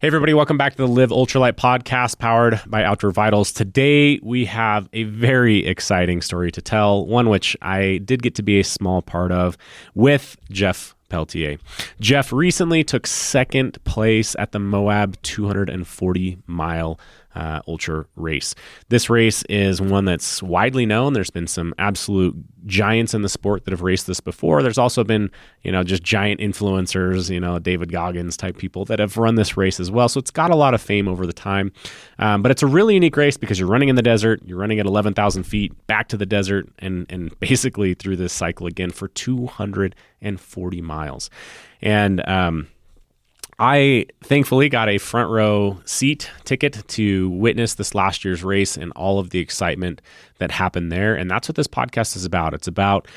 Hey everybody, welcome back to the Live Ultralight podcast powered by Outdoor Vitals. Today we have a very exciting story to tell, one which I did get to be a small part of with Jeff Pelletier. Jeff recently took second place at the Moab 240-mile ultra race. This race is one that's widely known. There's been some absolute giants in the sport that have raced this before. There's also been, just giant influencers, David Goggins type people that have run this race as well. So it's got a lot of fame over the time. But it's a really unique race because you're running in the desert, you're running at 11,000 feet back to the desert and basically through this cycle again for 240 miles. And, I thankfully got a front row seat ticket to witness this last year's race and all of the excitement that happened there. And that's what this podcast is about. It's about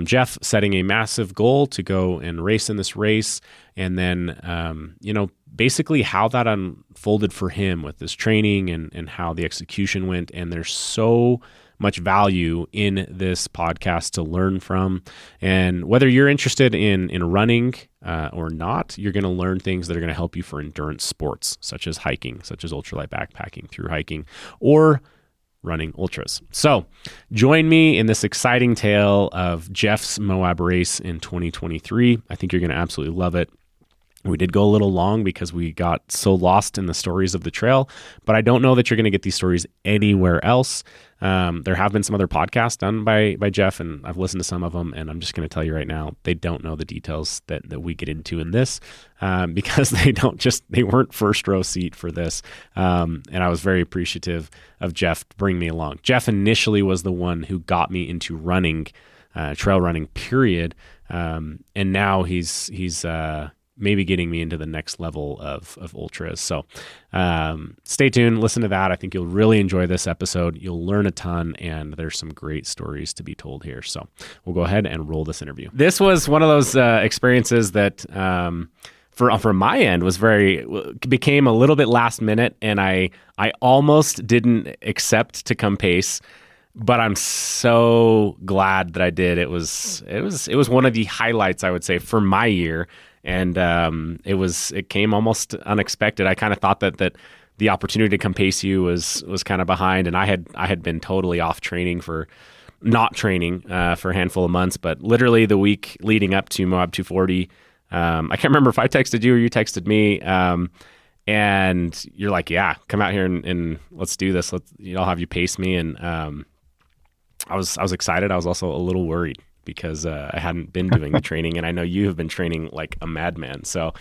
Jeff setting a massive goal to go and race in this race. And then, basically how that unfolded for him with his training and how the execution went. And there's so much value in this podcast to learn from. And whether you're interested in running or not, you're going to learn things that are going to help you for endurance sports, such as hiking, such as ultralight backpacking, through hiking, or running ultras. So join me in this exciting tale of Jeff's Moab race in 2023. I think you're going to absolutely love it. We did go a little long because we got so lost in the stories of the trail, but I don't know that you're going to get these stories anywhere else. There have been some other podcasts done by Jeff, and I've listened to some of them, and I'm just going to tell you right now, they don't know the details that we get into in this because they weren't first row seat for this. And I was very appreciative of Jeff bringing me along. Jeff initially was the one who got me into running, trail running, period. And now he's maybe getting me into the next level of ultras. So stay tuned, listen to that. I think you'll really enjoy this episode. You'll learn a ton, and there's some great stories to be told here. So we'll go ahead and roll this interview. This was one of those experiences that from my end became a little bit last minute, and I almost didn't accept to come pace. But I'm so glad that I did. It was one of the highlights, I would say, for my year. And it came almost unexpected. I kind of thought that the opportunity to come pace you was kind of behind, and I had been totally off training for a handful of months. But literally the week leading up to Moab 240, I can't remember if I texted you or you texted me, and you're like, "Yeah, come out here and let's do this. I'll have you pace me." And I was excited. I was also a little worried, because I hadn't been doing the training, and I know you have been training like a madman. So,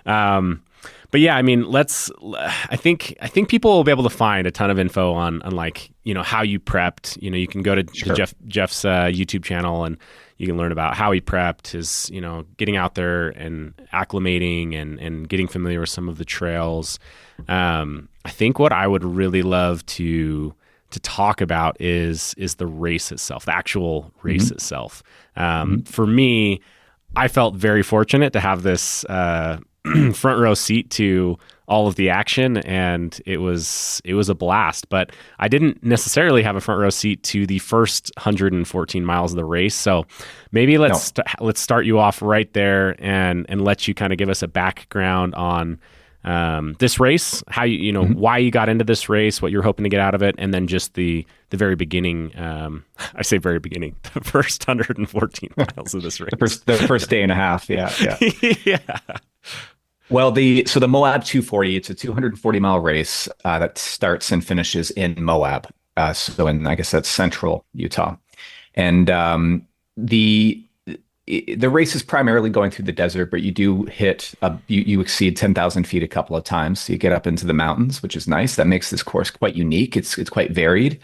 but yeah, I mean, I think people will be able to find a ton of info on like, how you prepped. You can go to Jeff's YouTube channel, and you can learn about how he prepped, his, getting out there and acclimating and getting familiar with some of the trails. I think what I would really love to talk about is the race itself, the actual race itself. For me, I felt very fortunate to have this front row seat to all of the action, and it was a blast. But I didn't necessarily have a front row seat to the first 114 miles of the race. So maybe let's start you off right there and let you kind of give us a background on this race, how why you got into this race, what you're hoping to get out of it, and then just the very beginning. I say very beginning, the first 114 miles of this race, the first day and a half. Yeah. Yeah. Well, the Moab 240, it's a 240-mile race that starts and finishes in Moab. So I guess that's central Utah, and the race is primarily going through the desert, but you do you exceed 10,000 feet a couple of times. So you get up into the mountains, which is nice. That makes this course quite unique. It's quite varied.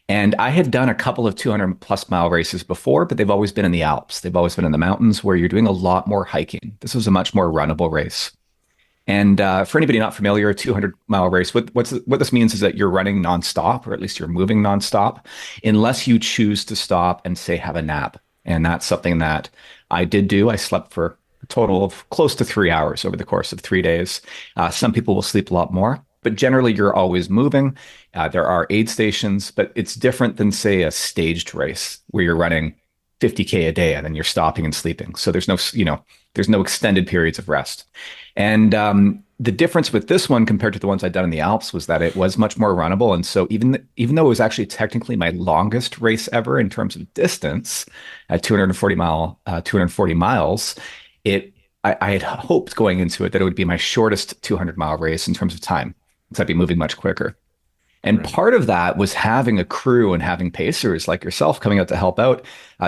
And I had done a couple of 200+ mile races before, but they've always been in the Alps. They've always been in the mountains where you're doing a lot more hiking. This was a much more runnable race. And for anybody not familiar, a 200-mile race, what this means is that you're running nonstop, or at least you're moving nonstop, unless you choose to stop and, say, have a nap. And that's something that I did do. I slept for a total of close to 3 hours over the course of 3 days. Some people will sleep a lot more, but generally you're always moving. There are aid stations, but it's different than, say, a staged race where you're running 50K a day and then you're stopping and sleeping. So there's There's no extended periods of rest. And the difference with this one compared to the ones I'd done in the Alps was that it was much more runnable. And so even though it was actually technically my longest race ever in terms of distance at 240 miles, I had hoped going into it that it would be my shortest 200-mile race in terms of time, because I'd be moving much quicker. And part of that was having a crew and having pacers like yourself coming out to help out,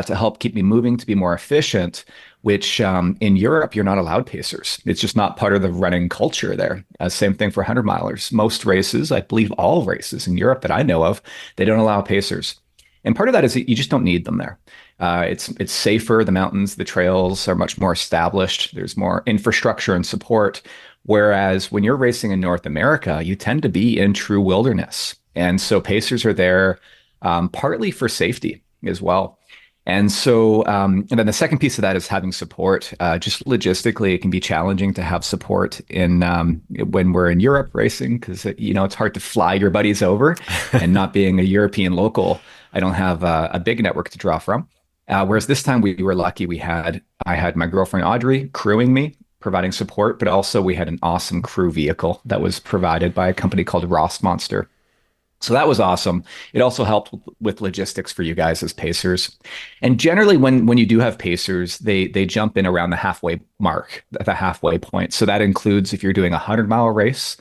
to help keep me moving, to be more efficient, which in Europe, you're not allowed pacers. It's just not part of the running culture there. Same thing for 100-milers. Most races, I believe all races in Europe that I know of, they don't allow pacers. And part of that is that you just don't need them there. It's safer. The mountains, the trails are much more established. There's more infrastructure and support. Whereas when you're racing in North America, you tend to be in true wilderness. And so pacers are there partly for safety as well. And so, and then the second piece of that is having support. Just logistically, it can be challenging to have support in when we're in Europe racing, because it's hard to fly your buddies over. And not being a European local, I don't have a big network to draw from. Whereas this time we were lucky. I had my girlfriend Audrey crewing me, providing support, but also we had an awesome crew vehicle that was provided by a company called Ross Monster. So that was awesome. It also helped with logistics for you guys as pacers. And generally when you do have pacers, they jump in around the halfway mark, the halfway point. So that includes if you're doing a 100-mile race,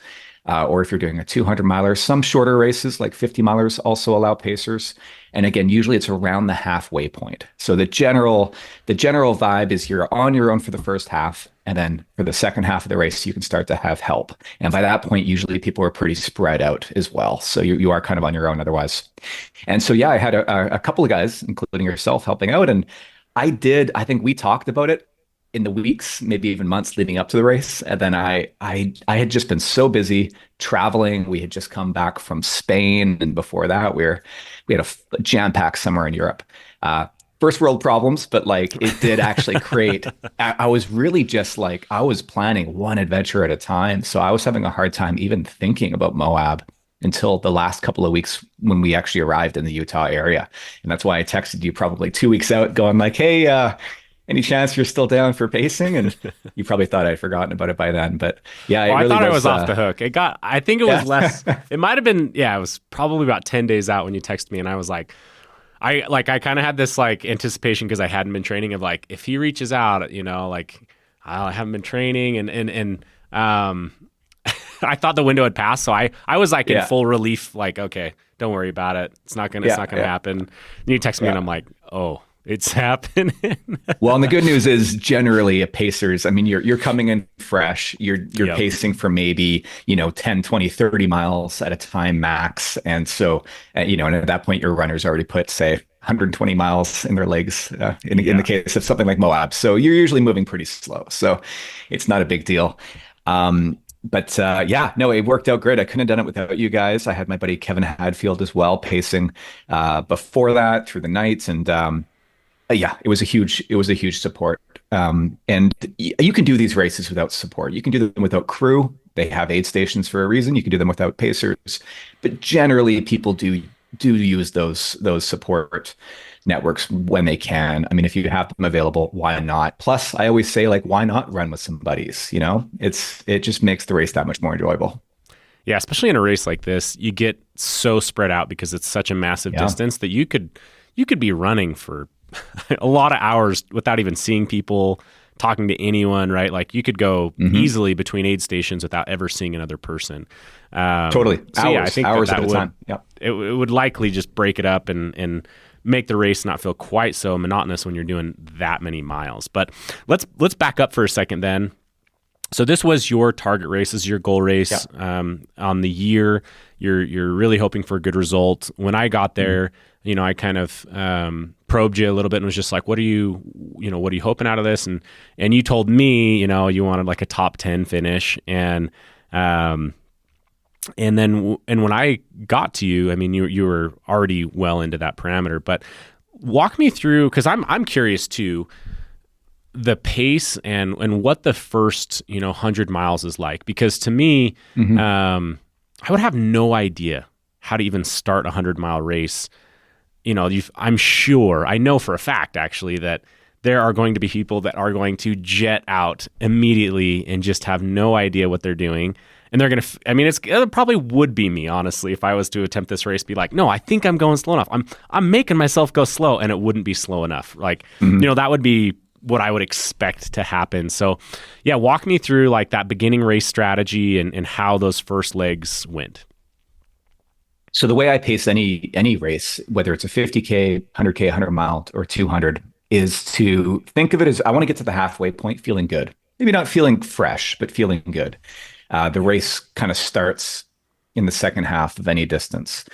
or if you're doing a 200-miler. Some shorter races like 50-milers also allow pacers. And again, usually it's around the halfway point. So the general vibe is you're on your own for the first half, and then for the second half of the race, you can start to have help. And by that point, usually people are pretty spread out as well. So you are kind of on your own otherwise. And so, yeah, I had a couple of guys, including yourself, helping out. And I think we talked about it in the weeks, maybe even months leading up to the race. And then I had just been so busy traveling. We had just come back from Spain. And before that, we had a jam-packed summer in Europe. First world problems, but like it did actually create, I was really just like, I was planning one adventure at a time. So I was having a hard time even thinking about Moab until the last couple of weeks when we actually arrived in the Utah area. And that's why I texted you probably 2 weeks out going like, hey, any chance you're still down for pacing? And you probably thought I'd forgotten about it by then, but yeah, I thought I was off the hook. I think it was less, it might've been, it was probably about 10 days out when you texted me, and I was like, I kind of had this like anticipation because I hadn't been training of like, if he reaches out, like I haven't been training and I thought the window had passed. So I was like in full relief, like, okay, don't worry about it. It's not going to happen. And you text me and I'm like, oh, it's happening. Well, and the good news is generally at pacers, I mean, you're coming in fresh, you're pacing for maybe, 10, 20, 30 miles at a time max. And so, and at that point, your runner's already put, say, 120 miles in their legs in the case of something like Moab. So you're usually moving pretty slow. So it's not a big deal. But it worked out great. I couldn't have done it without you guys. I had my buddy Kevin Hadfield as well pacing before that through the nights. And it was a huge support. And you can do these races without support. You can do them without crew. They have aid stations for a reason. You can do them without pacers. But generally, people do use those support networks when they can. I mean, if you have them available, why not? Plus, I always say, like, why not run with some buddies? It just makes the race that much more enjoyable. Yeah, especially in a race like this, you get so spread out because it's such a massive distance that you could be running for a lot of hours without even seeing people, talking to anyone, right? Like you could go easily between aid stations without ever seeing another person. Totally. So I think hours that at a time. Yeah. It would likely just break it up and make the race not feel quite so monotonous when you're doing that many miles. But let's back up for a second then. So this was your target race, this is your goal race on the year. You're really hoping for a good result. When I got there, I kind of probed you a little bit and was just like, what are you hoping out of this? And you told me, you wanted like a top 10 finish. And when I got to you, I mean, you were already well into that parameter, but walk me through, cause I'm curious too, the pace and what the first, 100 miles is like, because to me, I would have no idea how to even start a 100-mile race. I know for a fact actually that there are going to be people that are going to jet out immediately and just have no idea what they're doing. And they're going to, I mean, it probably would be me, honestly, if I was to attempt this race, be like, no, I think I'm going slow enough. I'm making myself go slow, and it wouldn't be slow enough. Like, that would be what I would expect to happen. So yeah, walk me through like that beginning race strategy and how those first legs went. So the way I pace any race, whether it's a 50K, 100K, 100 mile, or 200, is to think of it as I want to get to the halfway point feeling good. Maybe not feeling fresh, but feeling good. The race kind of starts in the second half of any distance.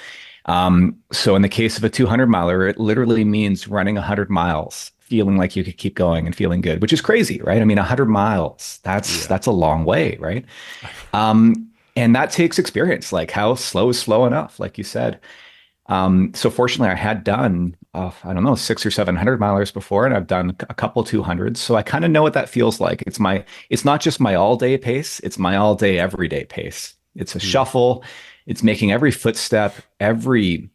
So in the case of a 200 miler, it literally means running 100 miles, feeling like you could keep going and feeling good, which is crazy, right? I mean, 100 miles, that's a long way, right? And that takes experience, like how slow is slow enough, like you said. So fortunately, I had done, I don't know, 600 or 700 milers before, and I've done a couple 200s. So I kind of know what that feels like. It's not just my all day pace. It's my all day, everyday pace. It's a shuffle. It's making every footstep, every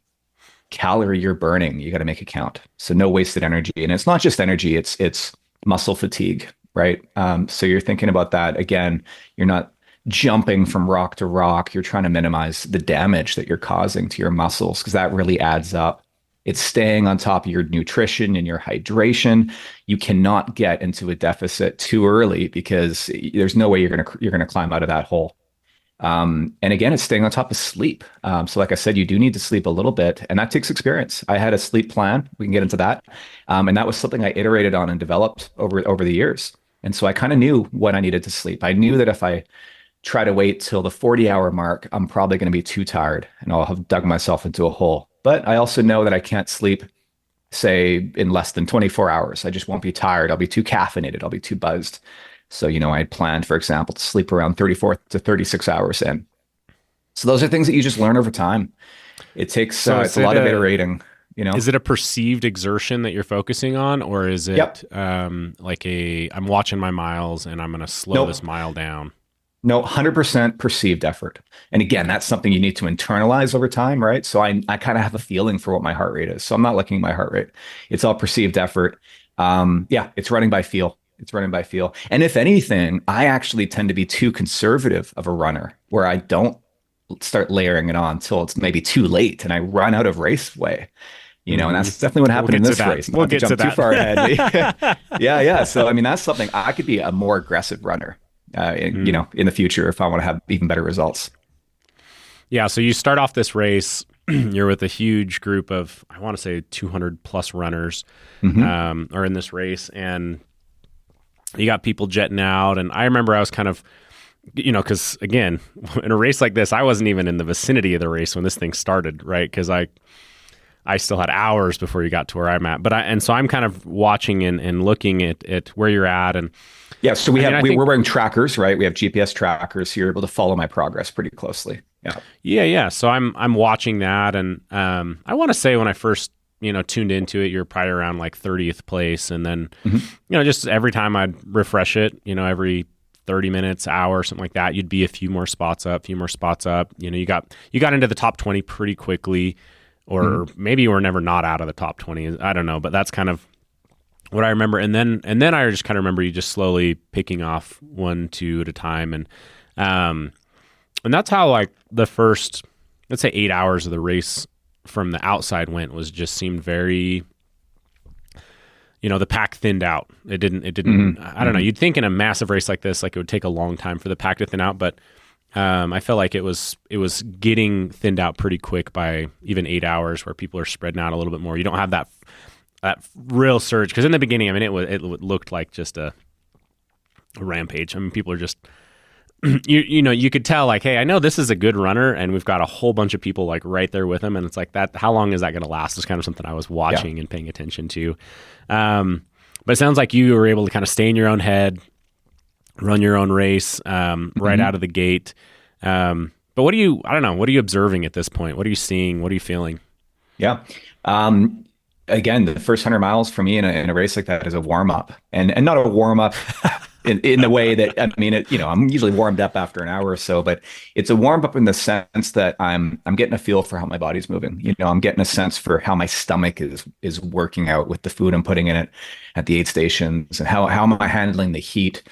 calorie you're burning, you got to make it count. So no wasted energy. And it's not just energy, it's muscle fatigue, right? So you're thinking about that. Again, you're not jumping from rock to rock. You're trying to minimize the damage that you're causing to your muscles, because that really adds up. It's staying on top of your nutrition and your hydration. You cannot get into a deficit too early, because there's no way you're gonna climb out of that hole. And again, it's staying on top of sleep. So like I said, you do need to sleep a little bit, and that takes experience. I had a sleep plan. We can get into that. And that was something I iterated on and developed over the years. And so I kind of knew when I needed to sleep. I knew that if I try to wait till the 40-hour mark, I'm probably going to be too tired and I'll have dug myself into a hole. But I also know that I can't sleep, say, in less than 24 hours. I just won't be tired. I'll be too caffeinated. I'll be too buzzed. So, I had planned, for example, to sleep around 34 to 36 hours in. So those are things that you just learn over time. It takes it's a lot of iterating. Is it a perceived exertion that you're focusing on, or is it like I'm watching my miles and I'm going to slow this mile down? No, 100% perceived effort. And again, that's something you need to internalize over time, right? So I kind of have a feeling for what my heart rate is. So I'm not looking at my heart rate. It's all perceived effort. It's running by feel. It's running by feel. And if anything, I actually tend to be too conservative of a runner, where I don't start layering it on until it's maybe too late and I run out of raceway. And that's definitely what happened in this race. We'll get to that. Too far ahead. Yeah. So, that's something I could be a more aggressive runner. In the future, if I want to have even better results. Yeah. So you start off this race, you're with a huge group of, I want to say 200 plus runners, are in this race, and you got people jetting out. And I remember I was kind of, cause again, in a race like this, I wasn't even in the vicinity of the race when this thing started. Right. Cause I still had hours before you got to where I'm at, so I'm kind of watching and looking at where you're at. And yeah, so we're wearing trackers, right? We have GPS trackers, so you're able to follow my progress pretty closely. Yeah. So I'm watching that, and I want to say when I first tuned into it, you're probably around like 30th place, and then just every time I'd refresh it, every 30 minutes, hour, something like that, you'd be a few more spots up. You got into the top 20 pretty quickly, or maybe you were never not out of the top 20. I don't know, but that's kind of what I remember. And then I just kind of remember you just slowly picking off 1, 2 at a time. And that's how like the first, let's say 8 hours of the race from the outside went, just seemed very, the pack thinned out. It didn't, I don't know. You'd think in a massive race like this, like it would take a long time for the pack to thin out, but I felt like it was getting thinned out pretty quick by even 8 hours, where people are spreading out a little bit more. You don't have that real surge, because in the beginning, I mean, it looked like just a rampage. I mean, people are just you could tell like, hey, I know this is a good runner, and we've got a whole bunch of people like right there with him, and it's like that. How long is that going to last? Is kind of something I was watching and paying attention to. But it sounds like you were able to kind of stay in your own head, run your own race right out of the gate. But what are you observing at this point? What are you seeing? What are you feeling? Yeah. Again, the first 100 miles for me in a race like that is a warm up, and not a warm up in the way that, I mean, I'm usually warmed up after an hour or so, but it's a warm up in the sense that I'm getting a feel for how my body's moving. I'm getting a sense for how my stomach is working out with the food I'm putting in it at the aid stations, and how am I handling the heat.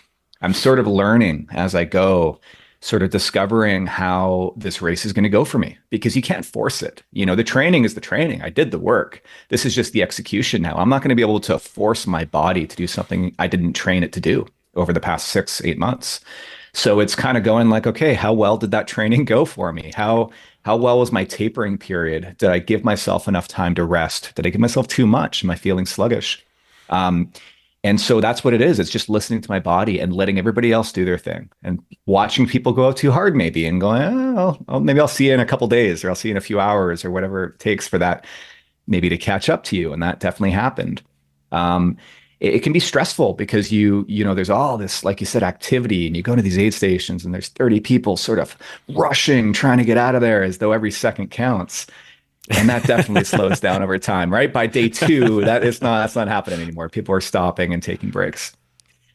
I'm sort of learning as I go, sort of discovering how this race is going to go for me, because you can't force it. The training is the training. I did the work. This is just the execution now. I'm not going to be able to force my body to do something I didn't train it to do over the past 6, 8 months. So it's kind of going like, okay, how well did that training go for me? How well was my tapering period? Did I give myself enough time to rest? Did I give myself too much? Am I feeling sluggish? And so that's what it is. It's just listening to my body and letting everybody else do their thing, and watching people go out too hard maybe, and going, maybe I'll see you in a couple days, or I'll see you in a few hours, or whatever it takes for that maybe to catch up to you. And that definitely happened. It can be stressful because there's all this, like you said, activity, and you go to these aid stations and there's 30 people sort of rushing, trying to get out of there as though every second counts. And that definitely slows down over time, right? By day 2, that's not happening anymore. People are stopping and taking breaks.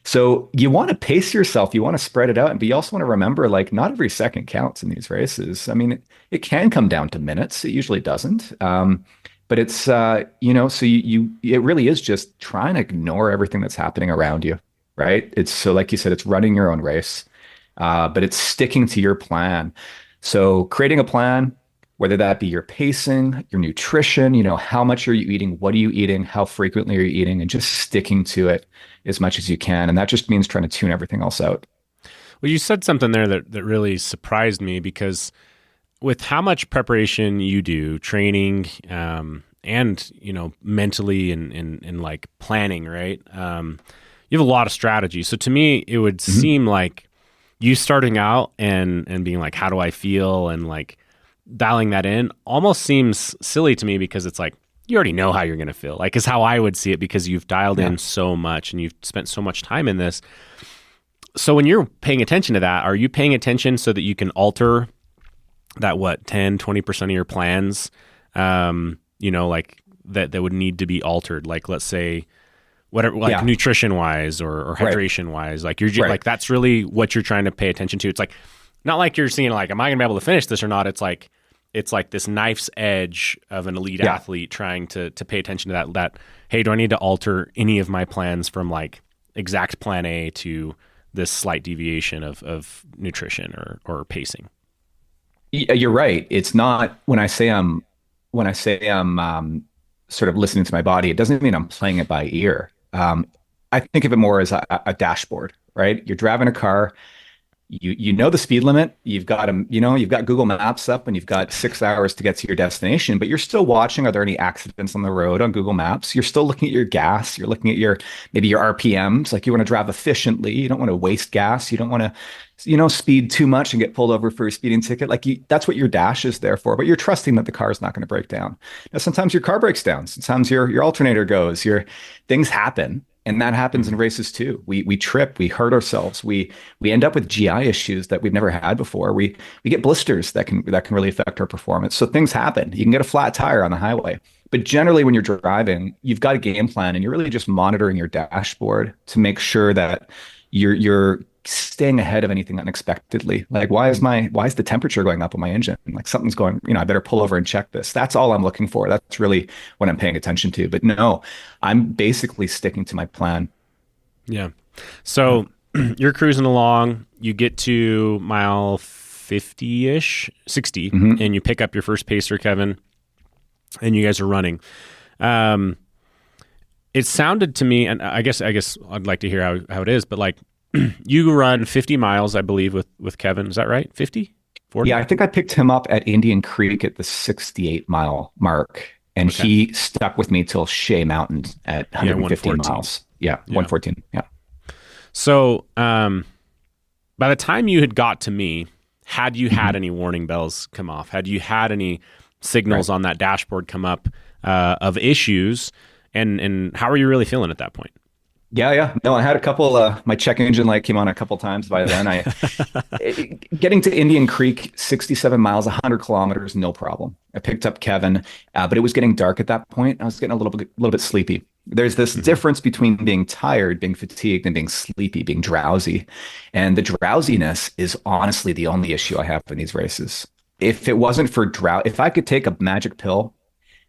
So you want to pace yourself, you want to spread it out, but you also want to remember, like, not every second counts in these races. I mean, it can come down to minutes. It usually doesn't. But it's, so it really is just trying to ignore everything that's happening around you, right? It's so, like you said, it's running your own race, but it's sticking to your plan. So creating a plan, whether that be your pacing, your nutrition, how much are you eating? What are you eating? How frequently are you eating? And just sticking to it as much as you can. And that just means trying to tune everything else out. Well, you said something there that really surprised me, because with how much preparation you do, training, and mentally and like planning, right? You have a lot of strategy. So to me, it would seem like you starting out and being like, how do I feel? And like dialing that in almost seems silly to me, because it's like, you already know how you're going to feel, like, is how I would see it, because you've dialed in so much and you've spent so much time in this. So when you're paying attention to that, are you paying attention so that you can alter that, 10, 20% of your plans, like that would need to be altered? Like, let's say, whatever, like nutrition wise or hydration wise, like like, that's really what you're trying to pay attention to. It's like, not like you're seeing like, am I going to be able to finish this or not? It's like this knife's edge of an elite athlete trying to pay attention to that, hey, do I need to alter any of my plans from like exact plan A to this slight deviation of nutrition or pacing? You're right. It's not, when I say I'm sort of listening to my body, it doesn't mean I'm playing it by ear. I think of it more as a dashboard, right? You're driving a car. You know the speed limit. You've got Google Maps up, and you've got 6 hours to get to your destination, but you're still watching, are there any accidents on the road on Google Maps? You're still looking at your gas. You're looking at maybe your RPMs. Like, you want to drive efficiently. You don't want to waste gas. You don't want to, speed too much and get pulled over for a speeding ticket. Like, that's what your dash is there for, but you're trusting that the car is not going to break down. Now, sometimes your car breaks down. Sometimes your alternator goes, things happen. And that happens in races too. We trip, we hurt ourselves, we end up with GI issues that we've never had before. We get blisters that can really affect our performance. So things happen. You can get a flat tire on the highway. But generally, when you're driving, you've got a game plan, and you're really just monitoring your dashboard to make sure that you're staying ahead of anything unexpectedly. Like, why is the temperature going up on my engine? Like, something's going, I better pull over and check this. That's all I'm looking for. That's really what I'm paying attention to. But no, I'm basically sticking to my plan. Yeah. So you're cruising along, you get to mile 50-ish, 60, and you pick up your first pacer, Kevin, and you guys are running. It sounded to me, and I guess I'd like to hear how it is, but like, you run 50 miles, I believe, with Kevin. Is that right? 50? 40? Yeah, I think I picked him up at Indian Creek at the 68-mile mark, and he stuck with me till Shea Mountain at 115 miles. Yeah, 114. Yeah. So by the time you had got to me, had you had any warning bells come off? Had you had any signals on that dashboard come up of issues? And how are you really feeling at that point? Yeah. No, I had a couple, my check engine light came on a couple times by then. Getting to Indian Creek, 67 miles, 100 kilometers, no problem. I picked up Kevin, but it was getting dark at that point. I was getting a little bit sleepy. There's this Hmm. difference between being tired, being fatigued, and being sleepy, being drowsy. And the drowsiness is honestly the only issue I have in these races. If it wasn't for drought, if I could take a magic pill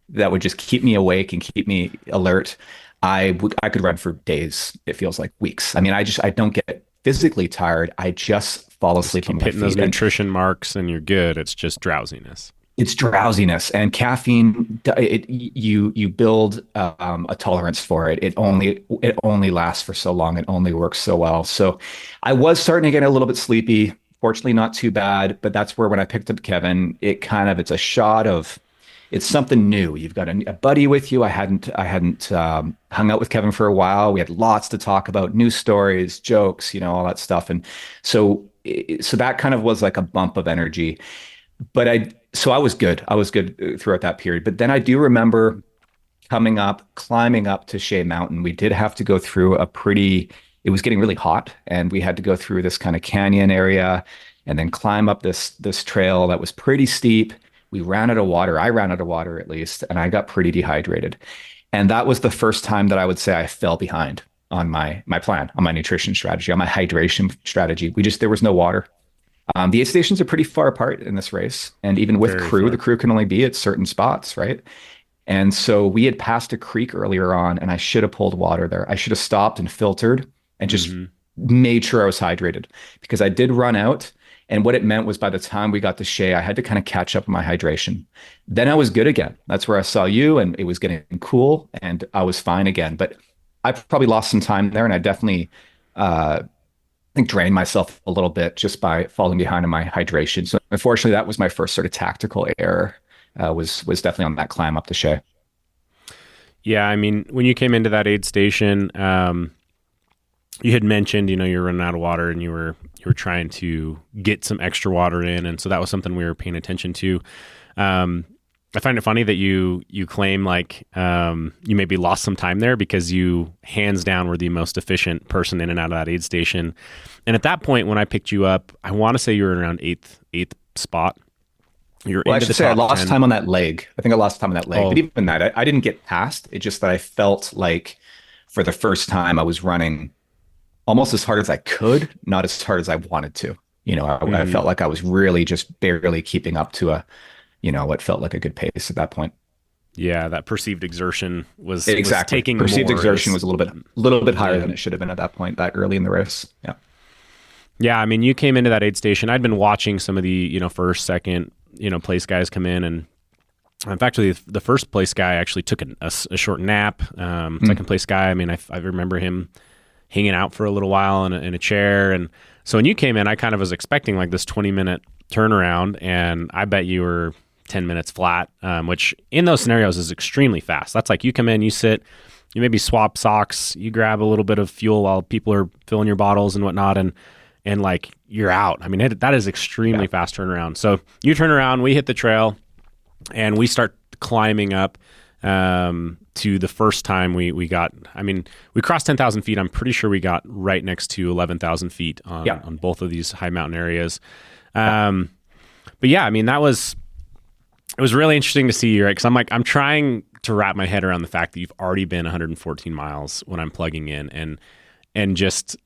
that would just keep me awake and keep me alert, I could run for days. It feels like weeks. I mean, I don't get physically tired. I just fall Just asleep on keep my hitting those feet. And nutrition marks and you're good. It's just drowsiness. it's drowsiness and caffeine. You build a tolerance for it. It only lasts for so long. It only works so well. So I was starting to get a little bit sleepy. Fortunately, not too bad. But that's where when I picked up Kevin, it's a shot of it's something new. You've got a buddy with you. I hadn't hung out with Kevin for a while. We had lots to talk about, news stories, jokes, all that stuff. And so that kind of was like a bump of energy. So I was good. I was good throughout that period. But then I do remember climbing up to Shea Mountain. We did have to go through it was getting really hot, and we had to go through this kind of canyon area and then climb up this trail that was pretty steep. We ran out of water. I ran out of water at least, and I got pretty dehydrated. And that was the first time that I would say I fell behind on my plan, on my nutrition strategy, on my hydration strategy. There was no water. The aid stations are pretty far apart in this race. And even with Very crew, the far. crew can only be at certain spots, right? And so we had passed a creek earlier on, and I should have pulled water there. I should have stopped and filtered and just Hmm. made sure I was hydrated because I did run out. And what it meant was by the time we got to Shea, I had to kind of catch up on my hydration. Then I was good again. That's where I saw you, and it was getting cool, and I was fine again. But I probably lost some time there, and I definitely think drained myself a little bit just by falling behind in my hydration. So unfortunately, that was my first sort of tactical error. Was definitely on that climb up the Shea. Yeah, I mean, when you came into that aid station, you had mentioned, you were running out of water and you were trying to get some extra water in, and so that was something we were paying attention to. I find it funny that you claim like you maybe lost some time there because you hands down were the most efficient person in and out of that aid station. And at that point, when I picked you up, I want to say you were around eighth spot. You're Well, I into should the say I top lost 10. time on that leg. I think I lost time on that leg. But Oh, even that, I didn't get past. It's just that I felt like for the first time I was running almost as hard as I could, not as hard as I wanted to. I mhm. felt like I was really just barely keeping up to what felt like a good pace at that point. Yeah, that perceived exertion was Exactly. taking Perceived more. It exertion was, was a little bit higher yeah. than it should have been at that point, that early in the race. Yeah. Yeah, I mean, you came into that aid station. I'd been watching some of the, first, second, place guys come in. And in fact, the first place guy actually took a short nap. Second place guy, I mean, I remember him hanging out for a little while in a chair. And so when you came in, I kind of was expecting like this 20-minute turnaround. And I bet you were 10 minutes flat, which in those scenarios is extremely fast. That's like you come in, you sit, you maybe swap socks, you grab a little bit of fuel while people are filling your bottles and whatnot. And like you're out. I mean, that is extremely Yeah. fast turnaround. So you turn around, we hit the trail, and we start climbing up to the first time we got. I mean, we crossed 10,000 feet. I'm pretty sure we got right next to 11,000 feet Yeah. on both of these high mountain areas. Yeah. But yeah, I mean, it was really interesting to see you, right? Because I'm trying to wrap my head around the fact that you've already been 114 miles when I'm plugging in, and just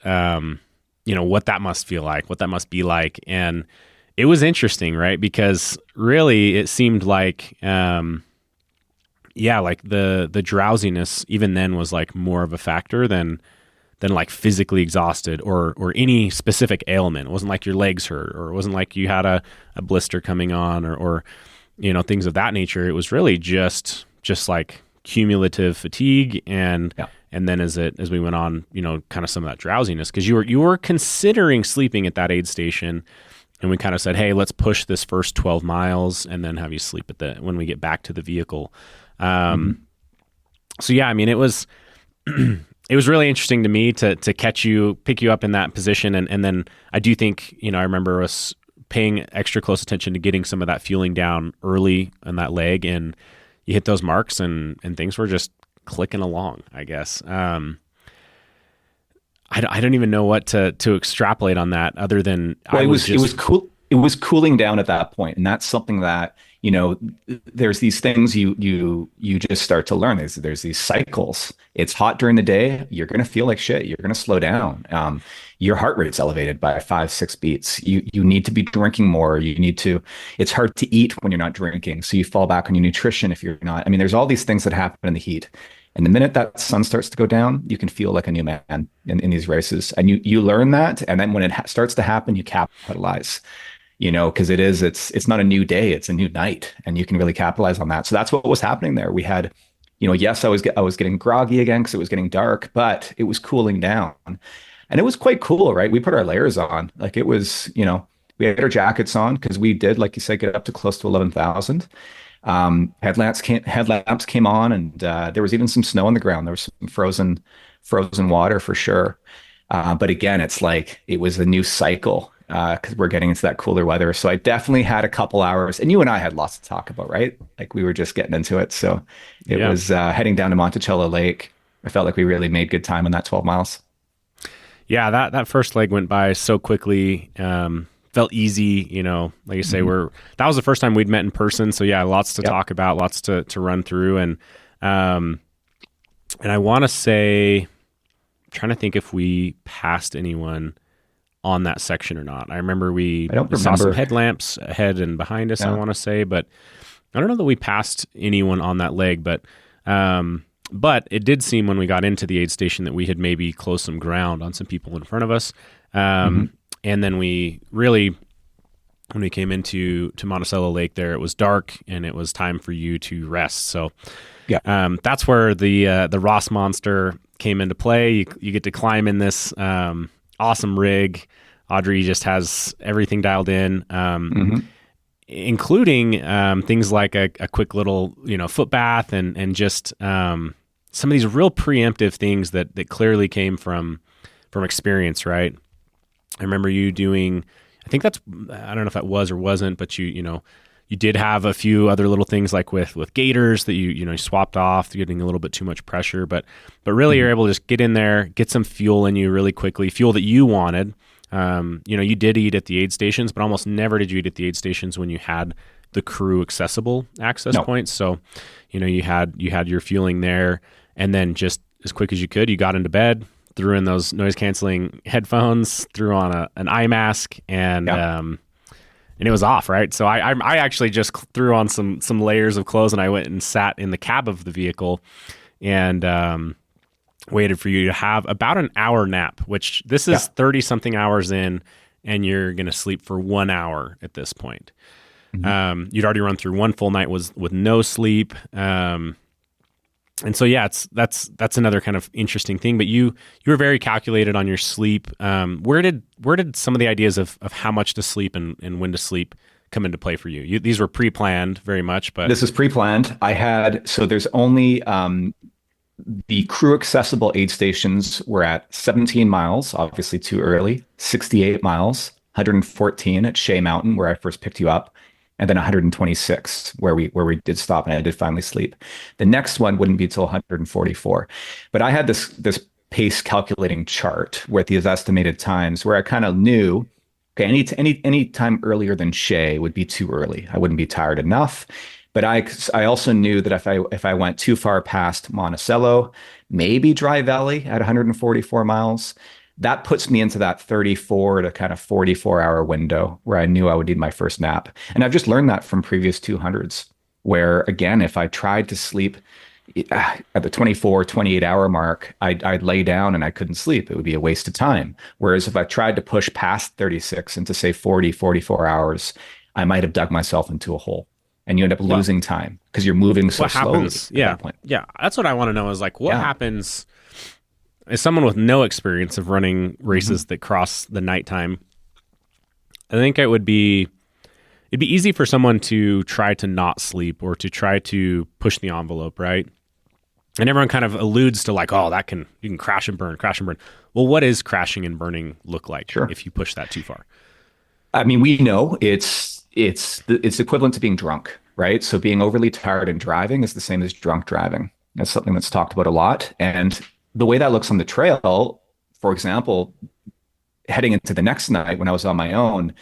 what that must feel like, what that must be like. And it was interesting, right? Because really it seemed like, like the drowsiness even then was like more of a factor than like physically exhausted or any specific ailment. It wasn't like your legs hurt, or it wasn't like you had a blister coming on or things of that nature. It was really just like cumulative fatigue Yeah. and then as we went on, kind of some of that drowsiness, because you were considering sleeping at that aid station, and we kind of said, hey, let's push this first 12 miles and then have you sleep when we get back to the vehicle. Mhm. So yeah, I mean, it was it was really interesting to me to pick you up in that position, and then I do think I remember us paying extra close attention to getting some of that fueling down early on that leg, and you hit those marks and things were just clicking along, I guess. I don't even know what to extrapolate on that other than Well, I it was was it just was cool. it was cooling down at that point, and that's something that, there's these things you just start to learn. There's these cycles. It's hot during the day, you're going to feel like shit, you're going to slow down. Your heart rate's elevated by 5, 6 beats. You need to be drinking more. It's hard to eat when you're not drinking, so you fall back on your nutrition if you're not. I mean, there's all these things that happen in the heat. And the minute that sun starts to go down, you can feel like a new man in these races. And you learn that. And then when it starts to happen, you capitalize, because it's not a new day, it's a new night. And you can really capitalize on that. So that's what was happening there. We had, yes, I was getting groggy again because it was getting dark, but it was cooling down. And it was quite cool, right? We put our layers on. Like it was, we had our jackets on because we did, like you said, get up to close to 11,000. Headlamps came on, and there was even some snow on the ground. There was some frozen water for sure. But again, it's like it was a new cycle because we're getting into that cooler weather. So I definitely had a couple hours, and you and I had lots to talk about, right? Like we were just getting into it. So it was heading down to Monticello Lake. I felt like we really made good time on that 12 miles. Yeah, that first leg went by so quickly. Felt easy, like you say, that was the first time we'd met in person. So yeah, lots to talk about, lots to run through. And I want to say, I'm trying to think if we passed anyone on that section or not. I remember we saw some headlamps ahead and behind us, I want to say, but I don't know that we passed anyone on that leg, but it did seem when we got into the aid station that we had maybe closed some ground on some people in front of us. And then when we came into Monticello Lake there, it was dark and it was time for you to rest. So that's where the Ross Monster came into play. You get to climb in this awesome rig. Audrey just has everything dialed in, including things like a quick little foot bath and just some of these real preemptive things that clearly came from experience, right? I remember you doing, I think I don't know if that was or wasn't, but you did have a few other little things like with gaiters that you swapped off, getting a little bit too much pressure, but really you're able to just get in there, get some fuel in you really quickly, fuel that you wanted. You did eat at the aid stations, but almost never did you eat at the aid stations when you had the crew accessible access points. So, you had your fueling there, and then just as quick as you could, you got into bed, threw in those noise canceling headphones, threw on an eye mask, and it was off, right? So I actually just threw on some layers of clothes, and I went and sat in the cab of the vehicle and waited for you to have about an hour nap, which this is 30 something hours in, and you're going to sleep for 1 hour at this point. You'd already run through one full night with no sleep. And so, that's another kind of interesting thing, but you were very calculated on your sleep. Where did some of the ideas of how much to sleep and when to sleep come into play for you? These were pre-planned very much, but this is pre-planned. There's only, the crew accessible aid stations were at 17 miles, obviously too early, 68 miles, 114 at Shea Mountain, where I first picked you up, and then 126 where we did stop and I did finally sleep. The next one wouldn't be till 144. But I had this pace calculating chart with these estimated times where I kind of knew, okay, any time earlier than Shea would be too early. I wouldn't be tired enough. But I also knew that if I went too far past Monticello, maybe Dry Valley at 144 miles, that puts me into that 34 to kind of 44-hour window where I knew I would need my first nap. And I've just learned that from previous 200s, where, again, if I tried to sleep at the 24, 28-hour mark, I'd lay down and I couldn't sleep. It would be a waste of time. Whereas if I tried to push past 36 into, say, 40, 44 hours, I might have dug myself into a hole. And you end up losing time because you're moving so slowly at that point. Yeah, that's what I want to know is like what happens as someone with no experience of running races that cross the nighttime. I think it'd be easy for someone to try to not sleep or to try to push the envelope, right? And everyone kind of alludes to like, oh, you can crash and burn. Well, what is crashing and burning look like if you push that too far? I mean, we know it's equivalent to being drunk, right? So being overly tired and driving is the same as drunk driving. That's something that's talked about a lot. And the way that looks on the trail, for example, heading into the next night when I was on my own,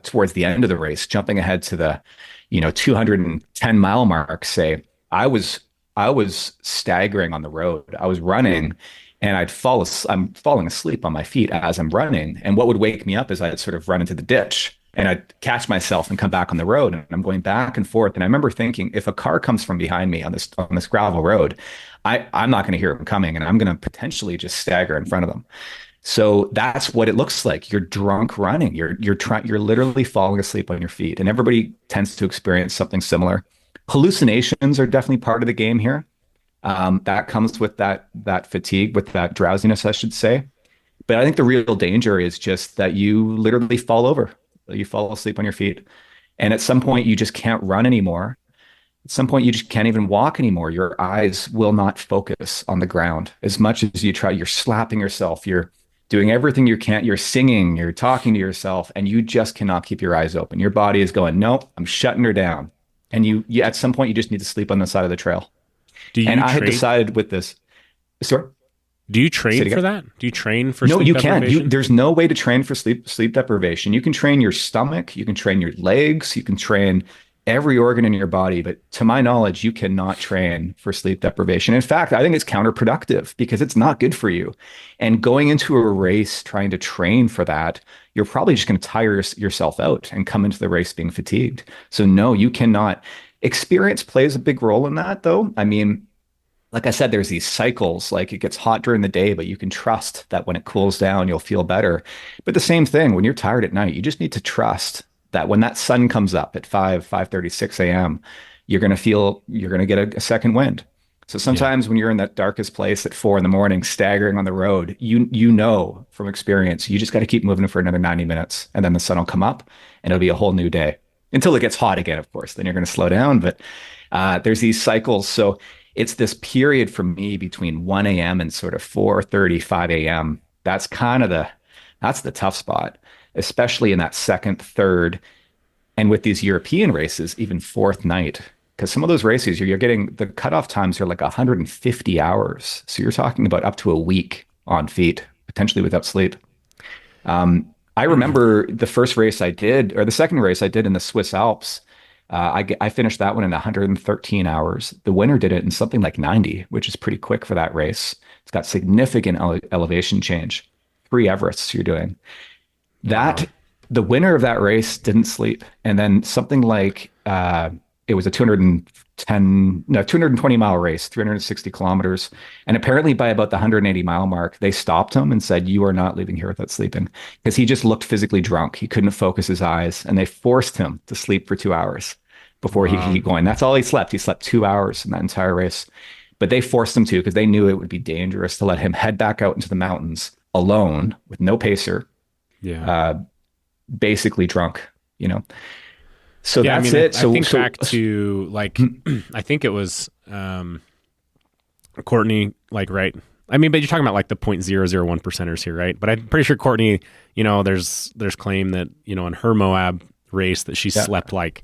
towards the end of the race, jumping ahead to the 210-mile mark, say, I was I was staggering on the road. I was running and I'm falling asleep on my feet as I'm running. And what would wake me up is I'd sort of run into the ditch and I'd catch myself and come back on the road. And I'm going back and forth. And I remember thinking, if a car comes from behind me on this gravel road, I'm not going to hear them coming and I'm going to potentially just stagger in front of them. So that's what it looks like. You're drunk running. You're literally falling asleep on your feet. And everybody tends to experience something similar. Hallucinations are definitely part of the game here. That comes with that fatigue, with that drowsiness, I should say. But I think the real danger is just that you literally fall over. You fall asleep on your feet. And at some point, you just can't run anymore. At some point, you just can't even walk anymore. Your eyes will not focus on the ground as much as you try. You're slapping yourself. You're doing everything you can. You're singing. You're talking to yourself, and you just cannot keep your eyes open. Your body is going, no, I'm shutting her down. And you at some point, you just need to sleep on the side of the trail. And I had decided with this. Sorry? Do you train for that? Do you train for No, sleep you deprivation? can't. There's no way to train for sleep deprivation. You can train your stomach, you can train your legs, you can train every organ in your body, but to my knowledge, you cannot train for sleep deprivation. In fact, I think it's counterproductive because it's not good for you. And going into a race trying to train for that, you're probably just going to tire yourself out and come into the race being fatigued. So no, you cannot. Experience plays a big role in that, though. I mean, like I said, there's these cycles, like it gets hot during the day, but you can trust that when it cools down, you'll feel better. But the same thing, when you're tired at night, you just need to trust that when that sun comes up at 5:30, 6 a.m., you're going to get a second wind. So sometimes when you're in that darkest place at 4 a.m, staggering on the road, you know from experience, you just got to keep moving for another 90 minutes and then the sun will come up and it'll be a whole new day until it gets hot again, of course, then you're going to slow down. But there's these cycles. So it's this period for me between 1 a.m. and sort of 4:30, 5 a.m. That's the tough spot, especially in that second, third, and with these European races, even fourth night. Because some of those races, you're getting the cutoff times are like 150 hours. So you're talking about up to a week on feet, potentially without sleep. I remember the first race I did, or the second race I did in the Swiss Alps. I finished that one in 113 hours. The winner did it in something like 90, which is pretty quick for that race. It's got significant elevation change. 3 Everests you're doing. That wow. The winner of that race didn't sleep. And then something like it was a 220-mile race, 360 kilometers. And apparently by about the 180-mile mark, they stopped him and said, "You are not leaving here without sleeping," because he just looked physically drunk. He couldn't focus his eyes, and they forced him to sleep for 2 hours before he could keep going. That's all he slept. He slept 2 hours in that entire race. But they forced him to because they knew it would be dangerous to let him head back out into the mountains alone with no pacer. Yeah. Basically drunk, So yeah, that's I mean, it. I think back to like, I think it was Courtney, like, right. I mean, but you're talking about like the 0.001 percenters here, right? But I'm pretty sure Courtney, there's claim that, in her Moab race that she slept like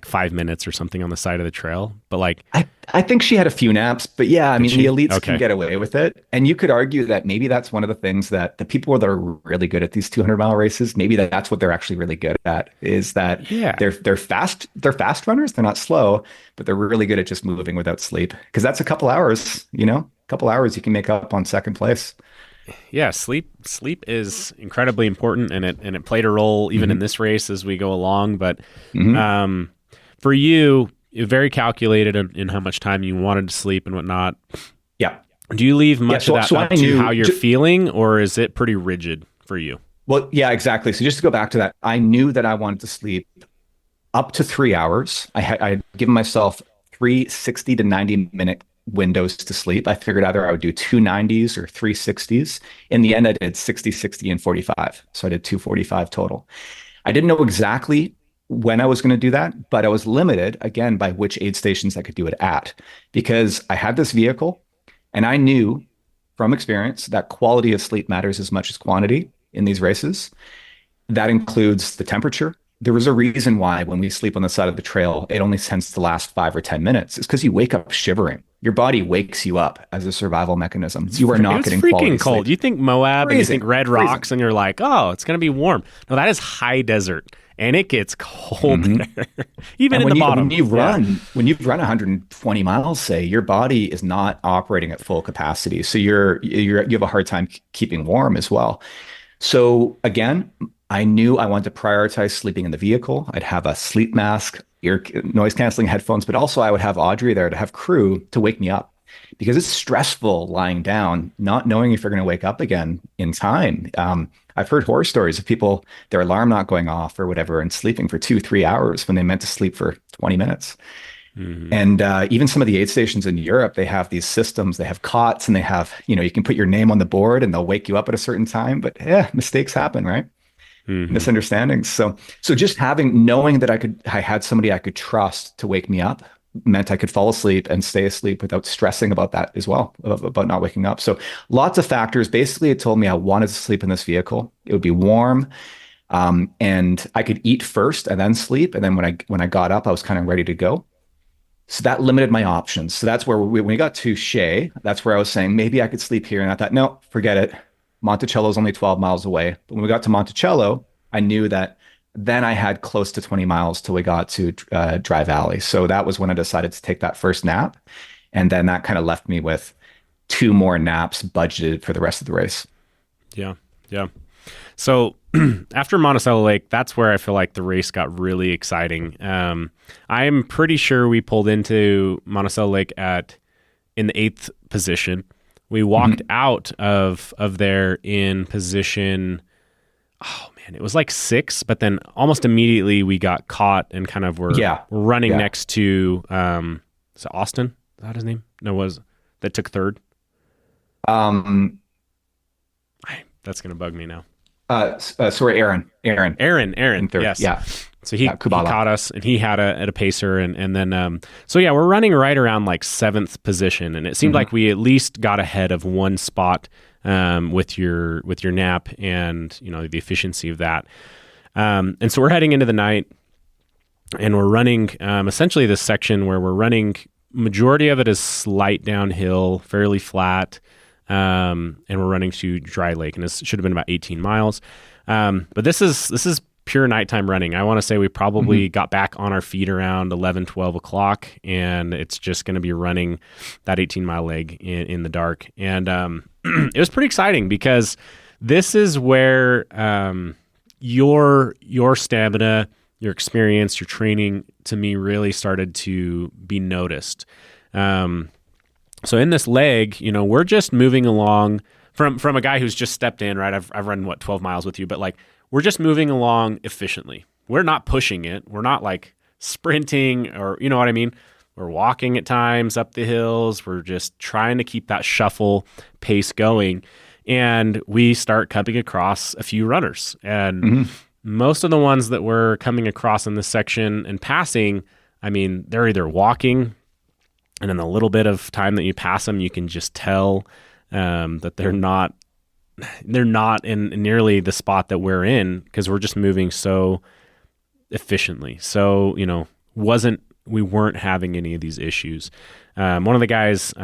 5 minutes or something on the side of the trail. But like, I think she had a few naps, but yeah, I mean, the elites can get away with it. And you could argue that maybe that's one of the things that the people that are really good at these 200-mile races, maybe that's what they're actually really good at, is that they're fast runners. They're not slow, but they're really good at just moving without sleep. Because that's a couple hours, you can make up on second place. Yeah, sleep is incredibly important, and it played a role even in this race as we go along. But for you, you're very calculated in how much time you wanted to sleep and whatnot. Yeah. Do you leave much of that up to how you're feeling, or is it pretty rigid for you? Well, yeah, exactly. So just to go back to that, I knew that I wanted to sleep up to 3 hours. I had given myself 3 60 to 90-minute windows to sleep. I figured either I would do 290s or 360s. In the end, I did 60, 60, and 45. So I did 245 total. I didn't know exactly when I was going to do that, but I was limited again by which aid stations I could do it at, because I had this vehicle and I knew from experience that quality of sleep matters as much as quantity in these races. That includes the temperature. There was a reason why when we sleep on the side of the trail, it only tends to last 5 or 10 minutes. It's because you wake up shivering. your body wakes you up as a survival mechanism. You are not getting quality freaking cold. sleep. You think Moab and you think Red Freezing. Rocks and you're like, oh, it's going to be warm. No, that is high desert and it gets cold there, even And in the bottom. when you've run 120 miles, say, your body is not operating at full capacity. So you have a hard time keeping warm as well. So again, I knew I wanted to prioritize sleeping in the vehicle. I'd have a sleep mask, noise canceling headphones, but also I would have Audrey there to have crew to wake me up because it's stressful lying down, not knowing if you're going to wake up again in time. I've heard horror stories of people, their alarm not going off or whatever, and sleeping for 2-3 hours when they meant to sleep for 20 minutes. Mm-hmm. And even some of the aid stations in Europe, they have these systems, they have cots and they have, you can put your name on the board and they'll wake you up at a certain time. But yeah, mistakes happen, right? Mm-hmm. Misunderstandings. So just knowing that I had somebody I could trust to wake me up meant I could fall asleep and stay asleep without stressing about that as well, about not waking up. So lots of factors. Basically, it told me I wanted to sleep in this vehicle. It would be warm. And I could eat first and then sleep. And then when I got up, I was kind of ready to go. So that limited my options. So that's where when we got to Shea, that's where I was saying, maybe I could sleep here. And I thought, no, forget it. Monticello is only 12 miles away. But when we got to Monticello, I knew that then I had close to 20 miles till we got to Dry Valley. So that was when I decided to take that first nap. And then that kind of left me with 2 more naps budgeted for the rest of the race. Yeah. Yeah. So after Monticello Lake, that's where I feel like the race got really exciting. I'm pretty sure we pulled into Monticello Lake in the 8th position. We walked out of there in position, oh man, it was like 6, but then almost immediately we got caught and kind of were running next to, is it Austin? Is that his name? No, that took 3rd? That's going to bug me now. Sorry, Aaron. Third. Yes. Yeah. So he caught us and he had a pacer and then, so yeah, we're running right around like 7th position. And it seemed like we at least got ahead of 1 spot, with your nap and, the efficiency of that. And so we're heading into the night and we're running, essentially this section where we're running, majority of it is slight downhill, fairly flat. And we're running to Dry Lake, and this should have been about 18 miles. But this is pure nighttime running. I want to say we probably got back on our feet around 11, 12 o'clock, and it's just going to be running that 18-mile leg in the dark. And it was pretty exciting because this is where your stamina, your experience, your training, to me, really started to be noticed. So in this leg, we're just moving along from a guy who's just stepped in, right? I've run 12 miles with you, but like we're just moving along efficiently. We're not pushing it. We're not like sprinting or, you know what I mean? We're walking at times up the hills. We're just trying to keep that shuffle pace going. And we start coming across a few runners. And most of the ones that we're coming across in this section and passing, I mean, they're either walking, and in the little bit of time that you pass them, you can just tell that they're not in nearly the spot that we're in because we're just moving so efficiently. So, we weren't having any of these issues. One of the guys,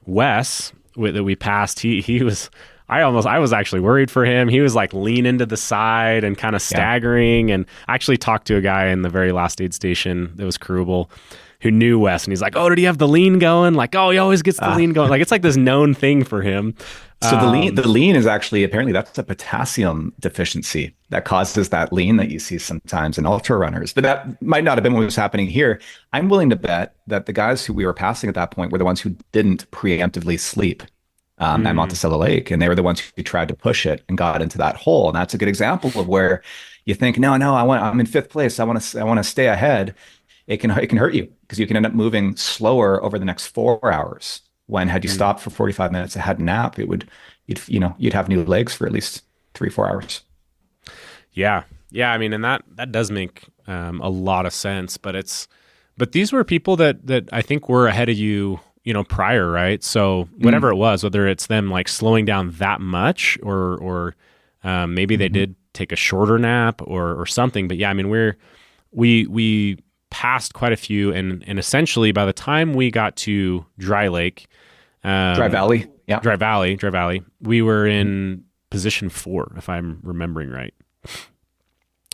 Wes, that we passed, he was, I was actually worried for him. He was like leaning to the side and kind of staggering. And I actually talked to a guy in the very last aid station that was crewable who knew Wes, and he's like, "Oh, did he have the lean going? Like, oh, he always gets the lean going. Like, it's like this known thing for him." So the lean is actually, apparently that's a potassium deficiency that causes that lean that you see sometimes in ultra runners. But that might not have been what was happening here. I'm willing to bet that the guys who we were passing at that point were the ones who didn't preemptively sleep at Monticello Lake, and they were the ones who tried to push it and got into that hole. And that's a good example of where you think, no, I'm in 5th place. I want to stay ahead. It can hurt you because you can end up moving slower over the next 4 hours. When had you stopped for 45 minutes and had a nap, you'd have new legs for at least 3-4 hours. Yeah. I mean, and that does make a lot of sense. But these were people that I think were ahead of you, prior, right? So whatever it was, whether it's them like slowing down that much or maybe they did take a shorter nap or something. But yeah, I mean, we passed quite a few, and essentially by the time we got to Dry Lake, Dry Valley. Yeah. Dry Valley, we were in position 4, if I'm remembering right.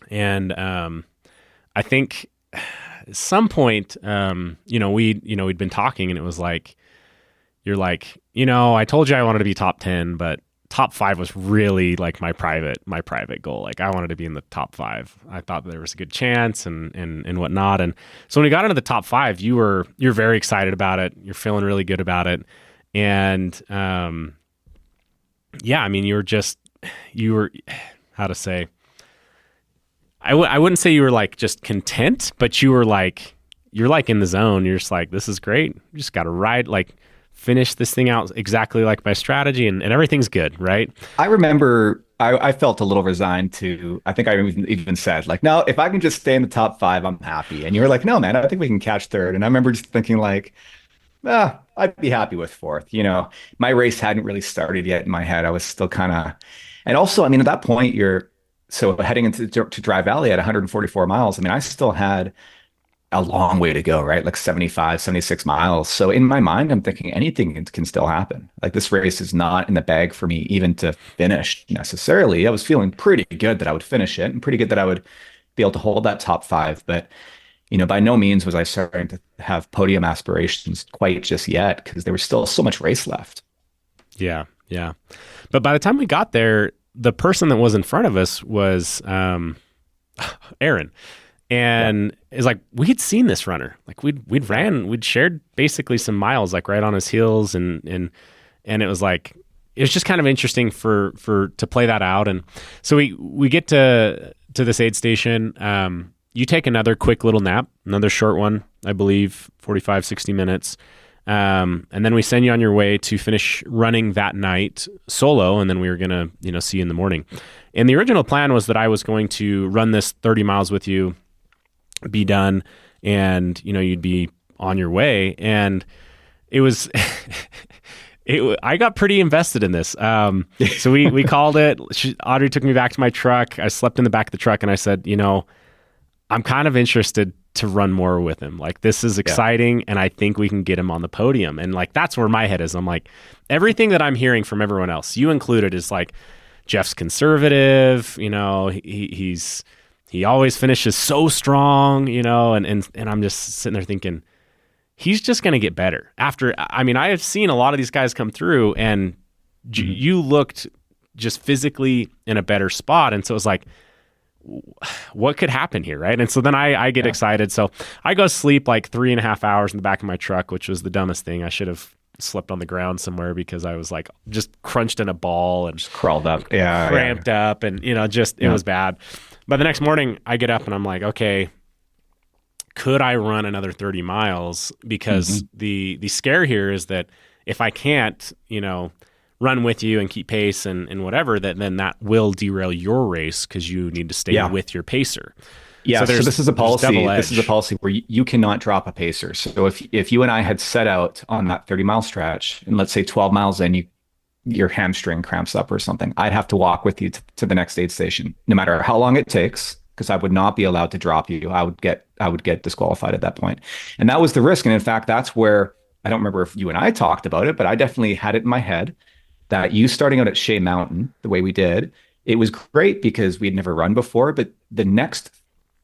And I think at some point, we'd been talking, and it was like, you're like, I told you I wanted to be top 10, but top 5 was really like my private goal. Like I wanted to be in the top 5. I thought there was a good chance and whatnot. And so when we got into the top 5, you're very excited about it. You're feeling really good about it. And you were, how to say, I wouldn't say you were like just content, but you're like in the zone. You're just like, this is great. You just got to ride, like finish this thing out exactly like my strategy, and everything's good, right? I remember I felt a little resigned to, I think I even said like, no, if I can just stay in the top 5, I'm happy. And you were like, no, man, I think we can catch 3rd. And I remember just thinking like, I'd be happy with 4th. My race hadn't really started yet in my head. I was still kind of, and also, I mean, at that point so heading into to Dry Valley at 144 miles, I mean, I still had a long way to go, right? Like 75, 76 miles. So in my mind, I'm thinking anything can still happen. Like this race is not in the bag for me even to finish necessarily. I was feeling pretty good that I would finish it and pretty good that I would be able to hold that top 5. But, by no means was I starting to have podium aspirations quite just yet, because there was still so much race left. Yeah. Yeah. But by the time we got there, the person that was in front of us was Aaron. And it's like, we had seen this runner. Like we'd shared basically some miles, like right on his heels. And it was like, it was just kind of interesting to play that out. And so we get to this aid station. You take another quick little nap, another short one, I believe 45, 60 minutes. And then we send you on your way to finish running that night solo. And then we were going to, see you in the morning. And the original plan was that I was going to run this 30 miles with you, be done, and you'd be on your way. And it was I got pretty invested in this. So we called it. Audrey took me back to my truck. I slept in the back of the truck, and I said, I'm kind of interested to run more with him. Like, this is exciting, and I think we can get him on the podium. And like, that's where my head is. I'm like, everything that I'm hearing from everyone else, you included, is like, Jeff's conservative, he always finishes so strong, and I'm just sitting there thinking, he's just going to get better. I have seen a lot of these guys come through, and you looked just physically in a better spot. And so it was like, what could happen here, right? And so then I get excited. So I go sleep like 3.5 hours in the back of my truck, which was the dumbest thing. I should have slept on the ground somewhere, because I was like just crunched in a ball and just crawled up, cramped up, and it was bad. But the next morning I get up and I'm like, okay, could I run another 30 miles? Because the scare here is that if I can't, run with you and keep pace and whatever, then that will derail your race, because you need to stay with your pacer. Yeah, so this is a policy. This is a policy where you cannot drop a pacer. So if you and I had set out on that 30-mile stretch, and let's say 12 miles in, your hamstring cramps up or something, I'd have to walk with you to the next aid station, no matter how long it takes, because I would not be allowed to drop you. I would get disqualified at that point. And that was the risk. And in fact, that's where, I don't remember if you and I talked about it, but I definitely had it in my head that you starting out at Shea Mountain the way we did, it was great because we'd never run before, but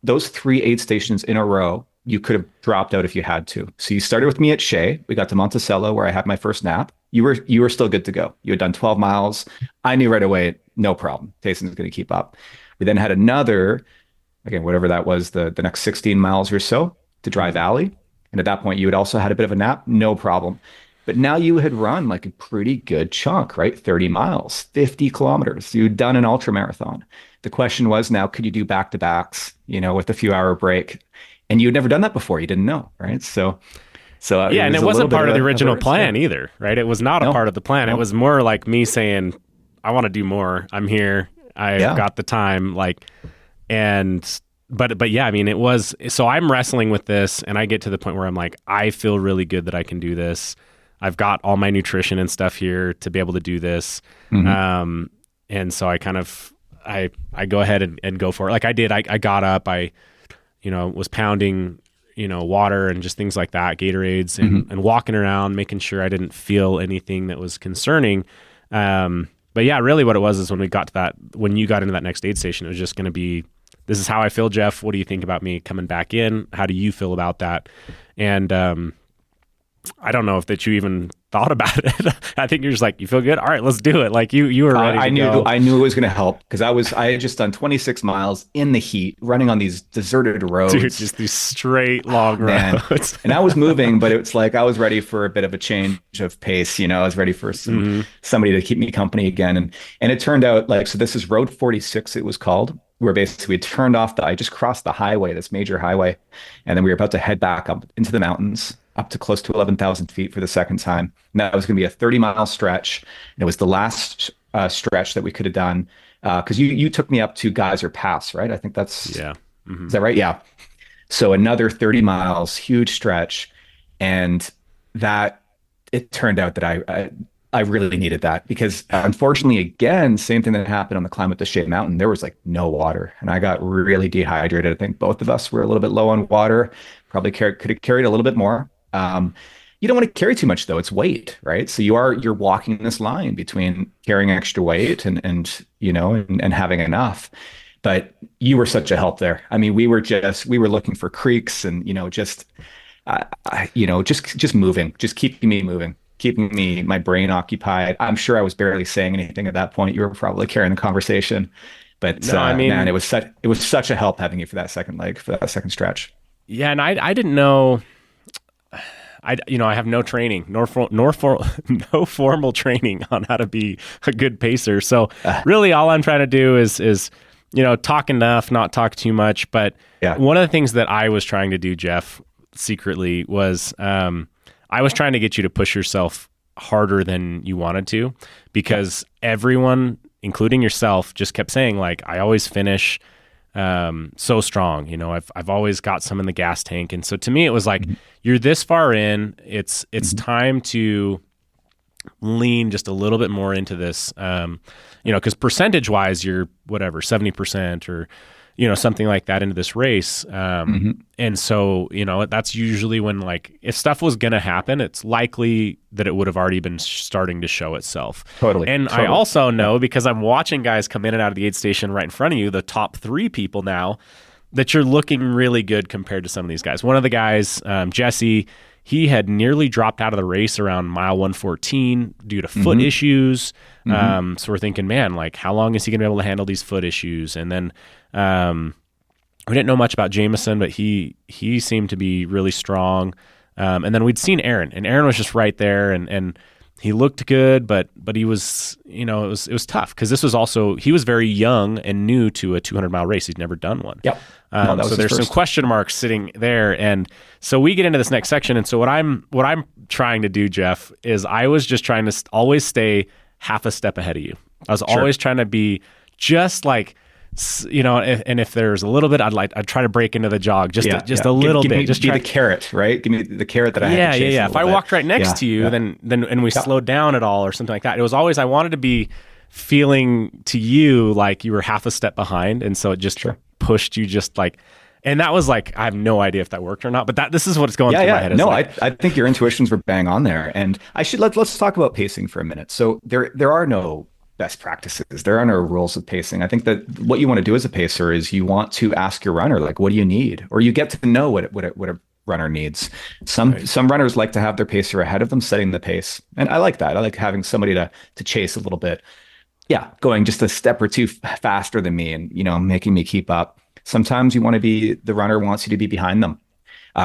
those 3 aid stations in a row, you could have dropped out if you had to. So you started with me at Shea. We got to Monticello, where I had my first nap. You were still good to go. You had done 12 miles. I knew right away, no problem. Tayson's going to keep up. We then had another, again, whatever that was, the next 16 miles or so to Dry Valley. And at that point, you had also had a bit of a nap, no problem. But now you had run like a pretty good chunk, right? 30 miles, 50 kilometers. You'd done an ultramarathon. The question was, now, could you do back-to-backs, with a few hour break? And you'd never done that before. You didn't know, right? So yeah, and it wasn't part of the original plan either, right? It was not a part of the plan. It was more like me saying, I want to do more. I'm here. I've got the time. But yeah, it was, so I'm wrestling with this, and I get to the point where I'm like, I feel really good that I can do this. I've got all my nutrition and stuff here to be able to do this. And so I kind of, I go ahead and go for it. Like I did, I got up, I was pounding water and just things like that, Gatorades, and walking around, making sure I didn't feel anything that was concerning. But yeah, really what it was is when you got into that next aid station, it was just going to be, this is how I feel, Jeff. What do you think about me coming back in? How do you feel about that? And I don't know if that you even thought about it. I think you're just like, you feel good? All right, let's do it. Like you were ready to go. I knew it was going to help because I had just done 26 miles in the heat, running on these deserted roads. Dude, just these straight long roads. And I was moving, but it's like I was ready for a bit of a change of pace. I was ready for somebody to keep me company again. And it turned out so this is Road 46, it was called, where basically we turned off I just crossed the highway, this major highway, and then we were about to head back up into the mountains, up to close to 11,000 feet for the second time. And that was going to be a 30-mile stretch. And it was the last stretch that we could have done because you took me up to Geyser Pass, right? I think that's yeah. Is that right? Yeah. So another 30 miles, huge stretch, and that it turned out that I really needed that because unfortunately, again, same thing that happened on the climb up the Shea Mountain. There was no water, and I got really dehydrated. I think both of us were a little bit low on water. Probably could have carried a little bit more. You don't want to carry too much though. It's weight, right? So you're walking this line between carrying extra weight and having enough. But you were such a help there. I mean, we were looking for creeks and just moving, just keeping me moving, keeping my brain occupied. I'm sure I was barely saying anything at that point. You were probably carrying the conversation, but no, I mean, man, it was such a help having you for that second leg, for that second stretch. Yeah, and I didn't know. I have no training, no formal training on how to be a good pacer. So really, all I'm trying to do is talk enough, not talk too much. But one of the things that I was trying to do, Jeff, secretly was I was trying to get you to push yourself harder than you wanted to, because everyone, including yourself, just kept saying I always finish so strong. I've always got some in the gas tank. And so to me, it was you're this far in, it's time to lean just a little bit more into this, because percentage wise, you're 70% or, something like that into this race. And so, that's usually when if stuff was going to happen, it's likely that it would have already been starting to show itself. Totally. And I also know, because I'm watching guys come in and out of the aid station right in front of you, the top 3 people now, that you're looking really good compared to some of these guys. One of the guys, Jesse, he had nearly dropped out of the race around mile 114 due to foot issues. So we're thinking, man, how long is he going to be able to handle these foot issues? And then we didn't know much about Jameson, but he seemed to be really strong. And then we'd seen Aaron, and Aaron was just right there, and he looked good, but he was, it was tough because this was also, he was very young and new to a 200-mile race. He'd never done one. Yep. So there's some question marks sitting there. And so we get into this next section. And so what I'm trying to do, Jeff, is I was just trying to always stay half a step ahead of you. I was always trying to be just and if there's a little bit, I'd try to break into the jog just a little bit. Just be the carrot, right? Give me the carrot that I had to chase. If I walked right next to you, then and we slowed down at all or something like that. It was always, I wanted to be feeling to you like you were half a step behind, and so it just pushed you and that was I have no idea if that worked or not, but this is what's going through my head. No, I think your intuitions were bang on there, and let's talk about pacing for a minute. So there are no best practices. There are no rules of pacing. I think that what you want to do as a pacer is you want to ask your runner, what do you need? Or you get to know what a runner needs. Some runners like to have their pacer ahead of them, setting the pace. And I like that. I like having somebody to chase a little bit. Yeah, going just a step or two faster than me and, making me keep up. Sometimes the runner wants you to be behind them.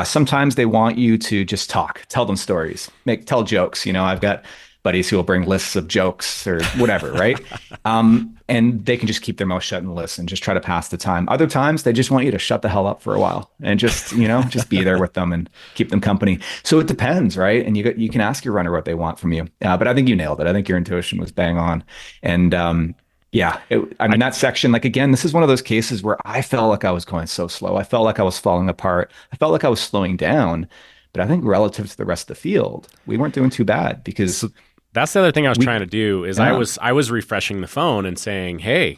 Sometimes they want you to just talk, tell them stories, tell jokes. I've got buddies who will bring lists of jokes or whatever, right? And they can just keep their mouth shut and listen, just try to pass the time. Other times they just want you to shut the hell up for a while and just, just be there with them and keep them company. So it depends, right? And you can ask your runner what they want from you. But I think you nailed it. I think your intuition was bang on. And that section, again, this is one of those cases where I felt like I was going so slow. I felt like I was falling apart. I felt like I was slowing down. But I think relative to the rest of the field, we weren't doing too bad because that's the other thing I was trying to do is I was refreshing the phone and saying, hey,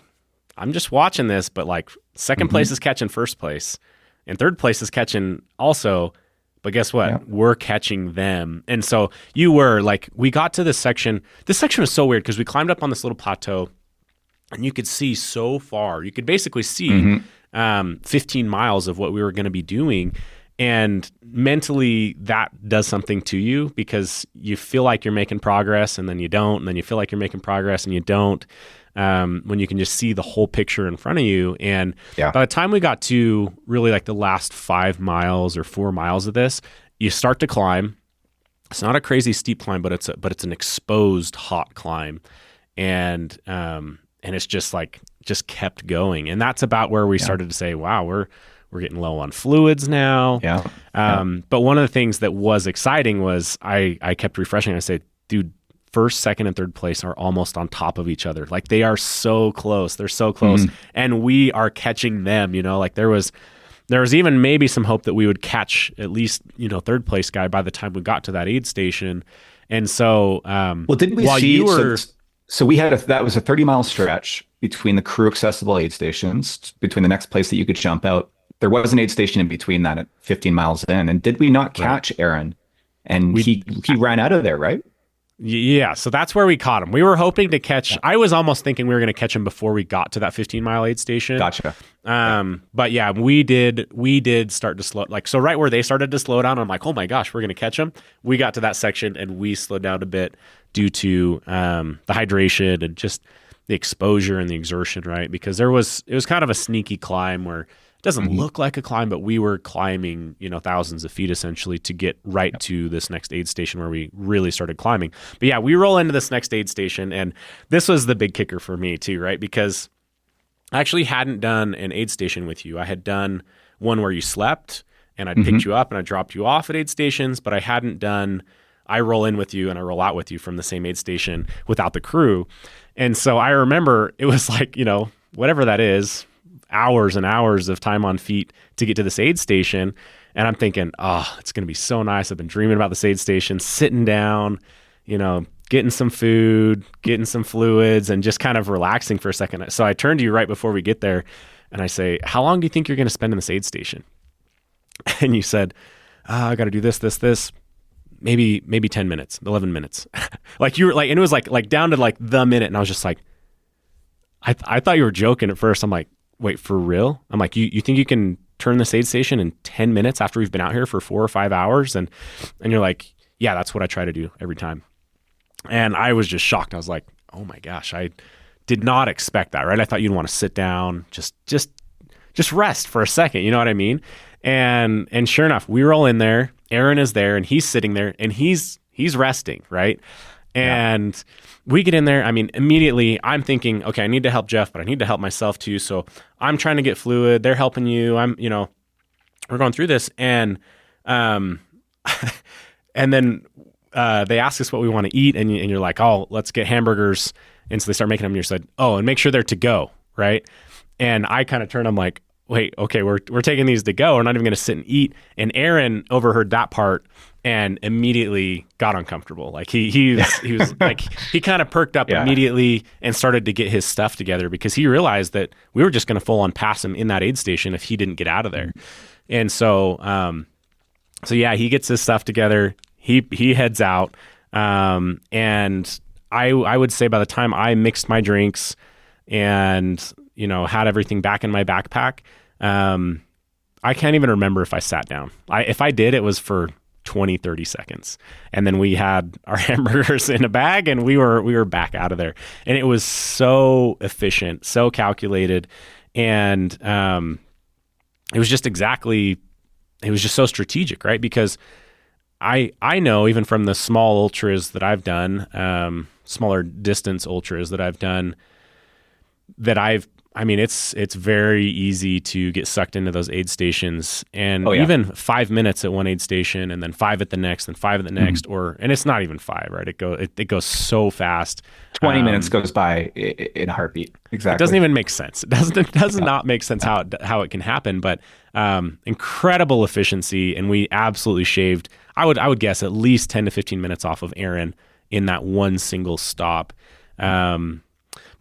I'm just watching this, but second place is catching first place. and third place is catching also. But guess what? Yeah. We're catching them. And so you were like, we got to this section. This section was so weird because we climbed up on this little plateau and you could see so far. You could basically see 15 miles of what we were going to be doing. And mentally, that does something to you because you feel like you're making progress and then you don't. And then you feel like you're making progress and you don't. When you can just see the whole picture in front of you. And by the time we got to really like the last 5 miles or 4 miles of this, you start to climb. It's not a crazy steep climb, but it's an exposed hot climb. And it's just kept going. And that's about where we started to say, wow, we're getting low on fluids now. But one of the things that was exciting was I kept refreshing. I said, dude, first, second, and third place are almost on top of each other. Like they are so close. They're so close. And we are catching them, like there was even maybe some hope that we would catch at least, third place guy by the time we got to that aid station. And so, well, didn't we see, so we had that was a 30-mile stretch between the crew accessible aid stations, between the next place that you could jump out. There was an aid station in between that at 15 miles in. And did we not catch Aaron? And he ran out of there, right? Yeah, so that's where we caught him. We were hoping to catch. I was almost thinking we were going to catch him before we got to that 15-mile aid station. Gotcha. But yeah, we did start to slow. Like so, right where they started to slow down, I'm like, oh my gosh, we're going to catch him. We got to that section and we slowed down a bit due to the hydration and just the exposure and the exertion, right? Because it was kind of a sneaky climb where it doesn't look like a climb, but we were climbing, thousands of feet essentially to get right to this next aid station where we really started climbing. But yeah, we roll into this next aid station, and this was the big kicker for me too, right? Because I actually hadn't done an aid station with you. I had done one where you slept, and I picked you up and I dropped you off at aid stations, but I hadn't done, I roll in with you and I roll out with you from the same aid station without the crew. And so I remember it was like, whatever that is, hours and hours of time on feet to get to this aid station. And I'm thinking, oh, it's going to be so nice. I've been dreaming about this aid station, sitting down, getting some food, getting some fluids, and just kind of relaxing for a second. So I turn to you right before we get there and I say, how long do you think you're going to spend in this aid station? And you said, I got to do this, maybe 10 minutes, 11 minutes. Like you were like, and it was like down to like the minute. And I was just like, I thought you were joking at first. I'm like, wait, for real? I'm like, you think you can turn this aid station in 10 minutes after we've been out here for 4 or 5 hours? And you're like, yeah, that's what I try to do every time. And I was just shocked. I was like, oh my gosh, I did not expect that, right? I thought you'd want to sit down, just rest for a second. You know what I mean? And sure enough, we roll in there. Aaron is there and he's sitting there and he's resting, right? And we get in there. I mean, immediately I'm thinking, okay, I need to help Jeff, but I need to help myself too. So I'm trying to get fluid. They're helping you. We're going through this. And, and then, they ask us what we want to eat. And you're like, oh, let's get hamburgers. And so they start making them. And you said, oh, and make sure they're to go. Right. And I kind of turn, I'm like, wait, okay, we're taking these to go. We're not even going to sit and eat. And Aaron overheard that part and immediately got uncomfortable. Like he was like, he kind of perked up immediately and started to get his stuff together because he realized that we were just going to full on pass him in that aid station if he didn't get out of there. And so yeah, he gets his stuff together. He heads out. And I would say by the time I mixed my drinks and, had everything back in my backpack, I can't even remember if I sat down. If I did, it was for 20, 30 seconds. And then we had our hamburgers in a bag and we were back out of there. And it was so efficient, so calculated. And it was just so strategic, right? Because I know even from the small ultras that I've done, smaller distance ultras that I've done, it's very easy to get sucked into those aid stations and even 5 minutes at one aid station and then 5 at the next and 5 at the next, and it's not even 5, right? It goes so fast. 20 minutes goes by in a heartbeat. Exactly. It doesn't even make sense. It does not make sense how it can happen, but incredible efficiency. And we absolutely shaved, I would guess at least 10 to 15 minutes off of Aaron in that one single stop.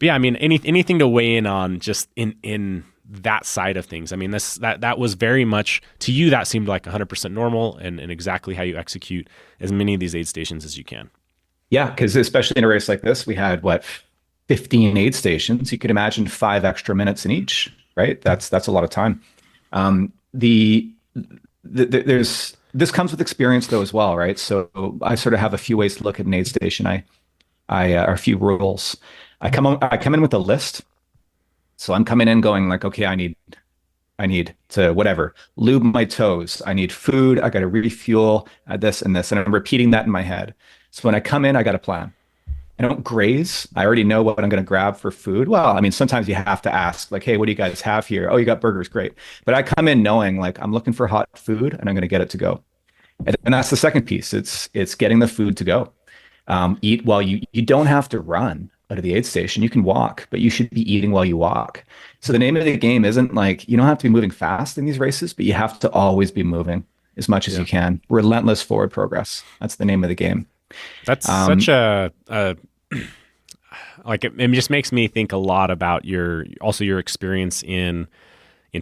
But yeah, anything to weigh in on just in that side of things. I mean, that was very much to you, that seemed like 100% normal and exactly how you execute as many of these aid stations as you can. Yeah, because especially in a race like this, we had 15 aid stations. You could imagine 5 extra minutes in each, right? That's a lot of time. The, there's this comes with experience though as well, right? So I sort of have a few ways to look at an aid station. I or a few rules. I come in with a list. So I'm coming in going like, okay, I need to whatever, lube my toes. I need food. I got to refuel this and this. And I'm repeating that in my head. So when I come in, I got a plan. I don't graze. I already know what I'm going to grab for food. Well, I mean, sometimes you have to ask like, hey, what do you guys have here? Oh, you got burgers. Great. But I come in knowing like I'm looking for hot food and I'm going to get it to go. And that's the second piece. It's getting the food to go. Eat while you don't have to run out of the aid station. You can walk, but you should be eating while you walk. So the name of the game isn't like you don't have to be moving fast in these races, but you have to always be moving as much as you can. Relentless forward progress. That's the name of the game. That's such a like it just makes me think a lot about your experience in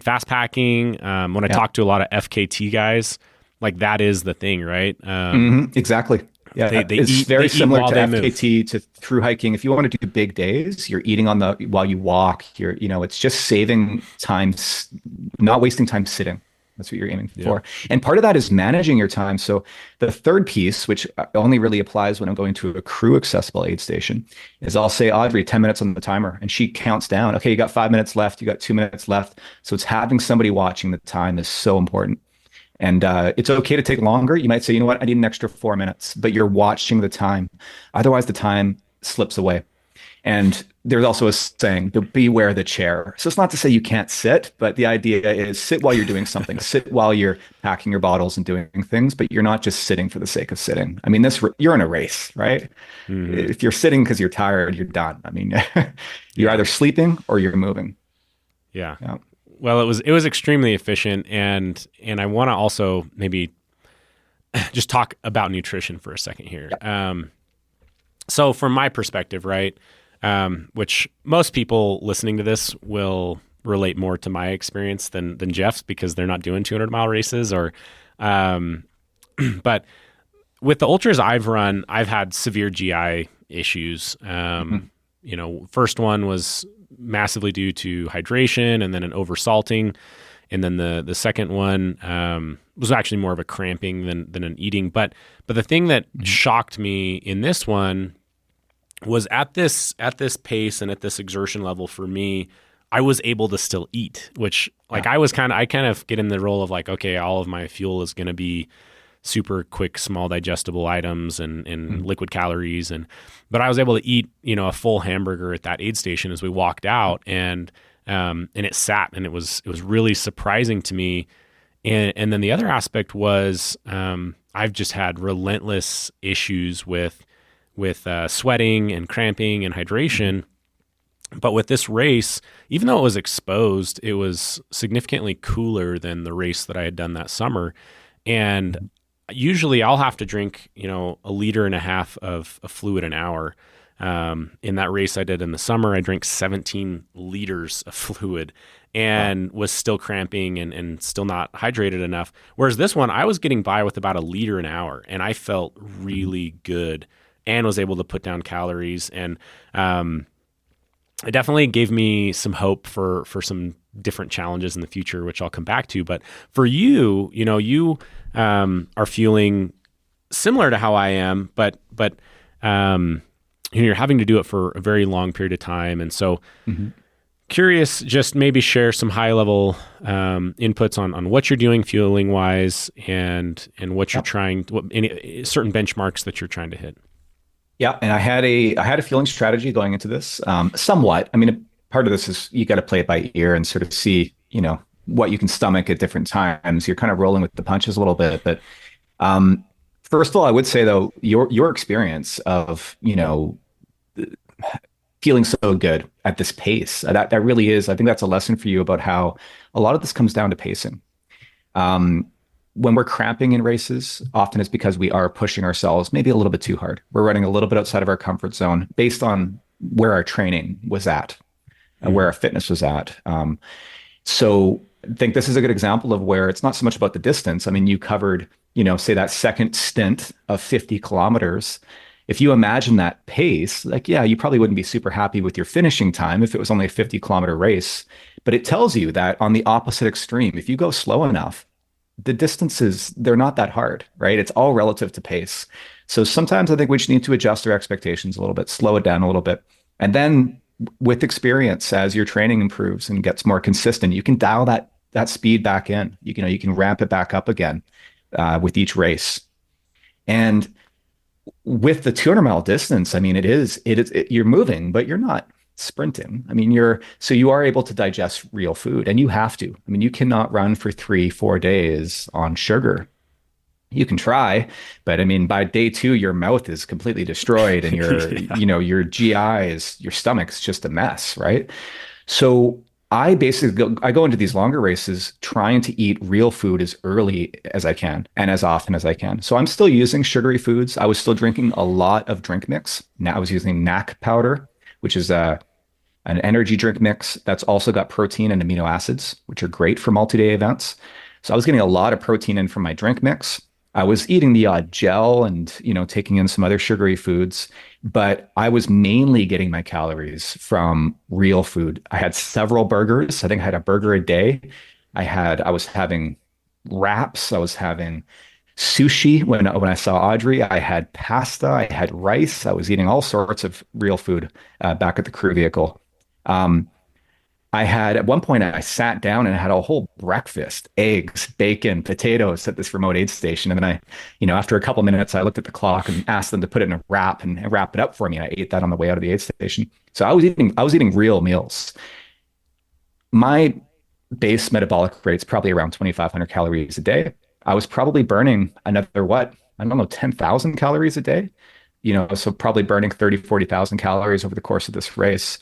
fast packing. When I talk to a lot of FKT guys, like that is the thing, right? Exactly. Yeah, it's very similar to FKT to through hiking. If you want to do big days, you're eating while you walk. It's just saving time, not wasting time sitting. That's what you're aiming for. And part of that is managing your time. So the third piece, which only really applies when I'm going to a crew accessible aid station, is I'll say, Audrey, 10 minutes on the timer. And she counts down. Okay, you got 5 minutes left. You got 2 minutes left. So it's having somebody watching the time is so important. And it's okay to take longer. You might say, you know what, I need an extra 4 minutes, but you're watching the time. Otherwise, the time slips away. And there's also a saying, beware the chair. So it's not to say you can't sit, but the idea is sit while you're doing something. Sit while you're packing your bottles and doing things, but you're not just sitting for the sake of sitting. I mean, you're in a race, right? Mm-hmm. If you're sitting because you're tired, you're done. I mean, you're either sleeping or you're moving. Yeah. Well, it was extremely efficient, and I want to also maybe just talk about nutrition for a second here. Yeah. So from my perspective, right, which most people listening to this will relate more to my experience than Jeff's because they're not doing 200-mile races but with the ultras I've run, I've had severe GI issues. First one was massively due to hydration and then an oversalting. And then the second one was actually more of a cramping than an eating. But the thing that shocked me in this one was at this pace and at this exertion level for me, I was able to still eat, which I kind of get in the role of like, okay, all of my fuel is going to be super quick, small digestible items and liquid calories. But I was able to eat, a full hamburger at that aid station as we walked out and it sat, and it was really surprising to me. And then the other aspect was, I've just had relentless issues with sweating and cramping and hydration. But with this race, even though it was exposed, it was significantly cooler than the race that I had done that summer. And usually I'll have to drink, 1.5 liters of fluid an hour. In that race I did in the summer, I drank 17 liters of fluid and was still cramping and still not hydrated enough. Whereas this one, I was getting by with about 1 liter an hour, and I felt really good and was able to put down calories. And it definitely gave me some hope for some different challenges in the future, which I'll come back to. But for you, you are feeling similar to how I am, but you're having to do it for a very long period of time. And so curious, just maybe share some high level inputs on what you're doing fueling wise and what you're trying, any certain benchmarks that you're trying to hit. Yeah. And I had a fueling strategy going into this, somewhat. I mean, part of this is you got to play it by ear and sort of see, what you can stomach at different times. You're kind of rolling with the punches a little bit, but first of all, I would say though, your experience of, feeling so good at this pace, that really is, I think that's a lesson for you about how a lot of this comes down to pacing. When we're cramping in races, often it's because we are pushing ourselves maybe a little bit too hard. We're running a little bit outside of our comfort zone based on where our training was at and where our fitness was at. So I think this is a good example of where it's not so much about the distance. I mean, you covered, say that second stint of 50 kilometers. If you imagine that pace, like, yeah, you probably wouldn't be super happy with your finishing time if it was only a 50-kilometer race. But it tells you that on the opposite extreme, if you go slow enough, the distances, they're not that hard, right? It's all relative to pace. So sometimes I think we just need to adjust our expectations a little bit, slow it down a little bit. And then with experience, as your training improves and gets more consistent, you can dial that speed back in. You can ramp it back up again with each race. And with the 200-mile distance, I mean, you're moving, but you're not sprinting. I mean, you are able to digest real food, and you have to. I mean, you cannot run for 3, 4 days on sugar. You can try, but I mean, by day two, your mouth is completely destroyed, and Yeah. your GI your stomach's just a mess, right? So I go into these longer races trying to eat real food as early as I can and as often as I can. So I'm still using sugary foods. I was still drinking a lot of drink mix. Now I was using NAC powder, which is an energy drink mix that's also got protein and amino acids, which are great for multi-day events. So I was getting a lot of protein in from my drink mix. I was eating the odd gel and, taking in some other sugary foods, but I was mainly getting my calories from real food. I had several burgers. I think I had a burger a day. I was having wraps. I was having sushi when I saw Audrey. I had pasta. I had rice. I was eating all sorts of real food back at the crew vehicle. Um, I had at one point I sat down and had a whole breakfast, eggs, bacon, potatoes at this remote aid station. And then after a couple minutes, I looked at the clock and asked them to put it in a wrap and wrap it up for me. And I ate that on the way out of the aid station. So I was eating real meals. My base metabolic rate's probably around 2,500 calories a day. I was probably burning another, what? I don't know, 10,000 calories a day. So probably burning 30, 40,000 calories over the course of this race.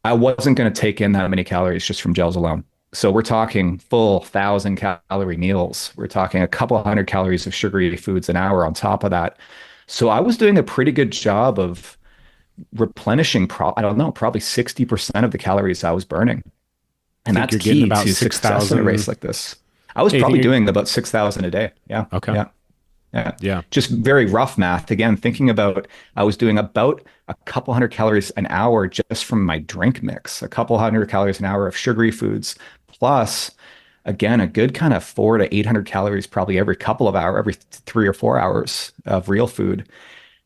I wasn't going to take in that many calories just from gels alone. So we're talking full 1,000-calorie meals. We're talking a couple hundred calories of sugary foods an hour on top of that. So I was doing a pretty good job of replenishing, I don't know, probably 60% of the calories I was burning. I And think that's you're getting key about to success in a 6,000. race like this. I was Yeah, you think probably you're, doing about 6,000 a day. Yeah. okay. Yeah. Yeah. Yeah. Just very rough math. Again, thinking about, I was doing about a couple hundred calories an hour just from my drink mix, a couple hundred calories an hour of sugary foods, plus, again, a good kind of 400 to 800 calories probably every couple of hours, every 3 or 4 hours of real food.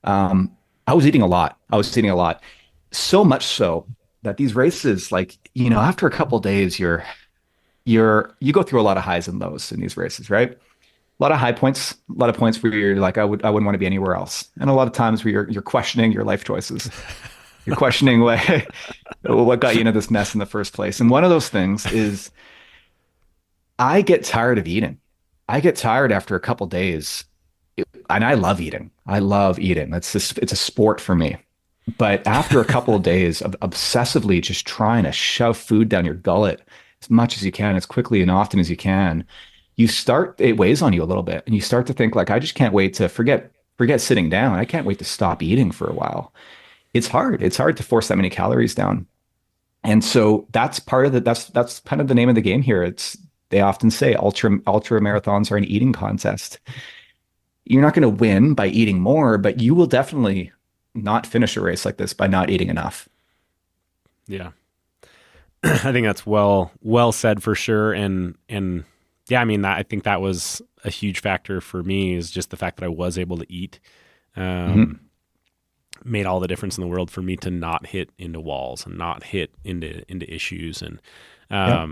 I was eating a lot. I was eating a lot. So much so that these races, like, after a couple of days, you go through a lot of highs and lows in these races, right? A lot of high points, a lot of points where you're like, I wouldn't want to be anywhere else. And a lot of times where you're questioning your life choices. You're questioning what got you into this mess in the first place. And one of those things is I get tired of eating. I get tired after a couple days. And I love eating. I love eating. It's a sport for me. But after a couple of days of obsessively just trying to shove food down your gullet as much as you can, as quickly and often as you can, it weighs on you a little bit, and you start to think like, I just can't wait to forget sitting down. I can't wait to stop eating for a while. It's hard. It's hard to force that many calories down. And so that's part of that's kind of the name of the game here. They often say ultra marathons are an eating contest. You're not going to win by eating more, but you will definitely not finish a race like this by not eating enough. Yeah. I think that's well said for sure. And yeah, I mean, I think that was a huge factor for me, is just the fact that I was able to eat, Mhm. made all the difference in the world for me to not hit into walls and not hit into issues. And, Yeah.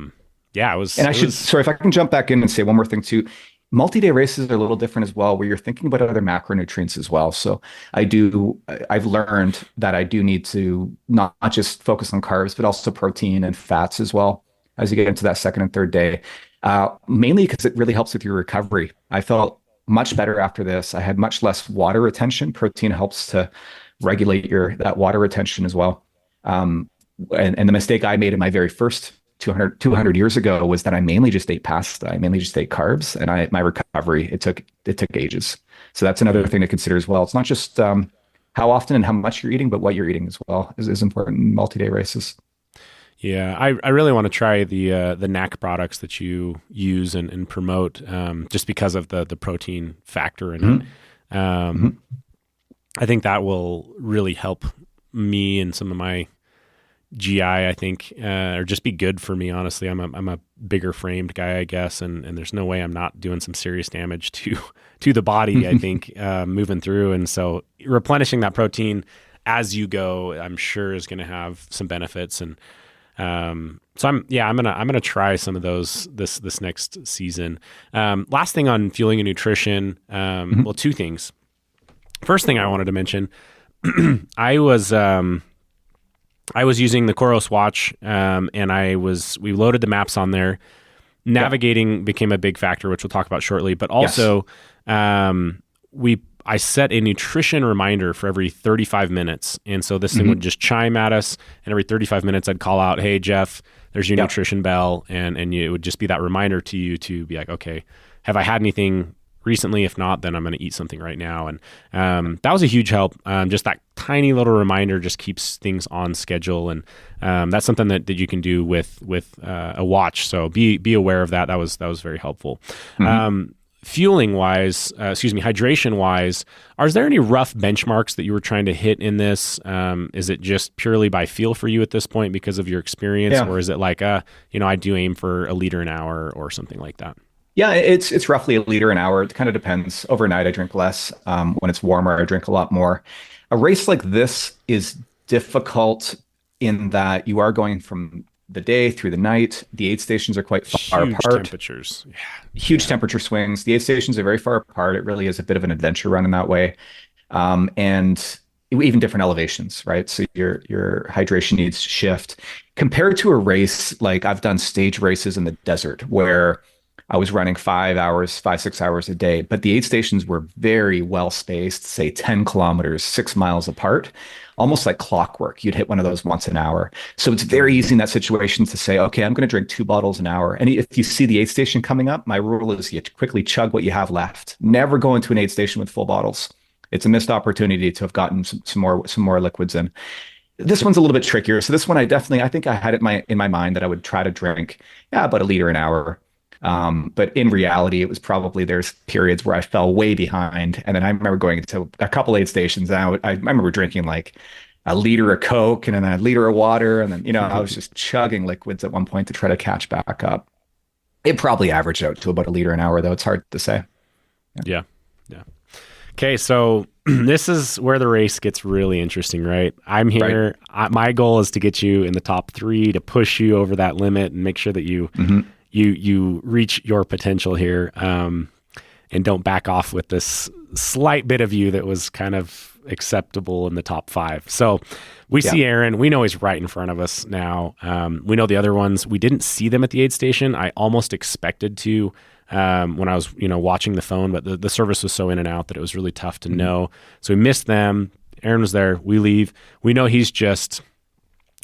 yeah, And it was, sorry, if I can jump back in and say one more thing too. Multi-day races are a little different as well, where you're thinking about other macronutrients as well. So I've learned that I do need to not just focus on carbs, but also protein and fats as well as you get into that second and third day. Mainly because it really helps with your recovery. I felt much better after this. I had much less water retention. Protein helps to regulate that water retention as well. And the mistake I made in my very first 200 years ago was that I mainly just ate pasta. I mainly just ate carbs, and my recovery, it took ages. So that's another thing to consider as well. It's not just how often and how much you're eating, but what you're eating as well is important in multi-day races. Yeah, I really want to try the NAC products that you use and promote, just because of the protein factor in Mhm. it. Um, Mhm. I think that will really help me and some of my GI. I think, or just be good for me. Honestly, I'm a bigger framed guy, I guess, and there's no way I'm not doing some serious damage to to the body. I think, moving through, and so replenishing that protein as you go, I'm sure is going to have some benefits. And so I'm gonna try some of those this next season. Last thing on fueling and nutrition. Well, Mhm. two things. First thing I wanted to mention, I was I was using the Coros watch, and we loaded the maps on there. Yeah. Navigating became a big factor, which we'll talk about shortly. But Yes. also, we I set a nutrition reminder for every 35 minutes, and so this thing would Mhm. just chime at us, and every 35 minutes I'd call out, "Hey Jeff, there's your Yep. nutrition bell," and it would just be that reminder to you to be like, "Okay, have I had anything recently? If not, then I'm going to eat something right now." And that was a huge help. Just that tiny little reminder just keeps things on schedule, and that's something that you can do with a watch. So be aware of that. That was very helpful. Mhm. Fueling wise, hydration wise, are there any rough benchmarks that you were trying to hit in this? Is it just purely by feel for you at this point because of your experience, Yeah. or is it like, I do aim for a liter an hour or something like that? Yeah, it's roughly a liter an hour. It kind of depends. Overnight, I drink less. When it's warmer, I drink a lot more. A race like this is difficult in that you are going from the day through the night. The aid stations are quite far Huge apart. temperatures. Huge Yeah. temperature swings. The aid stations are very far apart. It really is a bit of an adventure run in that way. And even different elevations, right? So your hydration needs to shift compared to a race like I've done stage races in the desert where I was running 5 hours, 6 hours a day, but the aid stations were very well spaced, say 10 kilometers, 6 miles apart, almost like clockwork. You'd hit one of those once an hour. So it's very Mm. easy in that situation to say, okay, I'm going to drink 2 bottles an hour. And if you see the aid station coming up, my rule is you quickly chug what you have left. Never go into an aid station with full bottles. It's a missed opportunity to have gotten some more liquids in. This one's a little bit trickier. So this one, I think I had it in my mind that I would try to drink, yeah, about a liter an hour. But in reality, it was probably there's periods where I fell way behind, and then I remember going to a couple aid stations, and I remember drinking like a liter of Coke and then a liter of water, and then I was just chugging liquids at one point to try to catch back up. It probably averaged out to about a liter an hour, though. It's hard to say. Yeah. Yeah. Yeah. Okay, so this is where the race gets really interesting, right? I'm Right. here. My goal is to get you in the top three, to push you over that limit, and make sure that you Hmm. you you reach your potential here, and don't back off with this slight bit of you that was kind of acceptable in the top five. So we Yeah. see Aaron. We know he's right in front of us now. We know the other ones. We didn't see them at the aid station. I almost expected to, when I was watching the phone, but the service was so in and out that it was really tough to Mhm. know. So we missed them. Aaron was there. We leave. We know he's just,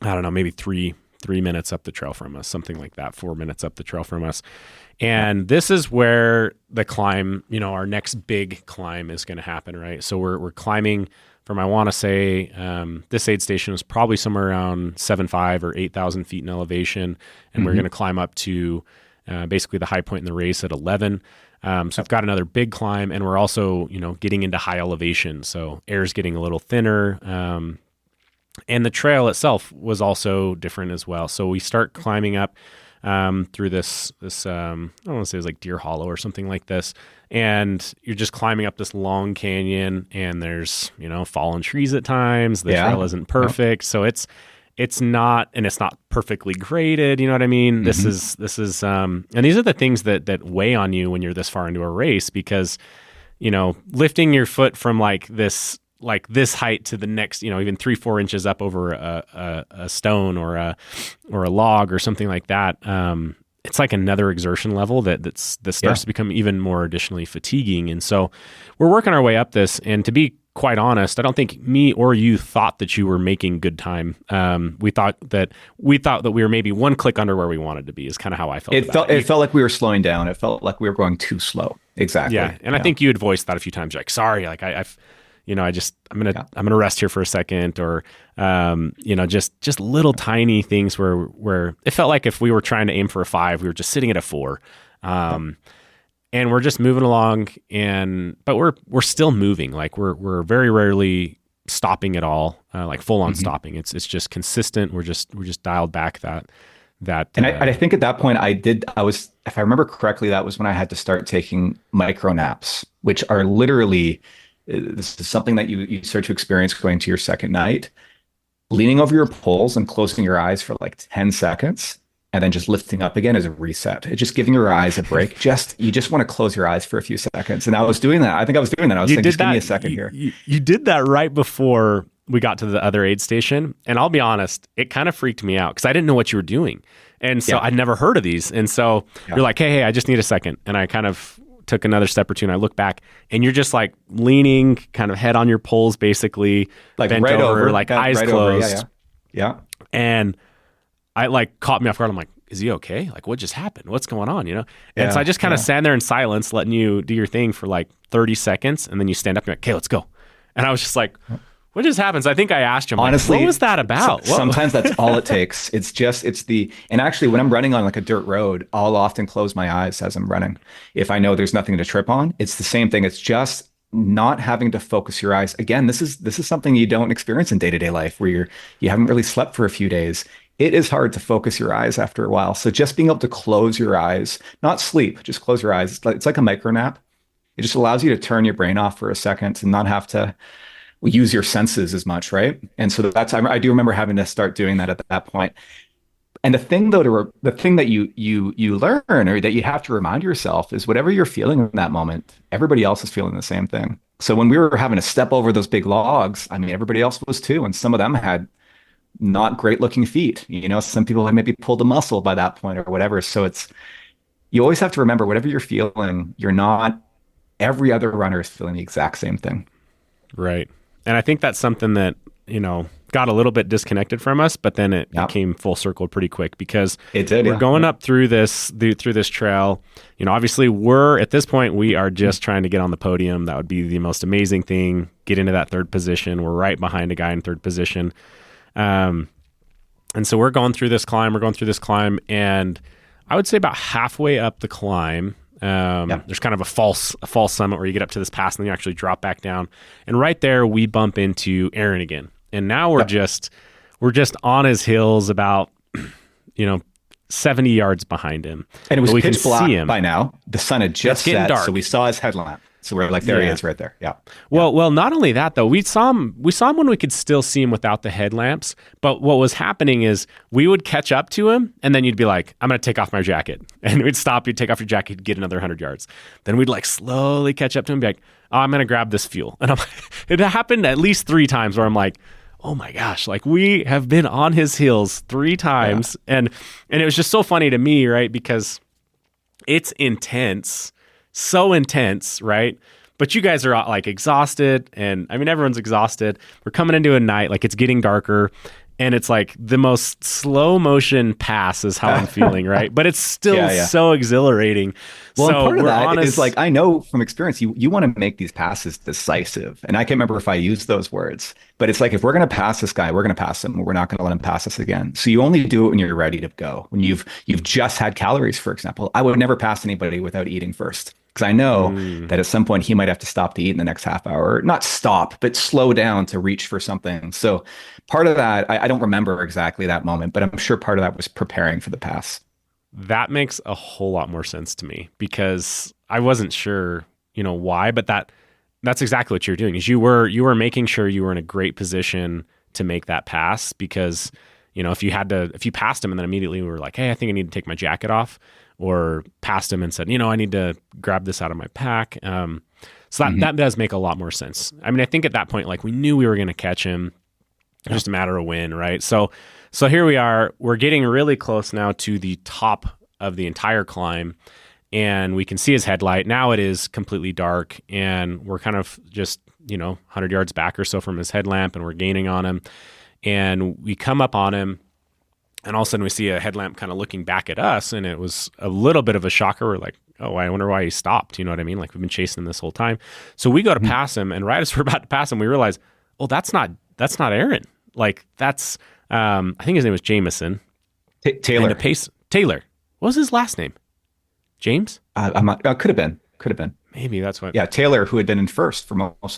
I don't know, maybe three minutes up the trail from us, something like that, 4 minutes up the trail from us. Yeah. And this is where the climb, our next big climb is going to happen, right? So we're climbing from, I want to say, this aid station was probably somewhere around 7,500 or 8,000 feet in elevation, and we're going Hmm. to climb up to basically the high point in the race at 11. So we've got another big climb, and we're also, getting into high elevation. So air's getting a little thinner. And the trail itself was also different as well. So we start climbing up through this I don't want to say it was like Deer Hollow or something like this, and you're just climbing up this long canyon, and there's fallen trees at times. The trail Yeah. isn't Yeah. perfect, so it's not, and it's not perfectly graded. You know what I mean? This Hmm. is and these are the things that weigh on you when you're this far into a race, because lifting your foot from like this height to the next, even 3-4 inches up over a stone or a log or something like that. It's like another exertion level that starts Yeah. to become even more additionally fatiguing. And so we're working our way up this. And to be quite honest, I don't think me or you thought that you were making good time. We thought that we were maybe one click under where we wanted to be, is kind of how I felt It about felt it. it felt like we were slowing down. It felt like we were going too slow. Yeah, Exactly. and I Yeah. think you had voiced that a few times. Like, sorry, like I've I'm gonna rest here for a second, or just little tiny things where it felt like if we were trying to aim for a 5, we were just sitting at a 4. And we're just moving along, but we're still moving. Like we're very rarely stopping at all, like full on stopping. It's just consistent. We're just dialed back that. And I think at that point if I remember correctly, that was when I had to start taking micro naps, which are literally, this is something that you start to experience going to your second night, leaning over your poles and closing your eyes for like 10 seconds. And then just lifting up again as a reset. It's just giving your eyes a break. You just want to close your eyes for a few seconds. And I was doing that. I think I was doing that. I was saying, just give me a second here. You did that right before we got to the other aid station. And I'll be honest, it kind of freaked me out because I didn't know what you were doing. And so I'd never heard of these. And so you're like, hey, I just need a second. And I kind of took another step or two and I look back and you're just like leaning kind of head on your poles, basically like bent right over, like eyes right closed. Over. Yeah. And I like caught me off guard. I'm like, is he okay? Like, what just happened? What's going on? And so I just kind of stand there in silence, letting you do your thing for like 30 seconds. And then you stand up and you're like, okay, let's go. And I was just like, what just happened? So I think I asked him, honestly, what was that about? Sometimes that's all it takes. And actually when I'm running on like a dirt road, I'll often close my eyes as I'm running. If I know there's nothing to trip on, it's the same thing. It's just not having to focus your eyes. Again, this is something you don't experience in day-to-day life where you haven't really slept for a few days. It is hard to focus your eyes after a while. So just being able to close your eyes, not sleep, just close your eyes. It's like a micro nap. It just allows you to turn your brain off for a second and not have to use your senses as much, right? And so I do remember having to start doing that at that point. And the thing though, the thing that you learn or that you have to remind yourself is whatever you're feeling in that moment, everybody else is feeling the same thing. So when we were having to step over those big logs, I mean, everybody else was too. And some of them had not great looking feet. Some people had maybe pulled a muscle by that point or whatever. So you always have to remember whatever you're feeling, every other runner is feeling the exact same thing. Right. And I think that's something that, got a little bit disconnected from us, but then it came full circle pretty quick because we're going up through this trail. Obviously at this point, we are just trying to get on the podium. That would be the most amazing thing. Get into that third position. We're right behind a guy in third position. And so we're going through this climb, and I would say about halfway up the climb, there's kind of a false summit where you get up to this pass and then you actually drop back down. And right there, we bump into Aaron again. And now we're just on his heels about, 70 yards behind him. And it was pitch black by now. The sun had just set, dark. So we saw his headlamp. So we're like, there he is right there. Yeah. Well, not only that though, we saw him when we could still see him without the headlamps. But what was happening is we would catch up to him and then you'd be like, I'm going to take off my jacket. And we'd stop, you'd take off your jacket, get another 100 yards. Then we'd like slowly catch up to him and be like, oh, I'm going to grab this fuel. And it happened at least 3 times where I'm like, oh my gosh, like we have been on his heels 3 times. Yeah. And it was just so funny to me, right? Because it's intense. So intense, right? But you guys are like exhausted, and I mean everyone's exhausted. We're coming into a night, like it's getting darker, and it's like the most slow motion pass is how I'm feeling, right? But it's still so exhilarating. Well, so part of that is like, I know from experience, you want to make these passes decisive. And I can't remember if I used those words, but it's like, if we're going to pass this guy, we're going to pass him. We're not going to let him pass us again. So you only do it when you're ready to go. When you've just had calories, for example. I would never pass anybody without eating first. Because I know that at some point he might have to stop to eat in the next half hour. Not stop, but slow down to reach for something. So part of that, I don't remember exactly that moment, but I'm sure part of that was preparing for the pass. That makes a whole lot more sense to me because I wasn't sure, why, but that's exactly what you're doing is you were making sure you were in a great position to make that pass because, if you passed him and then immediately we were like, hey, I think I need to take my jacket off, or passed him and said, I need to grab this out of my pack. So that does make a lot more sense. I mean, I think at that point, like we knew we were going to catch him. It's just a matter of when, right? So here we are. We're getting really close now to the top of the entire climb, and we can see his headlight. Now it is completely dark, and we're kind of just, 100 yards back or so from his headlamp, and we're gaining on him. And we come up on him, and all of a sudden we see a headlamp kind of looking back at us, and it was a little bit of a shocker. We're like, oh, I wonder why he stopped. You know what I mean? Like we've been chasing him this whole time. So we go to pass him, and right as we're about to pass him, we realize, oh, that's not Aaron. Like that's, I think his name was Jameson. Taylor. Taylor. What was his last name? James? I'm not, could have been. Maybe that's what. Yeah, Taylor, who had been in first for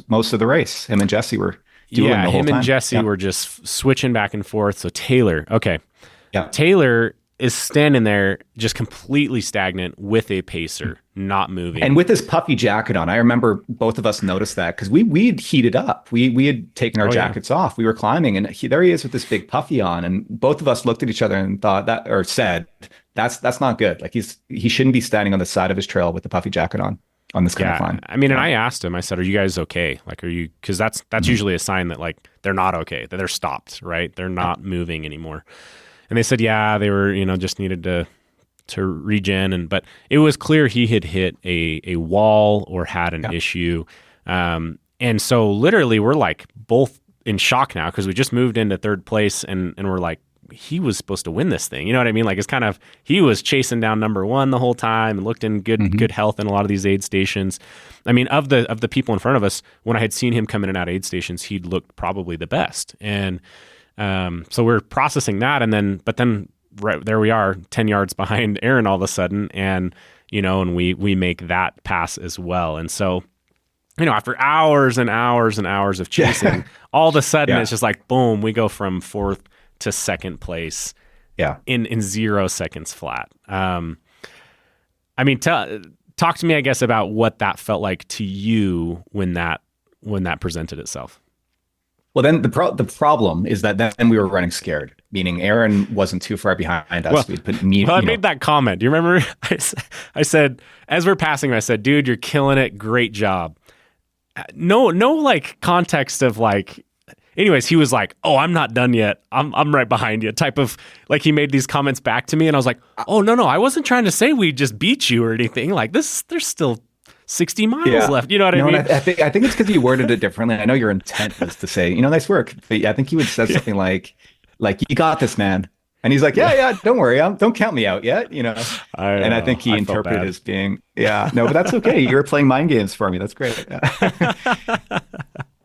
most of the race. Him and Jesse were dueling the whole time. Him and Jesse were just switching back and forth. So Taylor, okay. Yeah. Taylor is standing there just completely stagnant with a pacer, not moving. And with his puffy jacket on. I remember both of us noticed that because we'd heated up. We had taken our jackets off. We were climbing, and there he is with this big puffy on. And both of us looked at each other and thought that, or said, that's not good. Like he shouldn't be standing on the side of his trail with the puffy jacket on this kind of climb. I mean, and I asked him, I said, are you guys okay? Like, are you, because that's usually a sign that like they're not okay, that they're stopped, right? They're not moving anymore. And they said, yeah, they were, just needed to regen. But it was clear he had hit a wall or had an issue. And so literally we're like both in shock now because we just moved into third place and we're like, he was supposed to win this thing. You know what I mean? Like it's kind of, he was chasing down number one the whole time and looked in good health in a lot of these aid stations. I mean, of the people in front of us, when I had seen him come in and out of aid stations, he'd looked probably the best. And so we're processing that. But then right there we are 10 yards behind Aaron all of a sudden. And, and we make that pass as well. And so, after hours and hours and hours of chasing, all of a sudden it's just like, boom, we go from fourth to second place in 0 seconds flat. I mean, talk to me, I guess, about what that felt like to you when that presented itself. Well, then the problem is that then we were running scared, meaning Aaron wasn't too far behind us. Well, We'd put me. Well, I made that comment. Do you remember? I said, as we're passing, I said, dude, you're killing it. Great job. No, like context of like, anyways, he was like, oh, I'm not done yet. I'm right behind you type of, like he made these comments back to me. And I was like, oh, no, I wasn't trying to say we just beat you or anything like this. There's still 60 miles left. You know what I mean? I think it's because you worded it differently. I know your intent was to say, nice work. But I think you would have said something like, you got this, man. And he's like, yeah, don't worry. Don't count me out yet. And I think he interpreted it as being, but that's okay. You were playing mind games for me. That's great.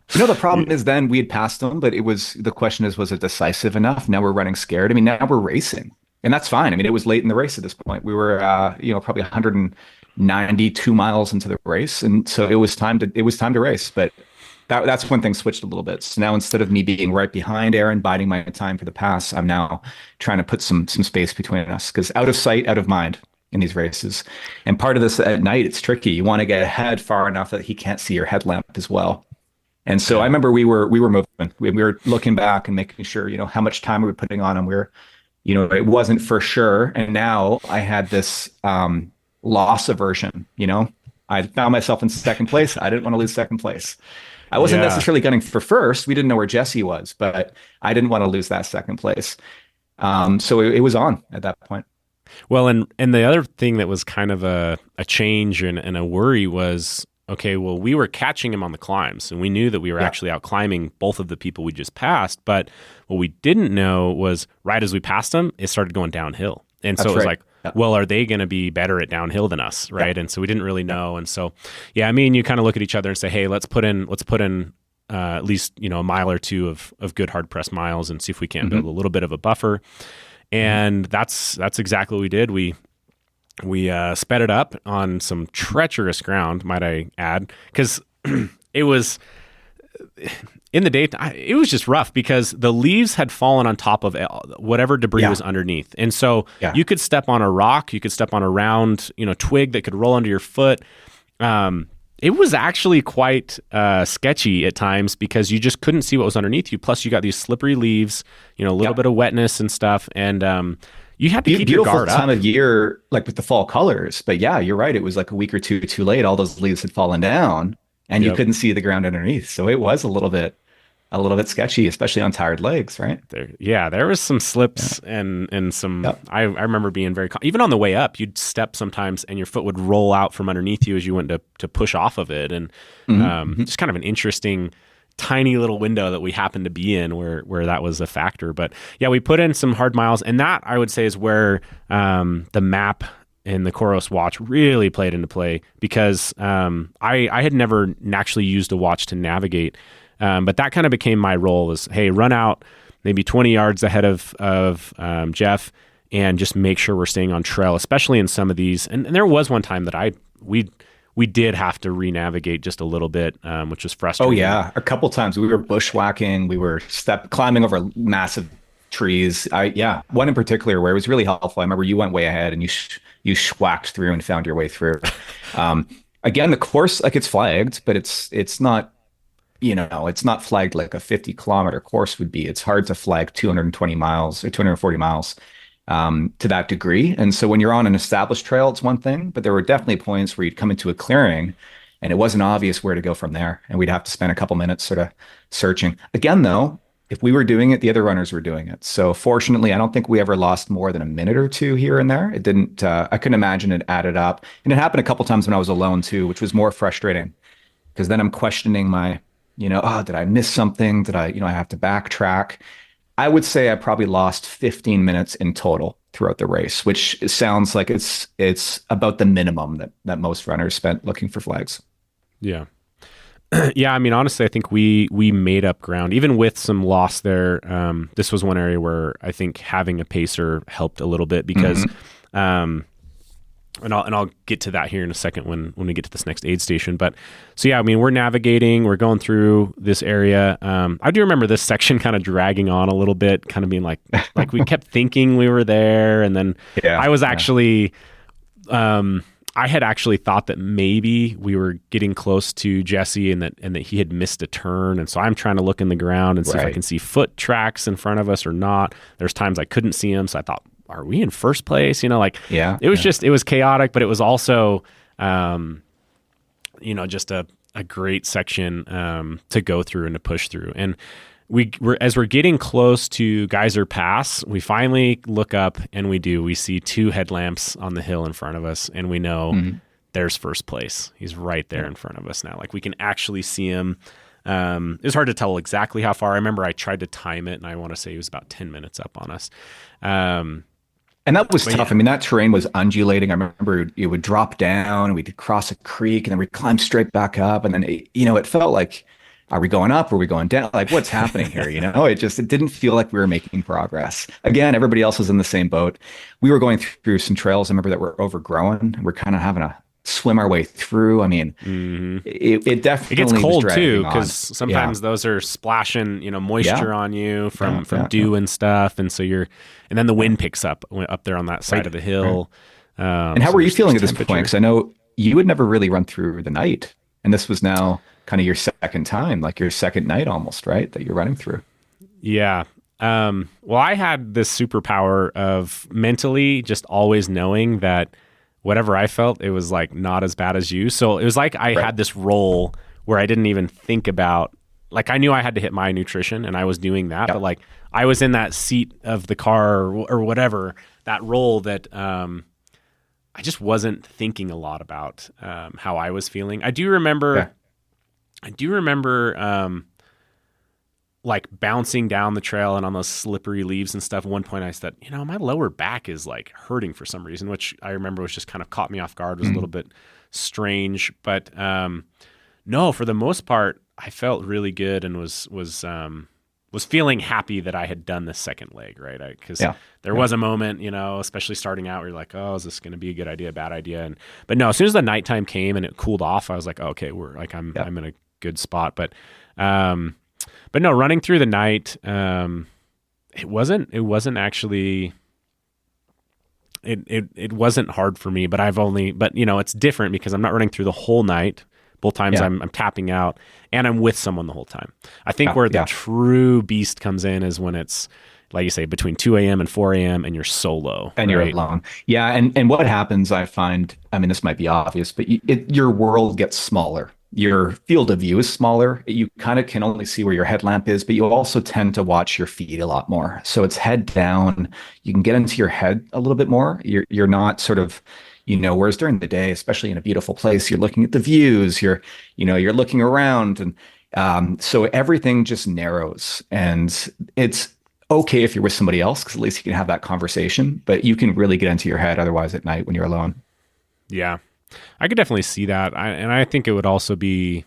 The problem is then we had passed them, but the question is, was it decisive enough? Now we're running scared. I mean, now we're racing and that's fine. I mean, it was late in the race at this point. We were, probably 192 miles into the race. And so it was time to race, but that's when things switched a little bit. So now instead of me being right behind Aaron, biding my time for the pass, I'm now trying to put some space between us because out of sight, out of mind in these races. And part of this at night, it's tricky. You want to get ahead far enough that he can't see your headlamp as well. And so I remember we were moving. We were looking back and making sure, how much time we were putting on him. It wasn't for sure. And now I had this loss aversion. I found myself in second place. I didn't want to lose second place. I wasn't necessarily gunning for first. We didn't know where Jesse was, but I didn't want to lose that second place. So it was on at that point. Well, and the other thing that was kind of a change and a worry was, okay, well, we were catching him on the climbs and we knew that we were actually out climbing both of the people we just passed. But what we didn't know was right as we passed him, it started going downhill. And so it was like, well, are they going to be better at downhill than us? Right. And so we didn't really know. And so, you kind of look at each other and say, hey, let's put in at least, a mile or two of good hard pressed miles and see if we can't build a little bit of a buffer. And that's exactly what we did. We sped it up on some treacherous ground, might I add, because it was in the daytime. It was just rough because the leaves had fallen on top of whatever debris was underneath. And so you could step on a rock, you could step on a round, twig that could roll under your foot. It was actually quite sketchy at times because you just couldn't see what was underneath you. Plus you got these slippery leaves, a little bit of wetness and stuff. And, you had to keep your guard up. Beautiful time of year, like with the fall colors. But you're right. It was like a week or two too late. All those leaves had fallen down and you couldn't see the ground underneath. So it was a little bit sketchy, especially on tired legs, right? There was some slips and some, I remember being very, even on the way up, you'd step sometimes and your foot would roll out from underneath you as you went to push off of it. And just kind of an interesting tiny little window that we happened to be in where that was a factor. But we put in some hard miles, and that I would say is where the map and the Coros watch really played into play because I had never actually used a watch to navigate, but that kind of became my role was, hey, run out maybe 20 yards ahead of Jeff and just make sure we're staying on trail, especially in some of these. And there was one time that we did have to re-navigate just a little bit, which was Oh frustrating. yeah, a couple times we were bushwhacking, we were climbing over massive trees. Yeah, one in particular where it was really helpful. I remember you went way ahead and you schwacked through and found your way through. Again, the course, like, it's flagged, but it's not, it's not flagged like a 50-kilometer course would be. It's hard to flag 220 miles or 240 miles to that degree. And so when you're on an established trail, it's one thing, but there were definitely points where you'd come into a clearing and it wasn't obvious where to go from there. And we'd have to spend a couple minutes sort of searching. Again, though, if we were doing it, the other runners were doing it. So fortunately, I don't think we ever lost more than a minute or two here and there. It didn't, I couldn't imagine it added up. And it happened a couple times when I was alone too, which was more frustrating because then I'm questioning my, oh, did I miss something? Did I have to backtrack? I would say I probably lost 15 minutes in total throughout the race, which sounds like it's about the minimum that most runners spent looking for flags. Yeah. Yeah, I mean, honestly, I think we made up ground, even with some loss there. This was one area where I think having a pacer helped a little bit because, and I'll get to that here in a second when we get to this next aid station. But so yeah, I mean, we're navigating, we're going through this area. I do remember this section kind of dragging on a little bit, kind of being like we kept thinking we were there, and then I was actually. I had actually thought that maybe we were getting close to Jesse and that he had missed a turn. And so I'm trying to look in the ground and see if I can see foot tracks in front of us or not. There's times I couldn't see them. So I thought, are we in first place? It was chaotic, but it was also, just a great section to go through and to push through. And as we're getting close to Geyser Pass, we finally look up and we see two headlamps on the hill in front of us, and we know there's first place. He's right there in front of us now. Like, we can actually see him. It was hard to tell exactly how far. I remember I tried to time it, and I want to say he was about 10 minutes up on us. And that was tough. Yeah. I mean, that terrain was undulating. I remember it would drop down, and we'd cross a creek, and then we'd climb straight back up. And then, it felt like, are we going up? Are we going down? Like, what's happening here? It didn't feel like we were making progress. Again, everybody else was in the same boat. We were going through some trails, I remember, that were overgrown. We're kind of having to swim our way through. I mean, it definitely gets cold too, because sometimes those are splashing, moisture on you from dew and stuff. And so and then the wind picks up there on that side of the hill. Right. And how were you feeling at this point? Because I know you had never really run through the night, and this was now kind of your second time, like your second night almost, right? That you're running through. Yeah. Well, I had this superpower of mentally just always knowing that whatever I felt, it was like not as bad as you. So it was like I had this role where I didn't even think about, like, I knew I had to hit my nutrition and I was doing that, but like I was in that seat of the car or whatever, that role that I just wasn't thinking a lot about how I was feeling. I do remember like bouncing down the trail and on those slippery leaves and stuff. At one point I said, my lower back is like hurting for some reason, which I remember was just kind of caught me off guard. It was a little bit strange, but no, for the most part, I felt really good and was feeling happy that I had done the second leg, right? Because there was a moment, especially starting out, where you're like, oh, is this going to be a good idea, bad idea? But no, as soon as the nighttime came and it cooled off, I was like, oh, okay, I'm in a good spot. But no, running through the night, it wasn't actually, it wasn't hard for me, but it's different because I'm not running through the whole night. Both times I'm tapping out and I'm with someone the whole time. I think where the true beast comes in is when it's, like you say, between 2 a.m. and 4 a.m. and you're solo. And you're alone. Yeah. And what happens, I find, I mean, this might be obvious, but your world gets smaller. Your field of view is smaller. You kind of can only see where your headlamp is, but you also tend to watch your feet a lot more. So it's head down. You can get into your head a little bit more. You're not sort of, whereas during the day, especially in a beautiful place, you're looking at the views, you're looking around. And so everything just narrows, and it's okay if you're with somebody else, because at least you can have that conversation, but you can really get into your head otherwise at night when you're alone. Yeah, I could definitely see that. And I think it would also it'd be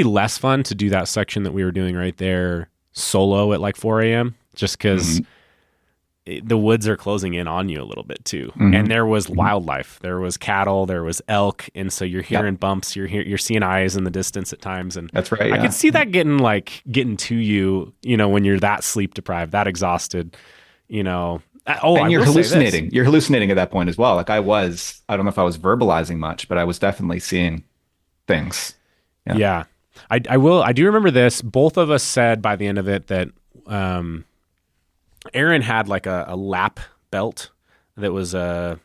less fun to do that section that we were doing right there solo at like 4 a.m. just because the woods are closing in on you a little bit too. And there was wildlife, there was cattle, there was elk. And so you're hearing bumps, you're seeing eyes in the distance at times. And that's right. I could see that getting to you, when you're that sleep deprived, that exhausted, and you're hallucinating. You're hallucinating at that point as well. Like I don't know if I was verbalizing much, but I was definitely seeing things. Yeah. I do remember this. Both of us said by the end of it that Aaron had like a lap belt that was a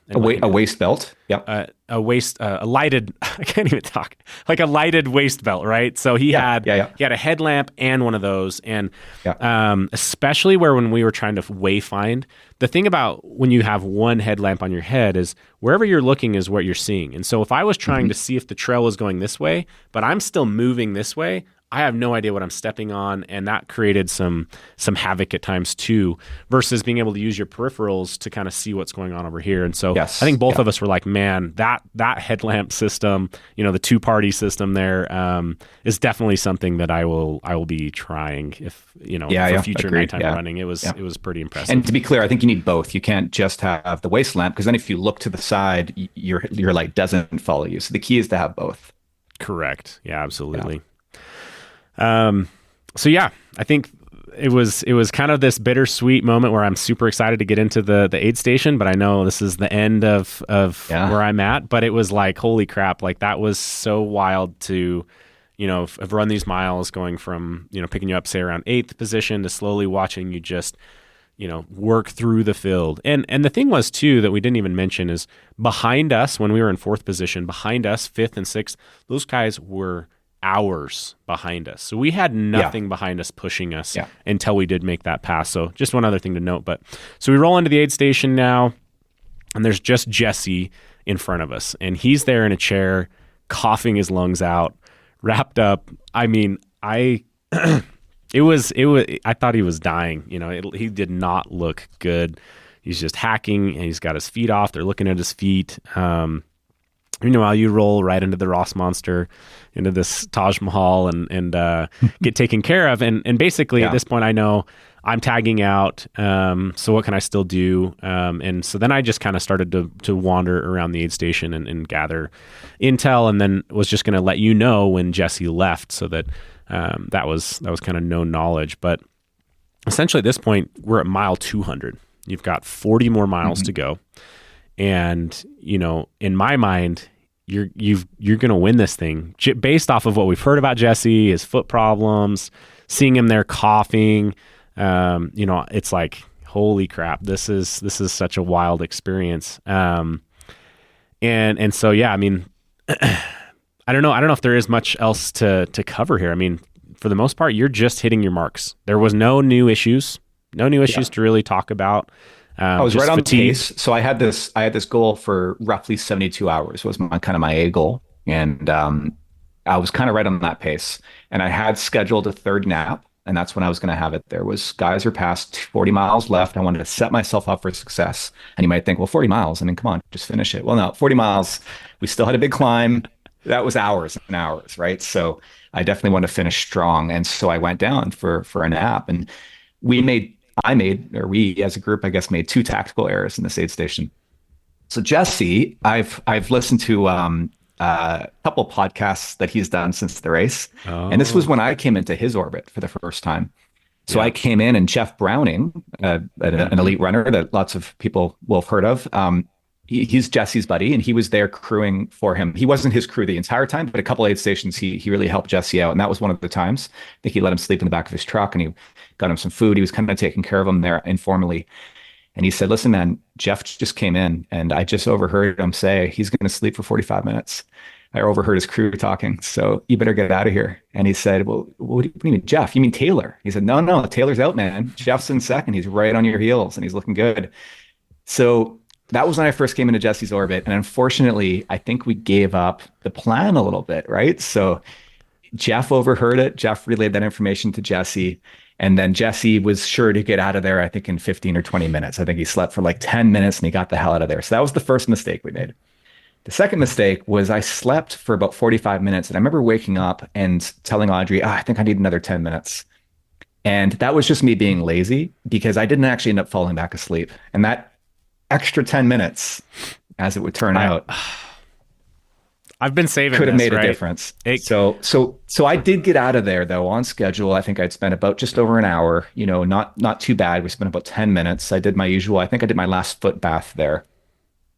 waist belt. Yep. A lighted, I can't even talk, like a lighted waist belt, right? So he had a headlamp and one of those. And especially when we were trying to wayfind, the thing about when you have one headlamp on your head is wherever you're looking is what you're seeing. And so if I was trying to see if the trail was going this way, but I'm still moving this way, I have no idea what I'm stepping on, and that created some havoc at times too, versus being able to use your peripherals to kind of see what's going on over here. And so I think both of us were like, man, that headlamp system, the two-party system there, is definitely something that I will be trying if, for future nighttime running. It was pretty impressive. And to be clear, I think you need both. You can't just have the waist lamp, because then if you look to the side, your light doesn't follow you. So the key is to have both. Correct. Yeah, absolutely. So yeah, I think it was kind of this bittersweet moment where I'm super excited to get into the aid station, but I know this is the end of where I'm at, but it was like, holy crap. Like that was so wild to, have run these miles going from, picking you up, say around 8th position to slowly watching you just, work through the field. And the thing was too, that we didn't even mention is behind us, when we were in 4th position, behind us, 5th and 6th, those guys were hours behind us. So we had nothing behind us pushing us until we did make that pass. So just one other thing to note. But so we roll into the aid station now, and there's just Jesse in front of us, and he's there in a chair, coughing his lungs out, wrapped up. I mean, I thought he was dying. He did not look good. He's just hacking, and he's got his feet off. They're looking at his feet. Meanwhile, you roll right into the Ross Monster, into this Taj Mahal, and get taken care of. And basically, at this point, I know I'm tagging out. So what can I still do? And so then I just kind of started to wander around the aid station and gather intel, and then was just going to let you know when Jesse left, so that that was kind of known knowledge. But essentially, at this point, we're at mile 200. You've got 40 more miles to go. And, in my mind, you're going to win this thing based off of what we've heard about Jesse, his foot problems, seeing him there coughing. It's like, holy crap, this is such a wild experience. And so, yeah, I mean, I don't know if there is much else to cover here. I mean, for the most part, you're just hitting your marks. There was no new issues to really talk about. I was right on pace. So I had this goal for roughly 72 hours was my A goal. And I was kind of right on that pace. And I had scheduled a third nap, and that's when I was going to have it. There was guys are past 40 miles left. I wanted to set myself up for success. And you might think, well, 40 miles. I mean, come on, just finish it. Well, no, 40 miles. We still had a big climb. That was hours and hours, right? So I definitely want to finish strong. And so I went down for a nap, and we as a group, I guess, made 2 tactical errors in this aid station. So Jesse, I've listened to a couple podcasts that he's done since the race. And this was when I came into his orbit for the first time. So I came in, and Jeff Browning, an elite runner that lots of people will have heard of, he's Jesse's buddy, and he was there crewing for him. He wasn't his crew the entire time, but a couple aid stations, he really helped Jesse out. And that was one of the times. I think he let him sleep in the back of his truck, and he got him some food. He was kind of taking care of him there informally. And he said, listen, man, Jeff just came in, and I just overheard him say he's going to sleep for 45 minutes. I overheard his crew talking, so you better get out of here. And he said, well, what do you mean, Jeff? You mean Taylor? He said, no, Taylor's out, man. Jeff's in second. He's right on your heels, and he's looking good. So that was when I first came into Jesse's orbit. And unfortunately, I think we gave up the plan a little bit, right? So Jeff overheard it. Jeff relayed that information to Jesse. And then Jesse was sure to get out of there, I think, in 15 or 20 minutes. I think he slept for like 10 minutes and he got the hell out of there. So that was the first mistake we made. The second mistake was I slept for about 45 minutes. And I remember waking up and telling Audrey, I think I need another 10 minutes. And that was just me being lazy because I didn't actually end up falling back asleep. And that extra 10 minutes, as it would turn out, I've been saving could have this, made right? a difference. So I did get out of there though on schedule. I think I'd spent about just over an hour, not too bad. We spent about 10 minutes. I did my usual, I think I did my last foot bath there.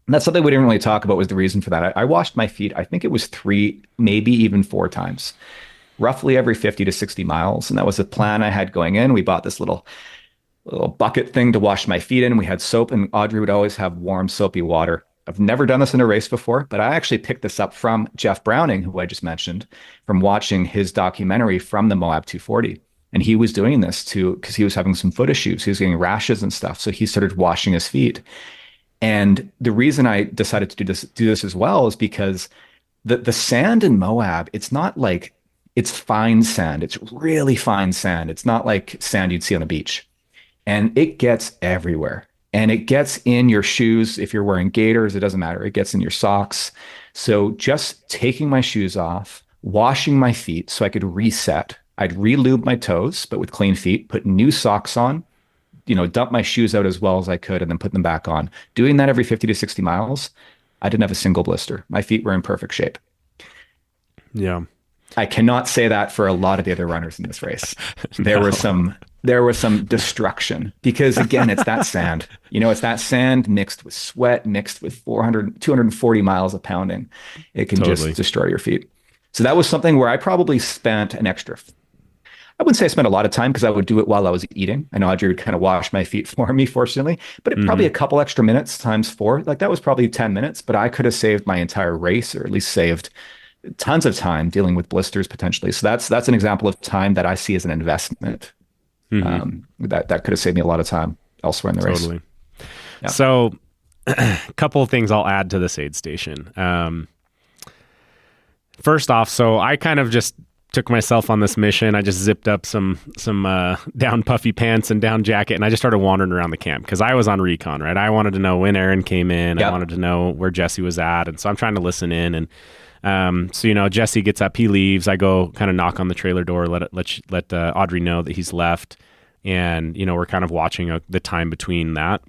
And that's something we didn't really talk about was the reason for that. I washed my feet, I think it was 3, maybe even 4 times, roughly every 50 to 60 miles. And that was the plan I had going in. We bought this little bucket thing to wash my feet in. We had soap, and Audrey would always have warm, soapy water. I've never done this in a race before, but I actually picked this up from Jeff Browning, who I just mentioned, from watching his documentary from the Moab 240. And he was doing this because he was having some foot issues. He was getting rashes and stuff. So he started washing his feet. And the reason I decided to do this as well is because the sand in Moab, it's not like it's fine sand. It's really fine sand. It's not like sand you'd see on a beach. And it gets everywhere. And it gets in your shoes. If you're wearing gaiters, it doesn't matter. It gets in your socks. So just taking my shoes off, washing my feet so I could reset. I'd re-lube my toes, but with clean feet, put new socks on, dump my shoes out as well as I could and then put them back on. Doing that every 50 to 60 miles, I didn't have a single blister. My feet were in perfect shape. Yeah. I cannot say that for a lot of the other runners in this race. There was some destruction because again, it's that sand. It's that sand mixed with sweat, mixed with 240 miles of pounding. It can just destroy your feet. So that was something where I probably spent an extra, I wouldn't say I spent a lot of time because I would do it while I was eating. I know Audrey would kind of wash my feet for me, fortunately, but probably a couple extra minutes times 4. Like that was probably 10 minutes, but I could have saved my entire race, or at least saved tons of time dealing with blisters potentially. So that's an example of time that I see as an investment. That could have saved me a lot of time elsewhere in the race. Totally. Yeah. So a couple of things I'll add to this aid station. First off, so I kind of just took myself on this mission. I just zipped up some down puffy pants and down jacket, and I just started wandering around the camp because I was on recon, right? I wanted to know when Aaron came in. Yep. I wanted to know where Jesse was at. And so I'm trying to listen in. And so, Jesse gets up, he leaves. I go kind of knock on the trailer door, let Audrey know that he's left. And, we're kind of watching the time between that.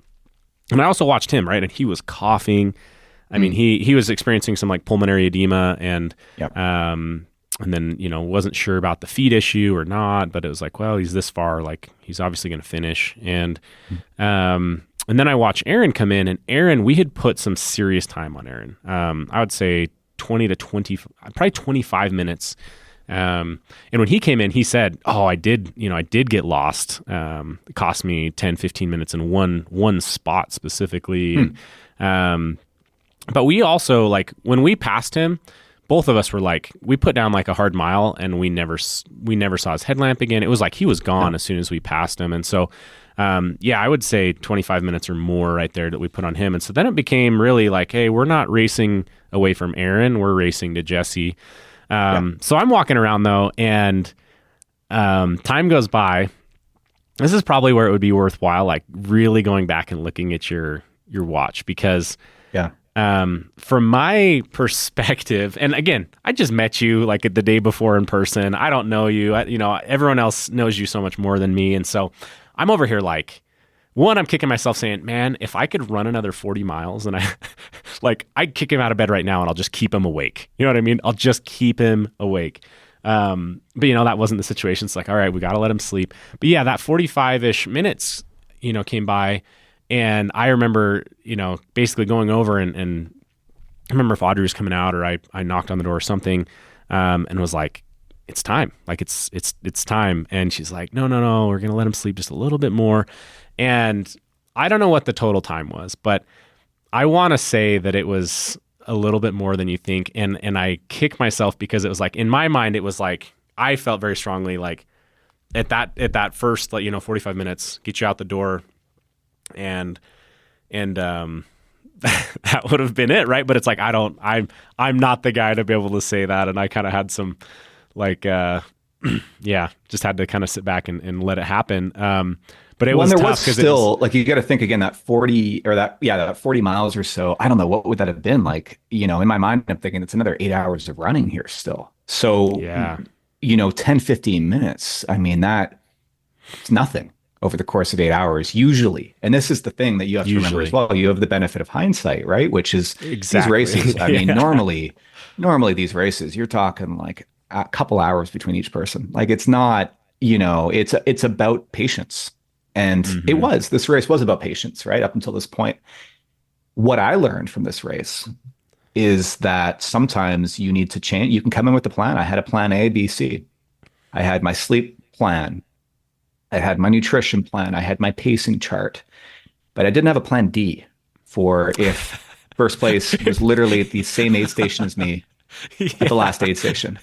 And I also watched him, right? And he was coughing. I mean, he was experiencing some like pulmonary edema and, yep. And then, wasn't sure about the feet issue or not, but it was like, well, he's this far, like he's obviously going to finish. And then I watched Aaron come in, and Aaron, we had put some serious time on Aaron. I would say 20 to 20, probably 25 minutes. And when he came in, he said, I did get lost. It cost me 10, 15 minutes in one spot specifically. And, but we also, like, when we passed him, both of us were like, we put down like a hard mile, and we never saw his headlamp again. It was like he was gone as soon as we passed him. And so, I would say 25 minutes or more right there that we put on him. And so then it became really like, hey, we're not racing away from Aaron, we're racing to Jesse. So I'm walking around though, and time goes by. This is probably where it would be worthwhile, like really going back and looking at your watch, because from my perspective, and again, I just met you like the day before in person. I don't know you. Everyone else knows you so much more than me. And so I'm over here like, one, I'm kicking myself saying, man, if I could run another 40 miles and I'd kick him out of bed right now and I'll just keep him awake. You know what I mean? I'll just keep him awake. But that wasn't the situation. It's like, all right, we got to let him sleep. But yeah, that 45-ish minutes, came by. And I remember, basically going over and I remember if Audrey was coming out or I knocked on the door or something, and was like, it's time. Like it's time. And she's like, no, we're going to let him sleep just a little bit more. And I don't know what the total time was, but I want to say that it was a little bit more than you think. And I kick myself because it was like, in my mind, it was like, I felt very strongly like at that first, 45 minutes, get you out the door. And that would have been it, right? But it's like, I'm not the guy to be able to say that. And I kind of had some yeah, just had to kind of sit back and let it happen. But it Well, was and there tough was because still like you got to think again that 40 or that 40 miles or so. I don't know what would that have been like. In my mind, I'm thinking it's another 8 hours of running here still. So, yeah, 10, 15 minutes. I mean, that's nothing over the course of 8 hours usually. And this is the thing that you have to remember as usually. well. You have the benefit of hindsight, right? Which is these Exactly. races. I mean, Yeah. normally these races, you're talking like a couple hours between each person. Like it's not, it's about patience. And Hmm. this race was about patience, right? Up until this point. What I learned from this race is that sometimes you need to change. You can come in with a plan. I had a plan A, B, C. I had my sleep plan. I had my nutrition plan. I had my pacing chart, but I didn't have a plan D for if first place was literally at the same aid station as me at the Yeah. last aid station.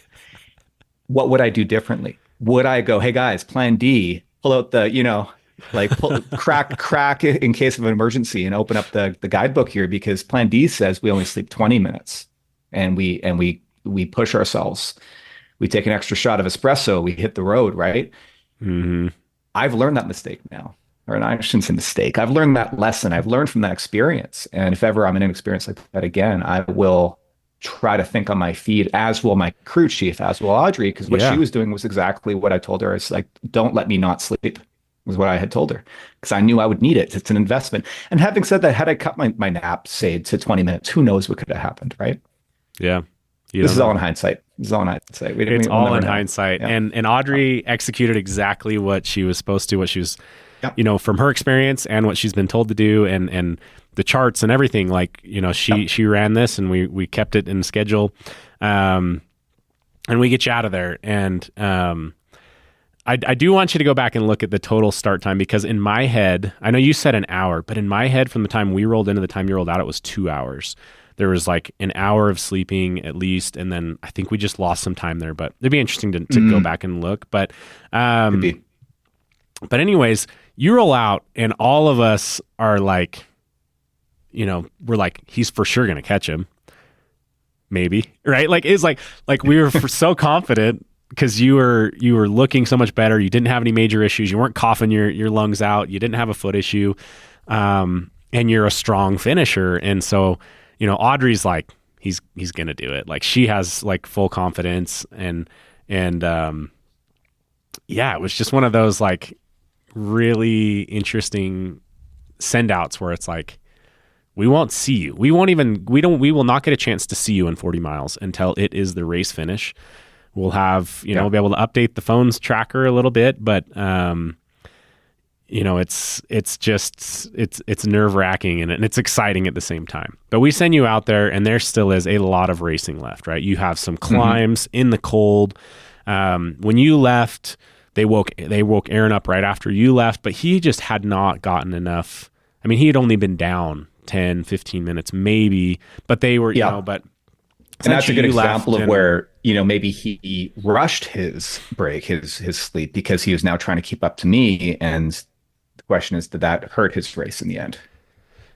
What would I do differently? Would I go, hey guys, plan D, pull out the, like crack in case of an emergency and open up the guidebook here because plan D says we only sleep 20 minutes and we push ourselves. We take an extra shot of espresso, we hit the road, right? Hmm. I've learned that mistake now. Or I shouldn't say mistake. I've learned that lesson. I've learned from that experience. And if ever I'm in an experience like that again, I will try to think on my feet, as will my crew chief, as will Audrey, because what she Yeah. was doing was exactly what I told her. It's like, don't let me not sleep, was what I had told her, because I knew I would need it. It's an investment. And having said that, had I cut my nap, say, to 20 minutes, who knows what could have happened, right? Yeah. You This don't is all know. in hindsight. This is all in hindsight. It's We'll all never in know. hindsight. Yeah. And Audrey executed exactly what she was supposed to, what she was, Yep. from her experience and what she's been told to do and the charts and everything. Like, Yep. she ran this and we kept it in schedule. And we get you out of there. And I do want you to go back and look at the total start time because in my head, I know you said an hour, but in my head, from the time we rolled into the time you rolled out, it was 2 hours. There was like an hour of sleeping at least, and then I think we just lost some time there. But it'd be interesting to go back and look. But Could be. but anyways, you roll out, and all of us are like, we're like, he's for sure gonna catch him, maybe, right? Like it's like we were so confident because you were looking so much better. You didn't have any major issues. You weren't coughing your lungs out. You didn't have a foot issue, and you're a strong finisher. And so, Audrey's like, he's gonna do it. Like she has like full confidence, and yeah, it was just one of those like really interesting send outs where it's like, we won't see you. We will not get a chance to see you in 40 miles until it is the race finish. We'll have, we'll be able to update the phone's tracker a little bit, but, it's nerve wracking and it's exciting at the same time. But we send you out there and there still is a lot of racing left, right? You have some climbs in the cold. When you left, they woke Aaron up right after you left, but he just had not gotten enough. I mean, he had only been down 10, 15 minutes maybe, but they were, but and that's a good example of and, where, maybe he rushed his break, his sleep, because he was now trying to keep up to me. And the question is, did that hurt his race in the end?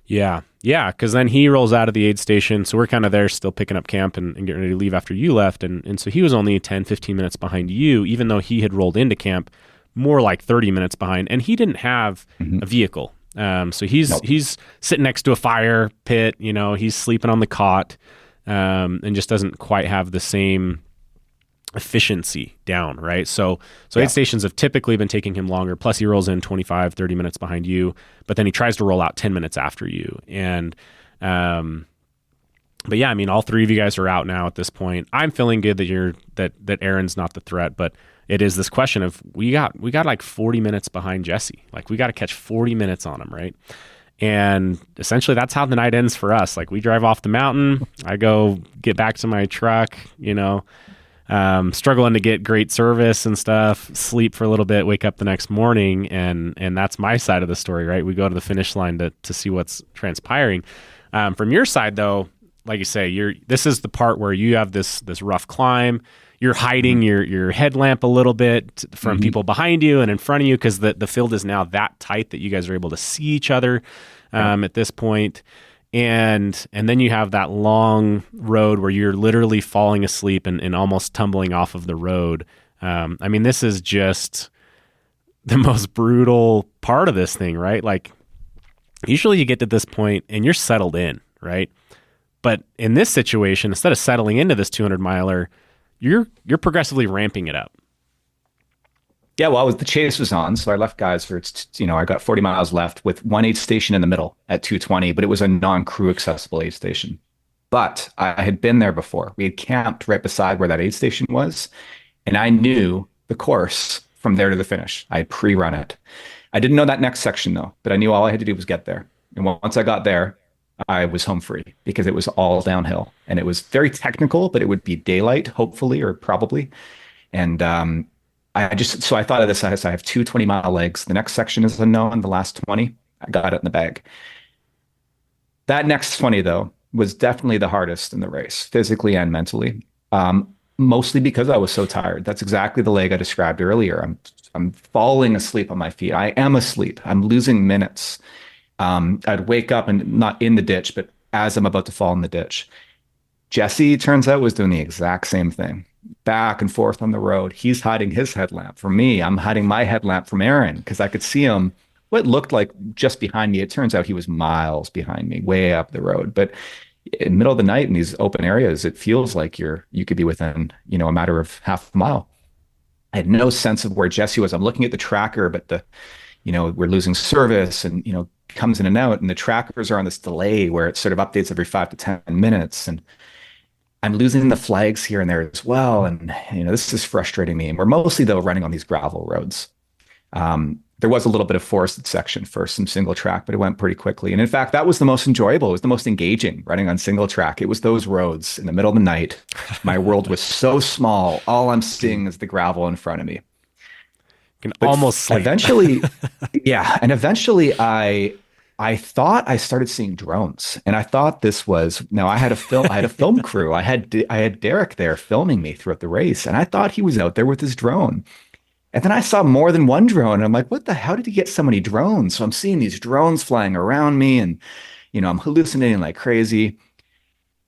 Yeah. Because then he rolls out of the aid station. So we're kind of there still picking up camp and getting ready to leave after you left. And so he was only 10, 15 minutes behind you, even though he had rolled into camp more like 30 minutes behind. And he didn't have a vehicle. So he's sitting next to a fire pit, he's sleeping on the cot, and just doesn't quite have the same efficiency down, right? So aid stations have typically been taking him longer. Plus he rolls in 25, 30 minutes behind you, but then he tries to roll out 10 minutes after you. And, but yeah, I mean, all three of you guys are out now at this point. I'm feeling good that Aaron's not the threat, but it is this question of we got like 40 minutes behind Jesse. Like we got to catch 40 minutes on him, right? And essentially that's how the night ends for us. Like we drive off the mountain, I go get back to my truck, struggling to get great service and stuff, sleep for a little bit, wake up the next morning. And that's my side of the story, right? We go to the finish line to see what's transpiring. From your side though, like you say, this is the part where you have this rough climb. You're hiding your headlamp a little bit from people behind you and in front of you because the field is now that tight that you guys are able to see each other at this point. And then you have that long road where you're literally falling asleep and almost tumbling off of the road. I mean, this is just the most brutal part of this thing, right? Like, usually you get to this point and you're settled in, right? But in this situation, instead of settling into this 200 miler, you're progressively ramping it up. Yeah, well, the chase was on, so I left guys for, I got 40 miles left with one aid station in the middle at 220, but it was a non-crew accessible aid station. But I had been there before. We had camped right beside where that aid station was, and I knew the course from there to the finish. I had pre-run it. I didn't know that next section though, but I knew all I had to do was get there. And once I got there, I was home free because it was all downhill, and it was very technical, but it would be daylight, hopefully, or probably. And so I thought of this as I have two 20-mile legs. The next section is unknown. The last 20, I got it in the bag. That next 20, though, was definitely the hardest in the race, physically and mentally, mostly because I was so tired. That's exactly the leg I described earlier. I'm falling asleep on my feet. I am asleep. I'm losing minutes. I'd wake up and not in the ditch, but as I'm about to fall in the ditch. Jesse, turns out, was doing the exact same thing. Back and forth on the road. He's hiding his headlamp from me. I'm hiding my headlamp from Aaron because I could see him, what looked like just behind me. It turns out he was miles behind me, way up the road. But in the middle of the night in these open areas, it feels like you could be within, a matter of half a mile. I had no sense of where Jesse was. I'm looking at the tracker, but we're losing service and, comes in and out. And the trackers are on this delay where it sort of updates every 5 to 10 minutes. And I'm losing the flags here and there as well. And, this is frustrating me. And we're mostly, though, running on these gravel roads. There was a little bit of forested section for some single track, but it went pretty quickly. And in fact, that was the most enjoyable. It was the most engaging running on single track. It was those roads in the middle of the night. My world was so small. All I'm seeing is the gravel in front of me. You can almost sleep. Eventually, yeah. And eventually I thought I started seeing drones, and I thought I had a film crew. I had Derek there filming me throughout the race, and I thought he was out there with his drone. And then I saw more than one drone, and I'm like, how did he get so many drones? So I'm seeing these drones flying around me, and, I'm hallucinating like crazy.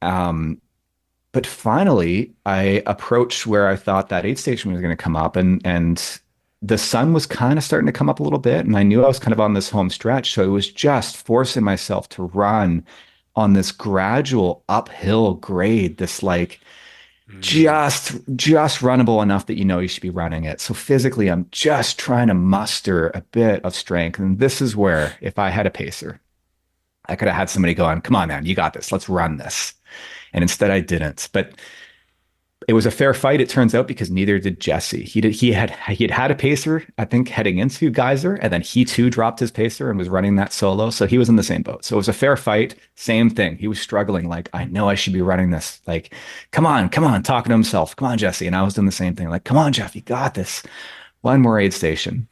But finally I approached where I thought that aid station was going to come up, and the sun was kind of starting to come up a little bit, and I knew I was kind of on this home stretch. So it was just forcing myself to run on this gradual uphill grade, this like just runnable enough that you should be running it. So physically, I'm just trying to muster a bit of strength. And this is where, if I had a pacer, I could have had somebody going, come on, man, you got this. Let's run this. And instead I didn't. But it was a fair fight, it turns out, because neither did Jesse. He had a pacer, I think, heading into Geyser, and then he too dropped his pacer and was running that solo. So he was in the same boat. So it was a fair fight. Same thing. He was struggling, like, I know I should be running this. Like, come on, talking to himself. Come on, Jesse. And I was doing the same thing. Like, come on, Jeff, you got this. One more aid station.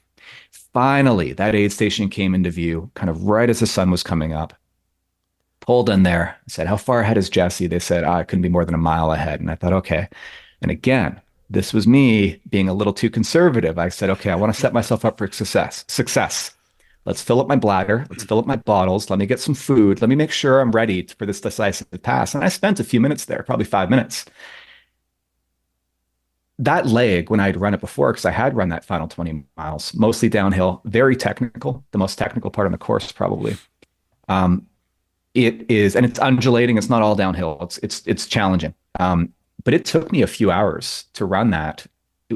Finally, that aid station came into view, kind of right as the sun was coming up. Pulled in there. I said, how far ahead is Jesse? They said, it couldn't be more than a mile ahead. And I thought, okay. And again, this was me being a little too conservative. I said, okay, I want to set myself up for success. Let's fill up my bladder. Let's fill up my bottles. Let me get some food. Let me make sure I'm ready for this decisive pass. And I spent a few minutes there, probably 5 minutes. That leg, when I'd run it before, because I had run that final 20 miles, mostly downhill, very technical, the most technical part on the course, probably. It is, and it's undulating. It's not all downhill. It's challenging. But it took me a few hours to run that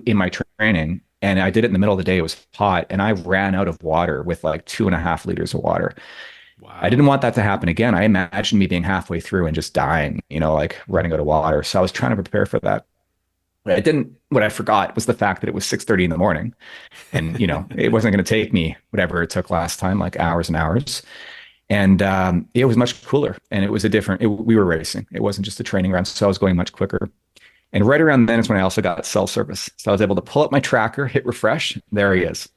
in my training. And I did it in the middle of the day. It was hot, and I ran out of water with like 2.5 liters of water. Wow. I didn't want that to happen again. I imagined me being halfway through and just dying, like running out of water. So I was trying to prepare for that. What I forgot was the fact that it was 6:30 in the morning, and, it wasn't going to take me whatever it took last time, like hours and hours. And it was much cooler, and it was we were racing. It wasn't just a training run, so I was going much quicker. And right around then is when I also got cell service. So I was able to pull up my tracker, hit refresh. There he is,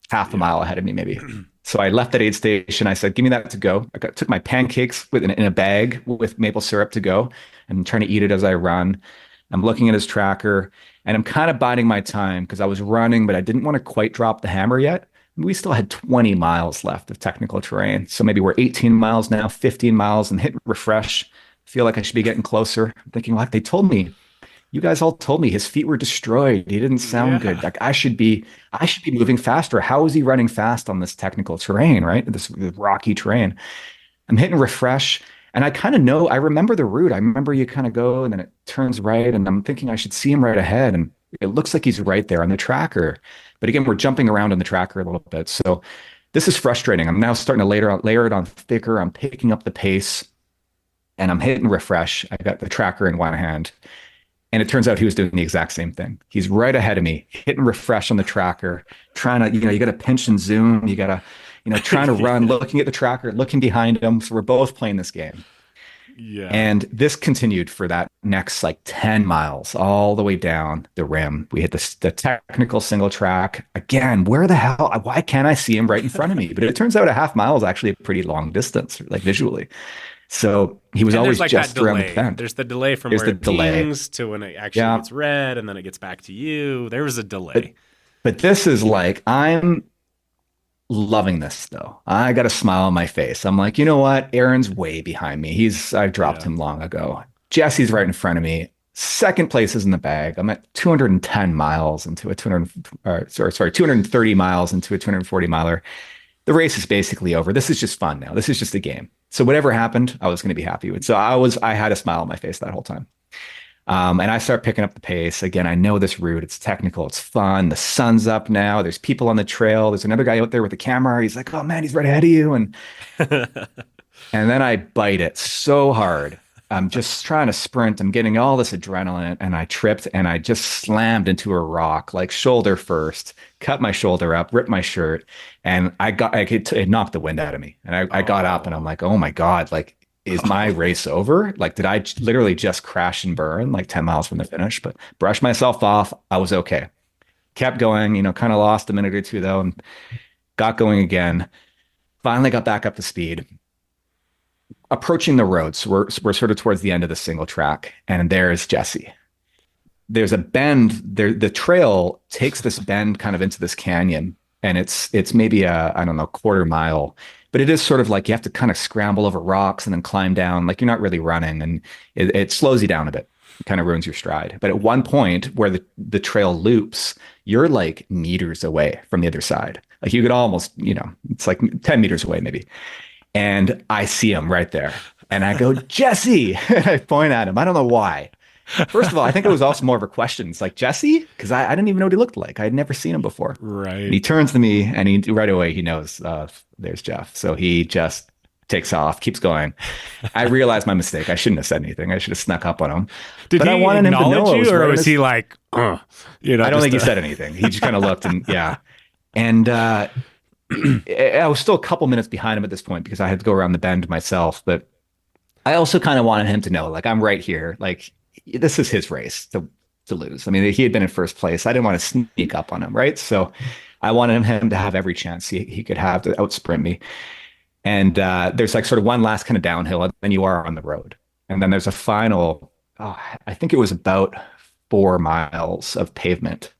half a mile ahead of me, maybe. So I left that aid station. I said, give me that to go. Took my pancakes in a bag with maple syrup to go, and I'm trying to eat it as I run. I'm looking at his tracker, and I'm kind of biding my time because I was running, but I didn't want to quite drop the hammer yet. We still had 20 miles left of technical terrain. So maybe we're 18 miles now, 15 miles, and hit refresh. Feel like I should be getting closer. I'm thinking, like, they told me, you guys all told me his feet were destroyed. He didn't sound good. Yeah. Like I should be moving faster. How is he running fast on this technical terrain, right? This rocky terrain. I'm hitting refresh. And I kind of know, I remember the route. I remember you kind of go and then it turns right. And I'm thinking I should see him right ahead. And it looks like he's right there on the tracker. But again, we're jumping around on the tracker a little bit. So this is frustrating. I'm now starting to layer it on thicker. I'm picking up the pace and I'm hitting refresh. I got the tracker in one hand. And it turns out he was doing the exact same thing. He's right ahead of me, hitting refresh on the tracker, trying to, you got to pinch and zoom. You got to, trying to run, looking at the tracker, looking behind him. So we're both playing this game. Yeah. And this continued for that next like 10 miles all the way down the rim. We hit the technical single track. Again, where the hell? Why can't I see him right in front of me? But it turns out a half mile is actually a pretty long distance, like visually. So he was And always like just around the delay. bend. There's the delay from There's where the it delay. pings to when it actually Yeah. gets red, and then it gets back to you. There was a delay. But this is like, I'm loving this though. I got a smile on my face. I'm like, you know what? Aaron's way behind me. I dropped Yeah. him long ago. Jesse's right in front of me. Second place is in the bag. I'm at 210 miles into a 230 miles into a 240 miler. The race is basically over. This is just fun now. This is just a game. So whatever happened, I was going to be happy with. So I had a smile on my face that whole time. And I start picking up the pace. Again, I know this route. It's technical. It's fun. The sun's up now. There's people on the trail. There's another guy out there with a camera. He's like, oh man, he's right ahead of you. And then I bite it so hard. I'm just trying to sprint. I'm getting all this adrenaline and I tripped and I just slammed into a rock, like shoulder first, cut my shoulder up, ripped my shirt. And it knocked the wind out of me. And I got up and I'm like, oh my God, like, is my race over? Like, did I literally just crash and burn like 10 miles from the finish? But brushed myself off. I was okay. Kept going, kind of lost a minute or two though, and got going again. Finally got back up to speed. Approaching the road. So we're sort of towards the end of the single track. And there's Jesse. There's a bend there. The trail takes this bend kind of into this canyon. And it's maybe I don't know, quarter mile. But it is sort of like you have to kind of scramble over rocks and then climb down. Like you're not really running and it slows you down a bit. It kind of ruins your stride. But at one point where the trail loops, you're like meters away from the other side. Like you could almost, it's like 10 meters away maybe. And I see him right there. And I go, Jesse. And I point at him. I don't know why. First of all, I think it was also more of a question. It's like, Jesse? Because I didn't even know what he looked like. I had never seen him before. Right. And he turns to me and right away he knows there's Jeff. So he just takes off, keeps going. I realized my mistake. I shouldn't have said anything. I should have snuck up on him. Did but he I wanted him to know acknowledge you, or right was he like, I don't think he said anything. He just kind of looked and yeah. And I was still a couple minutes behind him at this point because I had to go around the bend myself. But I also kind of wanted him to know, like, I'm right here. Like, this is his race to lose. I mean, he had been in first place. I didn't want to sneak up on him, right? So I wanted him to have every chance he could have to outsprint me. And there's like sort of one last kind of downhill, and then you are on the road. And then there's a final, I think it was about 4 miles of pavement.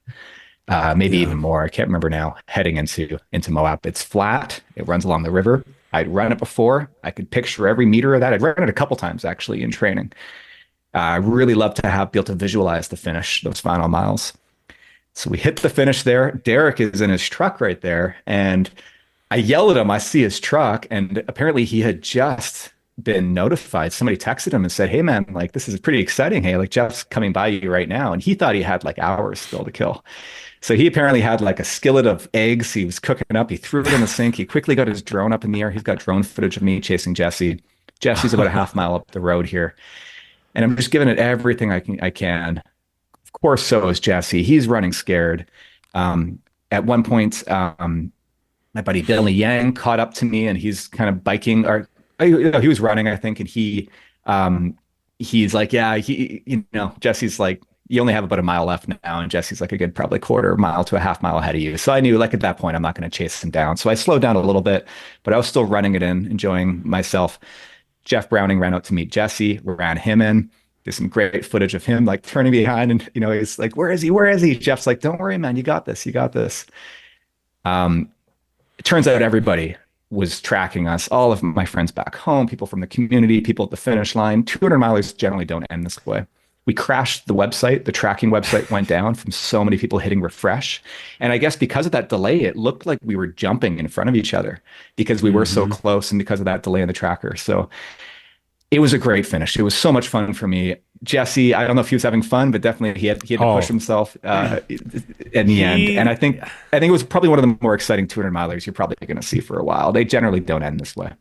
Maybe even more. I can't remember now. Heading into Moab, it's flat. It runs along the river. I'd run it before. I could picture every meter of that. I'd run it a couple times actually in training. I really love to be able to visualize the finish, those final miles. So we hit the finish there. Derek is in his truck right there, and I yell at him. I see his truck, and apparently he had just been notified. Somebody texted him and said, "Hey man, like this is pretty exciting. Hey, like Jeff's coming by you right now." And he thought he had like hours still to kill. So he apparently had like a skillet of eggs he was cooking up. He threw it in the sink. He quickly got his drone up in the air. He's got drone footage of me chasing Jesse. Jesse's about a half mile up the road here. And I'm just giving it everything I can. Of course, so is Jesse. He's running scared. At one point, my buddy Billy Yang caught up to me and he's kind of biking or he was running, I think. And he's like, yeah, Jesse's like, you only have about a mile left now. And Jesse's like a good probably quarter mile to a half mile ahead of you. So I knew like at that point, I'm not going to chase him down. So I slowed down a little bit, but I was still running it in, enjoying myself. Jeff Browning ran out to meet Jesse, ran him in. There's some great footage of him like turning behind and, he's like, where is he? Where is he? Jeff's like, don't worry, man. You got this. You got this. Turns out everybody was tracking us, all of my friends back home, people from the community, people at the finish line. 200 milers generally don't end this way. We crashed the website. The tracking website went down from so many people hitting refresh. And I guess because of that delay, it looked like we were jumping in front of each other because we were so close and because of that delay in the tracker. So it was a great finish. It was so much fun for me. Jesse, I don't know if he was having fun, but definitely he had to push himself in the end. And I think it was probably one of the more exciting 200 milers you're probably going to see for a while. They generally don't end this way.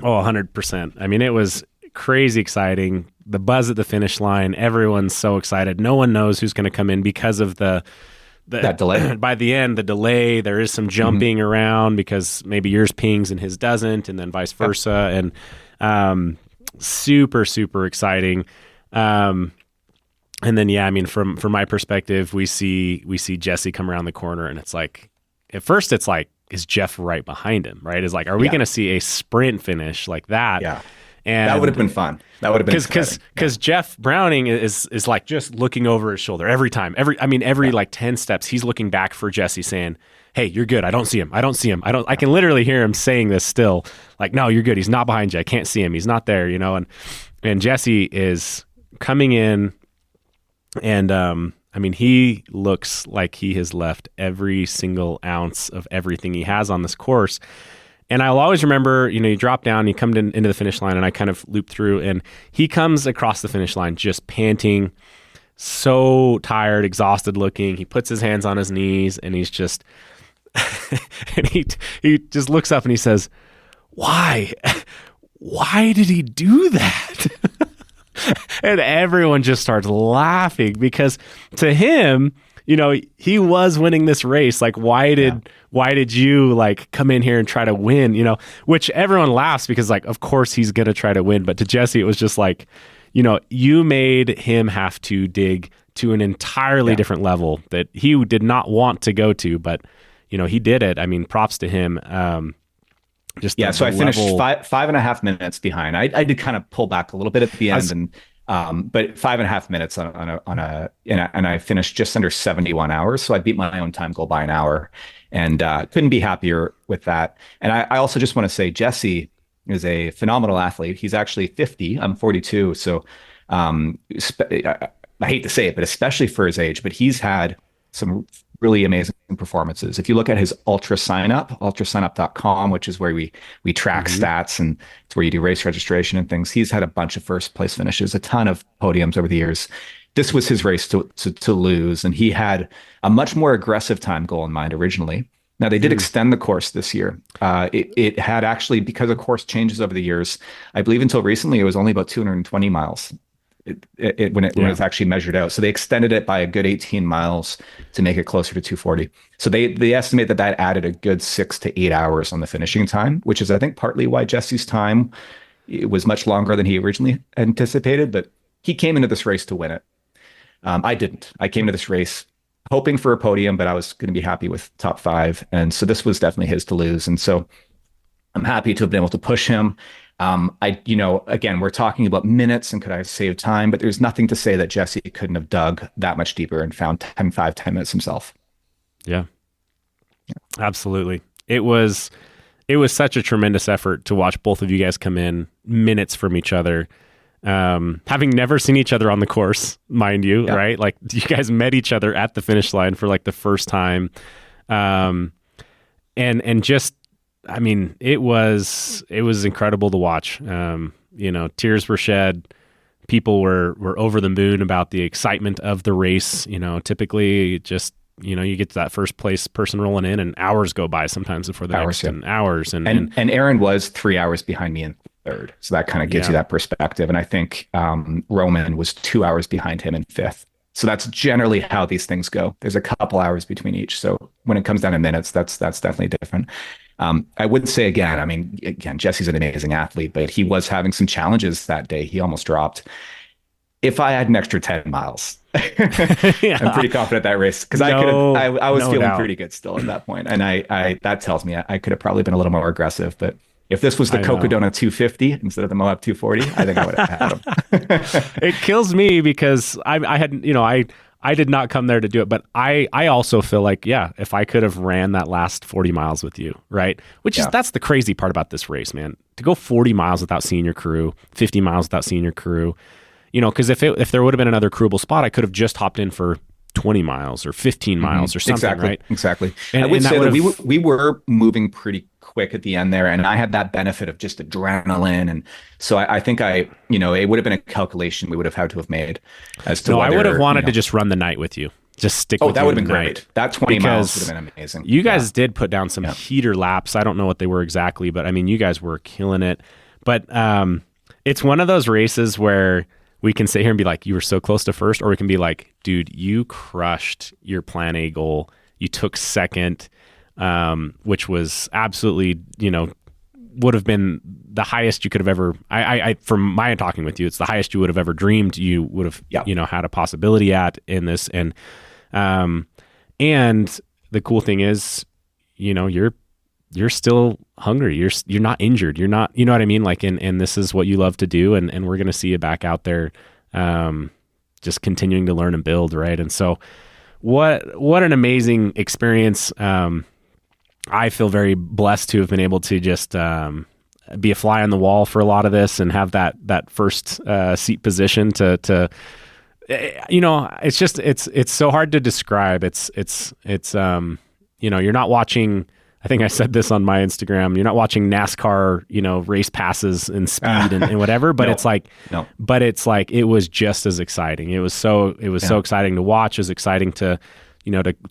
Oh, 100%. I mean, it was crazy exciting. The buzz at the finish line, everyone's so excited. No one knows who's going to come in because of that delay. By the end, the delay, there is some jumping around because maybe yours pings and his doesn't, and then vice versa. Yep. And super, super exciting. And then, I mean, from my perspective, we see Jesse come around the corner, and it's like, at first it's like, is Jeff right behind him, right? It's like, are we going to see a sprint finish like that? Yeah. And that would have been fun. That would have been because Jeff Browning is like just looking over his shoulder every time. Every like 10 steps, he's looking back for Jesse saying, "Hey, you're good. I don't see him. I can literally hear him saying this still. Like, no, you're good. He's not behind you. I can't see him. He's not there, you know." And Jesse is coming in, and I mean, he looks like he has left every single ounce of everything he has on this course. And I'll always remember, you know, you drop down, you come into the finish line, and I kind of loop through, and he comes across the finish line just panting, so tired, exhausted looking. He puts his hands on his knees, and he's just, and he just looks up and he says, "Why? Why did he do that?" And everyone just starts laughing because to him, you know, he was winning this race. Like, why did you like come in here and try to win? You know, which everyone laughs because like, of course he's going to try to win. But to Jesse, it was just like, you know, you made him have to dig to an entirely different level that he did not want to go to, but you know, he did it. I mean, props to him. So I finished 5.5 minutes behind. I did kind of pull back a little bit at the end, but 5.5 minutes and I finished just under 71 hours. So I beat my own time goal by an hour, and couldn't be happier with that. And I also just want to say Jesse is a phenomenal athlete. He's actually 50. I'm 42. So I hate to say it, but especially for his age, but he's had some really amazing performances. If you look at his ultrasignup.com, which is where we track stats, and it's where you do race registration and things. He's had a bunch of first place finishes, a ton of podiums over the years. This was his race to lose, and he had a much more aggressive time goal in mind originally. Now, they did extend the course this year. It had actually, because the course changes over the years, I believe until recently, it was only about 220 miles. When it was actually measured out. So they extended it by a good 18 miles to make it closer to 240. So they estimate that added a good 6 to 8 hours on the finishing time, which is, I think, partly why Jesse's time was much longer than he originally anticipated. But he came into this race to win it. I didn't. I came to this race hoping for a podium, but I was going to be happy with top 5. And so this was definitely his to lose. And so I'm happy to have been able to push him. Again, we're talking about minutes and could I have saved time, but there's nothing to say that Jesse couldn't have dug that much deeper and found 10 minutes himself. Yeah, absolutely. It was such a tremendous effort to watch both of you guys come in minutes from each other. Having never seen each other on the course, mind you, right? Like you guys met each other at the finish line for like the first time. And just, I mean, it was incredible to watch. You know, tears were shed. People were over the moon about the excitement of the race. You know, typically just, you know, you get to that first place person rolling in and hours go by sometimes before the next hours. And Aaron was 3 hours behind me in third. So that kind of gives you that perspective. And I think Roman was 2 hours behind him in fifth. So that's generally how these things go. There's a couple hours between each. So when it comes down to minutes, that's definitely different. I would say again, Jesse's an amazing athlete, but he was having some challenges that day. He almost dropped. If I had an extra 10 miles, I'm pretty confident that race, because I was feeling pretty good still at that point. And I that tells me I could have probably been a little more aggressive, but if this was the Cocodona 250 instead of the Moab 240, I think I would have had him. It kills me because I I did not come there to do it, but I also feel like, yeah, if I could have ran that last 40 miles with you, right? That's the crazy part about this race, man. To go 40 miles without seeing your crew, 50 miles without seeing your crew, because if there would have been another crewable spot, I could have just hopped in for 20 miles or 15 miles or something, exactly, right? Exactly. And, I would say that would've- we were moving pretty quick at the end there, and I had that benefit of just adrenaline, and so I think it would have been a calculation we would have had to have made as to No, whether, I would have wanted to just run the night with you. Just stick with you. That would have been the great. night. That 20 miles Because would have been amazing. You guys did put down some heater laps. I don't know what they were exactly, but I mean, you guys were killing it. But it's one of those races where we can sit here and be like, you were so close to first, or we can be like, dude, you crushed your plan A goal. You took second, which was absolutely, would have been the highest you could have ever, from my talking with you, it's the highest you would have ever dreamed you would have, had a possibility at in this. And the cool thing is, you're still hungry. You're not injured. You're not, you know what I mean? Like, and this is what you love to do. And we're going to see you back out there, just continuing to learn and build. Right. And so what an amazing experience. I feel very blessed to have been able to just, be a fly on the wall for a lot of this and have that first, seat position to, it's just, it's so hard to describe. It's, you're not watching, I think I said this on my Instagram. You're not watching NASCAR, race passes and speed and whatever, but it was just as exciting. It was so exciting to watch. It was exciting to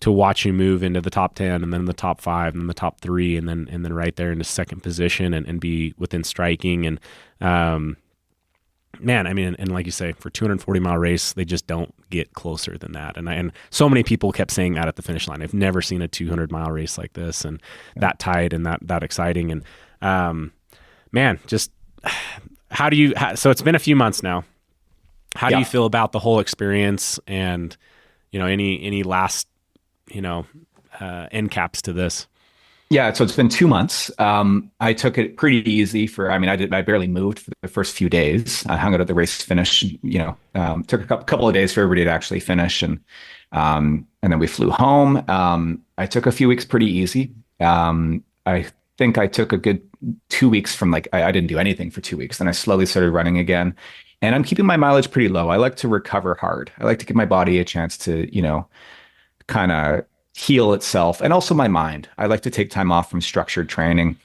watch you move into the top 10 and then the top 5 and then the top 3 and then right there into second position and be within striking. And, man, I mean, and like you say, for 240-mile race, they just don't get closer than that. And so many people kept saying that at the finish line. I've never seen a 200-mile race like this and that tight and that exciting. And man, just so it's been a few months now. How do you feel about the whole experience and, any last, end caps to this? Yeah, so it's been 2 months. I took it pretty easy I barely moved for the first few days. I hung out at the race finish, took a couple of days for everybody to actually finish. And then we flew home. I took a few weeks pretty easy. I think I took a good 2 weeks from I didn't do anything for 2 weeks. Then I slowly started running again. And I'm keeping my mileage pretty low. I like to recover hard. I like to give my body a chance to, kind of heal itself, and also my mind. I like to take time off from structured training.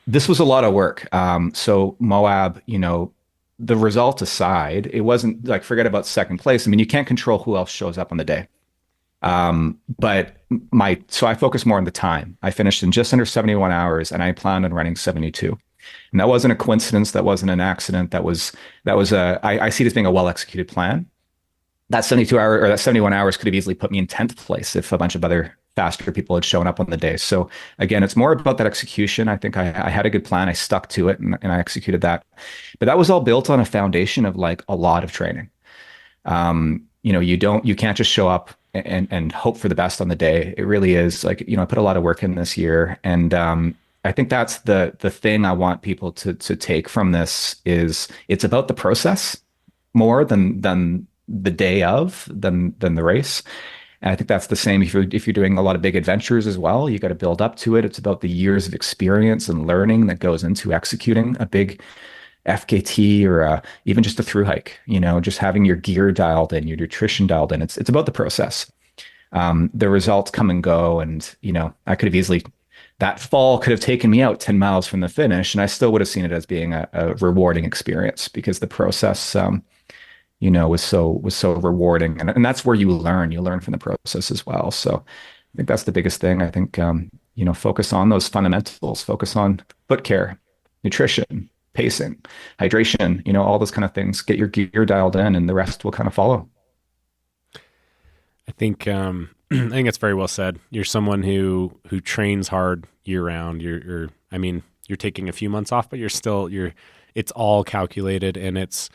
This was a lot of work. So Moab, the result aside, it wasn't forget about second place. I mean, you can't control who else shows up on the day. So I focused more on the time. I finished in just under 71 hours and I planned on running 72. And that wasn't a coincidence. That wasn't an accident. I see it as being a well-executed plan. That 71 hours could have easily put me in 10th place if a bunch of other faster people had shown up on the day. So again, it's more about that execution. I think I had a good plan. I stuck to it and I executed that. But that was all built on a foundation of a lot of training. You can't just show up and hope for the best on the day. It really is I put a lot of work in this year. And I think that's the thing I want people to take from this is it's about the process more than the day of than the race. And I think that's the same if you're doing a lot of big adventures as well. You got to build up to it. It's about the years of experience and learning that goes into executing a big FKT or even just a thru hike. Just having your gear dialed in, your nutrition dialed in. It's about the process. The results come and go, and I could have easily that fall could have taken me out 10 miles from the finish, and I still would have seen it as being a rewarding experience because the process was so rewarding. And that's where you learn from the process as well. So I think that's the biggest thing. I think, focus on those fundamentals, focus on foot care, nutrition, pacing, hydration, all those kind of things, get your gear dialed in and the rest will kind of follow. I think, I think it's very well said. You're someone who trains hard year round. You're taking a few months off, but it's all calculated and it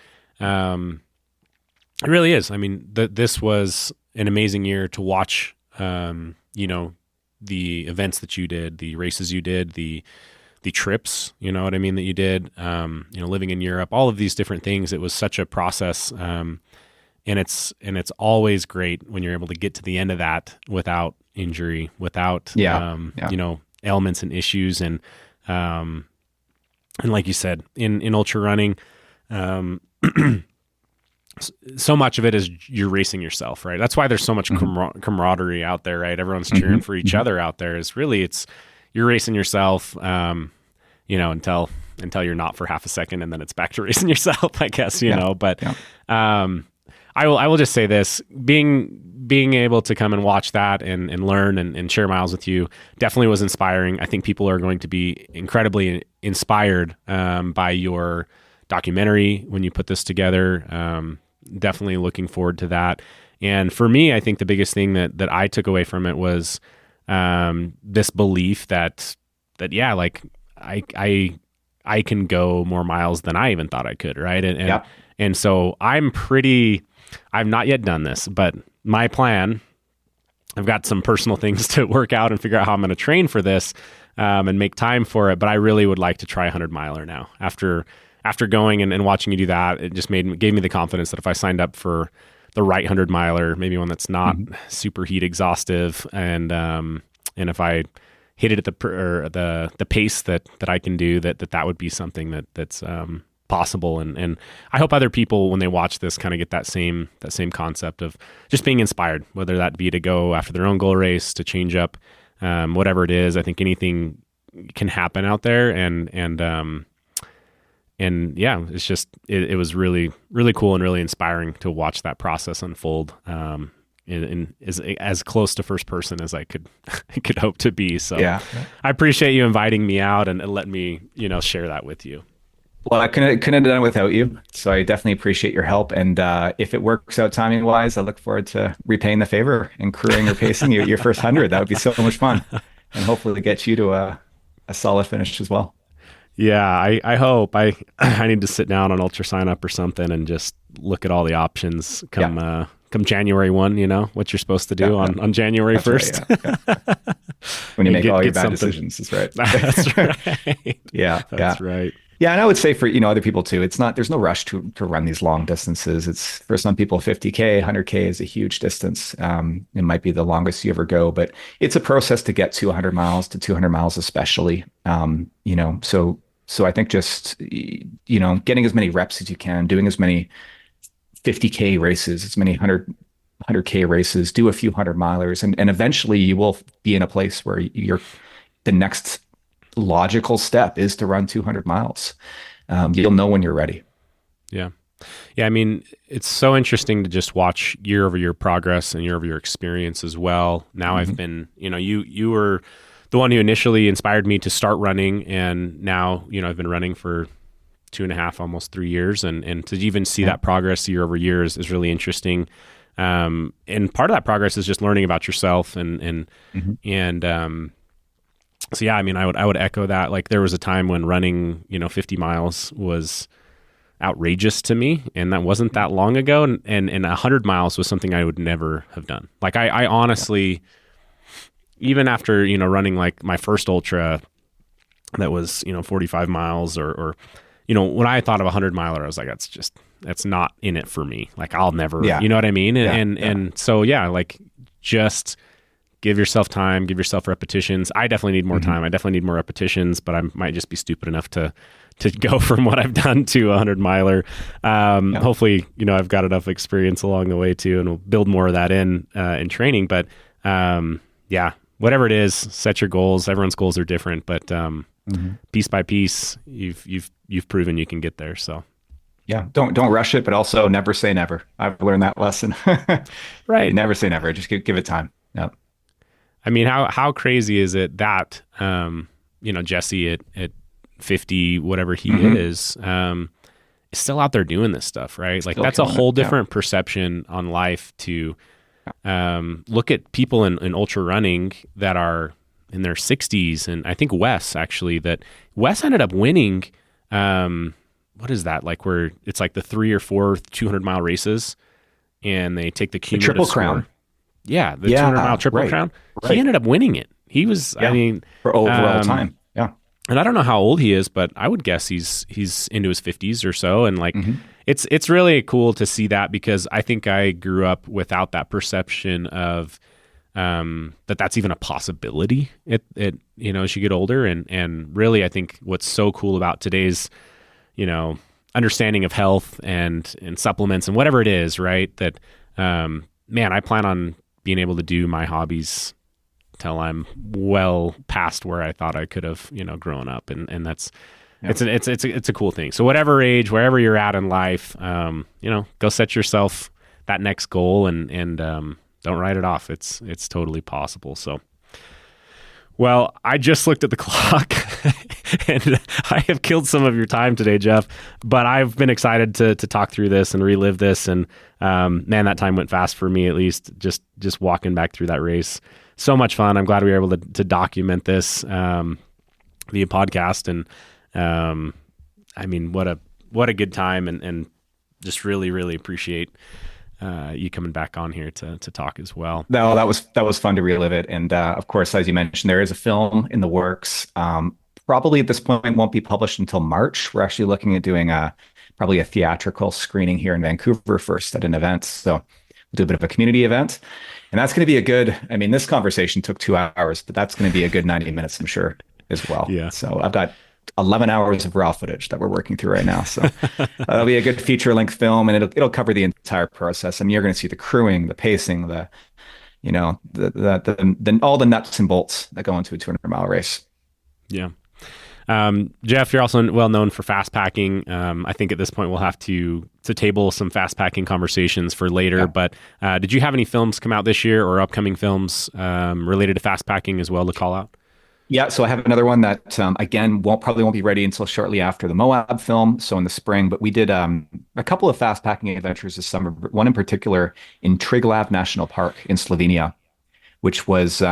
really is. I mean, this was an amazing year to watch, the events that you did, the races you did, the trips, that you did, living in Europe, all of these different things. It was such a process. it's always great when you're able to get to the end of that without injury, without ailments and issues, and like you said, in ultra running, so much of it is you're racing yourself, right? That's why there's so much camaraderie out there, right? Everyone's cheering for each other out there. You're racing yourself, until you're not for half a second, and then it's back to racing yourself, I guess, know. But I will just say this: being able to come and watch that and learn and share miles with you definitely was inspiring. I think people are going to be incredibly inspired by your documentary when you put this together. Definitely looking forward to that. And for me, I think the biggest thing that I took away from it was this belief that like I can go more miles than I even thought I could, right? And so I've not yet done this, but my plan, I've got some personal things to work out and figure out how I'm going to train for this and make time for it. But I really would like to try 100 miler now. After going and watching you do that, it just gave me the confidence that if I signed up for the right 100 miler, maybe one that's not super heat exhaustive, and if I hit it at the pace that I can do, that would be something that's possible. And I hope other people, when they watch this, kind of get that same concept of just being inspired, whether that be to go after their own goal race, to change up, whatever it is. I think anything can happen out there, and yeah, it's just, it was really, really cool and really inspiring to watch that process unfold, in as close to first person as I could hope to be. So I appreciate you inviting me out and letting me, share that with you. Well, I couldn't have done it without you. So I definitely appreciate your help. And if it works out timing wise, I look forward to repaying the favor and crewing or pacing your first 100. That would be so much fun, and hopefully get you to a solid finish as well. Yeah, I hope. I need to sit down on Ultra Sign Up or something and just look at all the options come January 1, what you're supposed to do on January 1st. Right, when you make all your bad decisions, that's right. That's right. That's right. Yeah, and I would say for other people too, there's no rush to run these long distances. It's for some people 50K, 100K is a huge distance. It might be the longest you ever go, but it's a process to get to 100 miles to 200 miles, especially. So I think just getting as many reps as you can, doing as many 50K races, as many 100K races, do a few 100 milers, and eventually you will be in a place where the next logical step is to run 200 miles. You'll know when you're ready. Yeah. I mean, it's so interesting to just watch year over year progress and year over year experience as well. Now I've been, you were the one who initially inspired me to start running, and now, I've been running for 2.5, almost 3 years, and to even see that progress year over year is really interesting. And part of that progress is just learning about yourself and so yeah, I mean, I would echo that. Like, there was a time when running, 50 miles was outrageous to me, and that wasn't that long ago. And 100 miles was something I would never have done. Like, I honestly, even after, running like my first ultra that was, 45 miles or when I thought of 100 miler, I was like, that's not in it for me. Like, I'll never, you know what I mean? And so, yeah, like, just give yourself time, give yourself repetitions. I definitely need more time. I definitely need more repetitions, but I might just be stupid enough to go from what I've done to 100 miler. Hopefully, I've got enough experience along the way too, and we'll build more of that in training. But whatever it is, set your goals. Everyone's goals are different, but piece by piece, you've proven you can get there. So yeah, don't rush it, but also never say never. I've learned that lesson. Right. Never say never. Just give it time. Yep. I mean, how crazy is it that, Jesse at 50, whatever he is still out there doing this stuff, right? Like, that's a whole different perception on life to look at people in ultra running that are in their 60s. And I think Wes ended up winning, what is that? Like, where it's like the 3 or 4 200-mile races, and they take the cumulative triple score. Crown. Yeah, the 200-mile Triple Crown. Right. He ended up winning it. He was, I mean, for overall time. Yeah. and I don't know how old he is, but I would guess he's into his 50s or so. And like, it's really cool to see that, because I think I grew up without that perception of that's even a possibility as you get older. And really, I think what's so cool about today's, understanding of health and supplements and whatever it is, right? That, man, I plan on being able to do my hobbies till I'm well past where I thought I could have, grown up. And that's, it's a cool thing. So whatever age, wherever you're at in life, go set yourself that next goal and don't write it off. It's totally possible. So, well, I just looked at the clock and I have killed some of your time today, Jeff, but I've been excited to talk through this and relive this. And, man, that time went fast for me, at least just walking back through that race. So much fun. I'm glad we were able to document this, via podcast. And, I mean, what a good time, and just really, really appreciate, you coming back on here to talk as well. No, that was fun to relive it. And, of course, as you mentioned, there is a film in the works. Probably at this point won't be published until March. We're actually looking at doing probably a theatrical screening here in Vancouver first at an event. So we'll do a bit of a community event. And that's going to be this conversation took 2 hours, but that's going to be a good 90 minutes, I'm sure, as well. Yeah. So I've got 11 hours of raw footage that we're working through right now. So that'll be a good feature length film, and it'll cover the entire process. I mean, you're going to see the crewing, the pacing, the all the nuts and bolts that go into a 200-mile race. Yeah. Jeff, you're also well known for fast packing. I think at this point we'll have to table some fast packing conversations for later. Yeah. But did you have any films come out this year or upcoming films related to fast packing as well to call out? Yeah, so I have another one that again probably won't be ready until shortly after the Moab film, so in the spring. But we did a couple of fast packing adventures this summer. One in particular in Triglav National Park in Slovenia, which was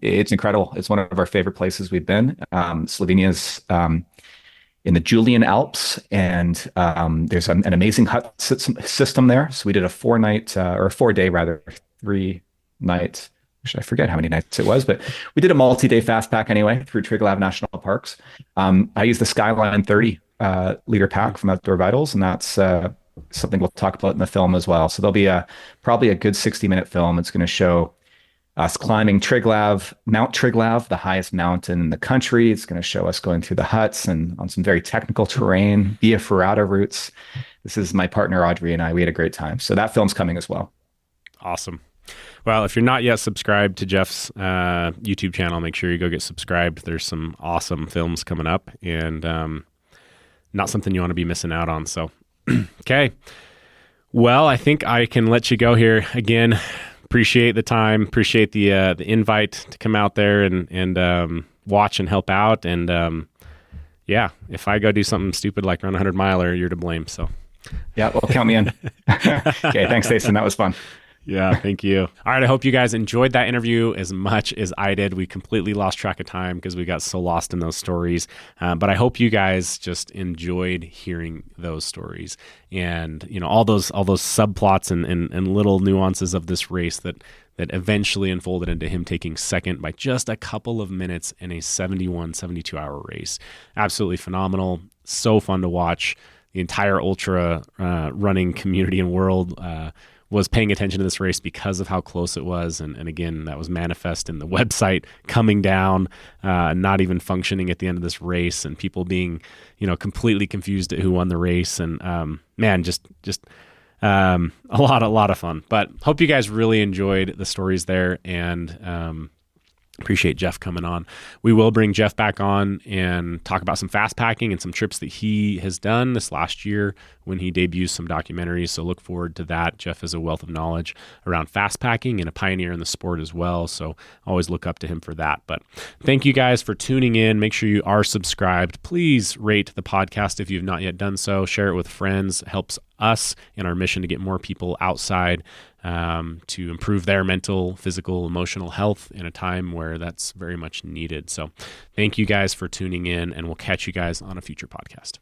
it's incredible. It's one of our favorite places we've been. Slovenia's in the Julian Alps, and there's an amazing hut system there. So we did a 4-day rather, 3-night. I forget how many nights it was, but we did a multi-day fast pack anyway through Triglav National Parks. I used the Skyline 30 liter pack from Outdoor Vitals, and that's something we'll talk about in the film as well. So there'll be probably a good 60-minute film. It's going to show us climbing Mount Triglav, the highest mountain in the country. It's going to show us going through the huts and on some very technical terrain, via ferrata routes. This is my partner Audrey and I. We had a great time. So that film's coming as well. Awesome. Well, if you're not yet subscribed to Jeff's YouTube channel, make sure you go get subscribed. There's some awesome films coming up, and not something you want to be missing out on. So, okay. Well, I think I can let you go here. Again, appreciate the time, appreciate the invite to come out there and watch and help out. And yeah, if I go do something stupid like run a 100-miler, you're to blame. So, yeah, well, count me in. Okay, thanks, Jason. That was fun. Yeah, thank you. All right, I hope you guys enjoyed that interview as much as I did. We completely lost track of time because we got so lost in those stories. But I hope you guys just enjoyed hearing those stories and all those subplots and little nuances of this race that eventually unfolded into him taking second by just a couple of minutes in a 72 hour race. Absolutely phenomenal. So fun to watch. The entire ultra running community and world was paying attention to this race because of how close it was. And again, that was manifest in the website coming down, not even functioning at the end of this race, and people being, completely confused at who won the race. And man, just a lot of fun. But hope you guys really enjoyed the stories there, and appreciate Jeff coming on. We will bring Jeff back on and talk about some fast packing and some trips that he has done this last year when he debuts some documentaries. So look forward to that. Jeff is a wealth of knowledge around fast packing and a pioneer in the sport as well. So always look up to him for that. But thank you guys for tuning in. Make sure you are subscribed. Please rate the podcast if you've not yet done so. Share it with friends. It helps us in our mission to get more people outside to improve their mental, physical, emotional health in a time where that's very much needed. So thank you guys for tuning in, and we'll catch you guys on a future podcast.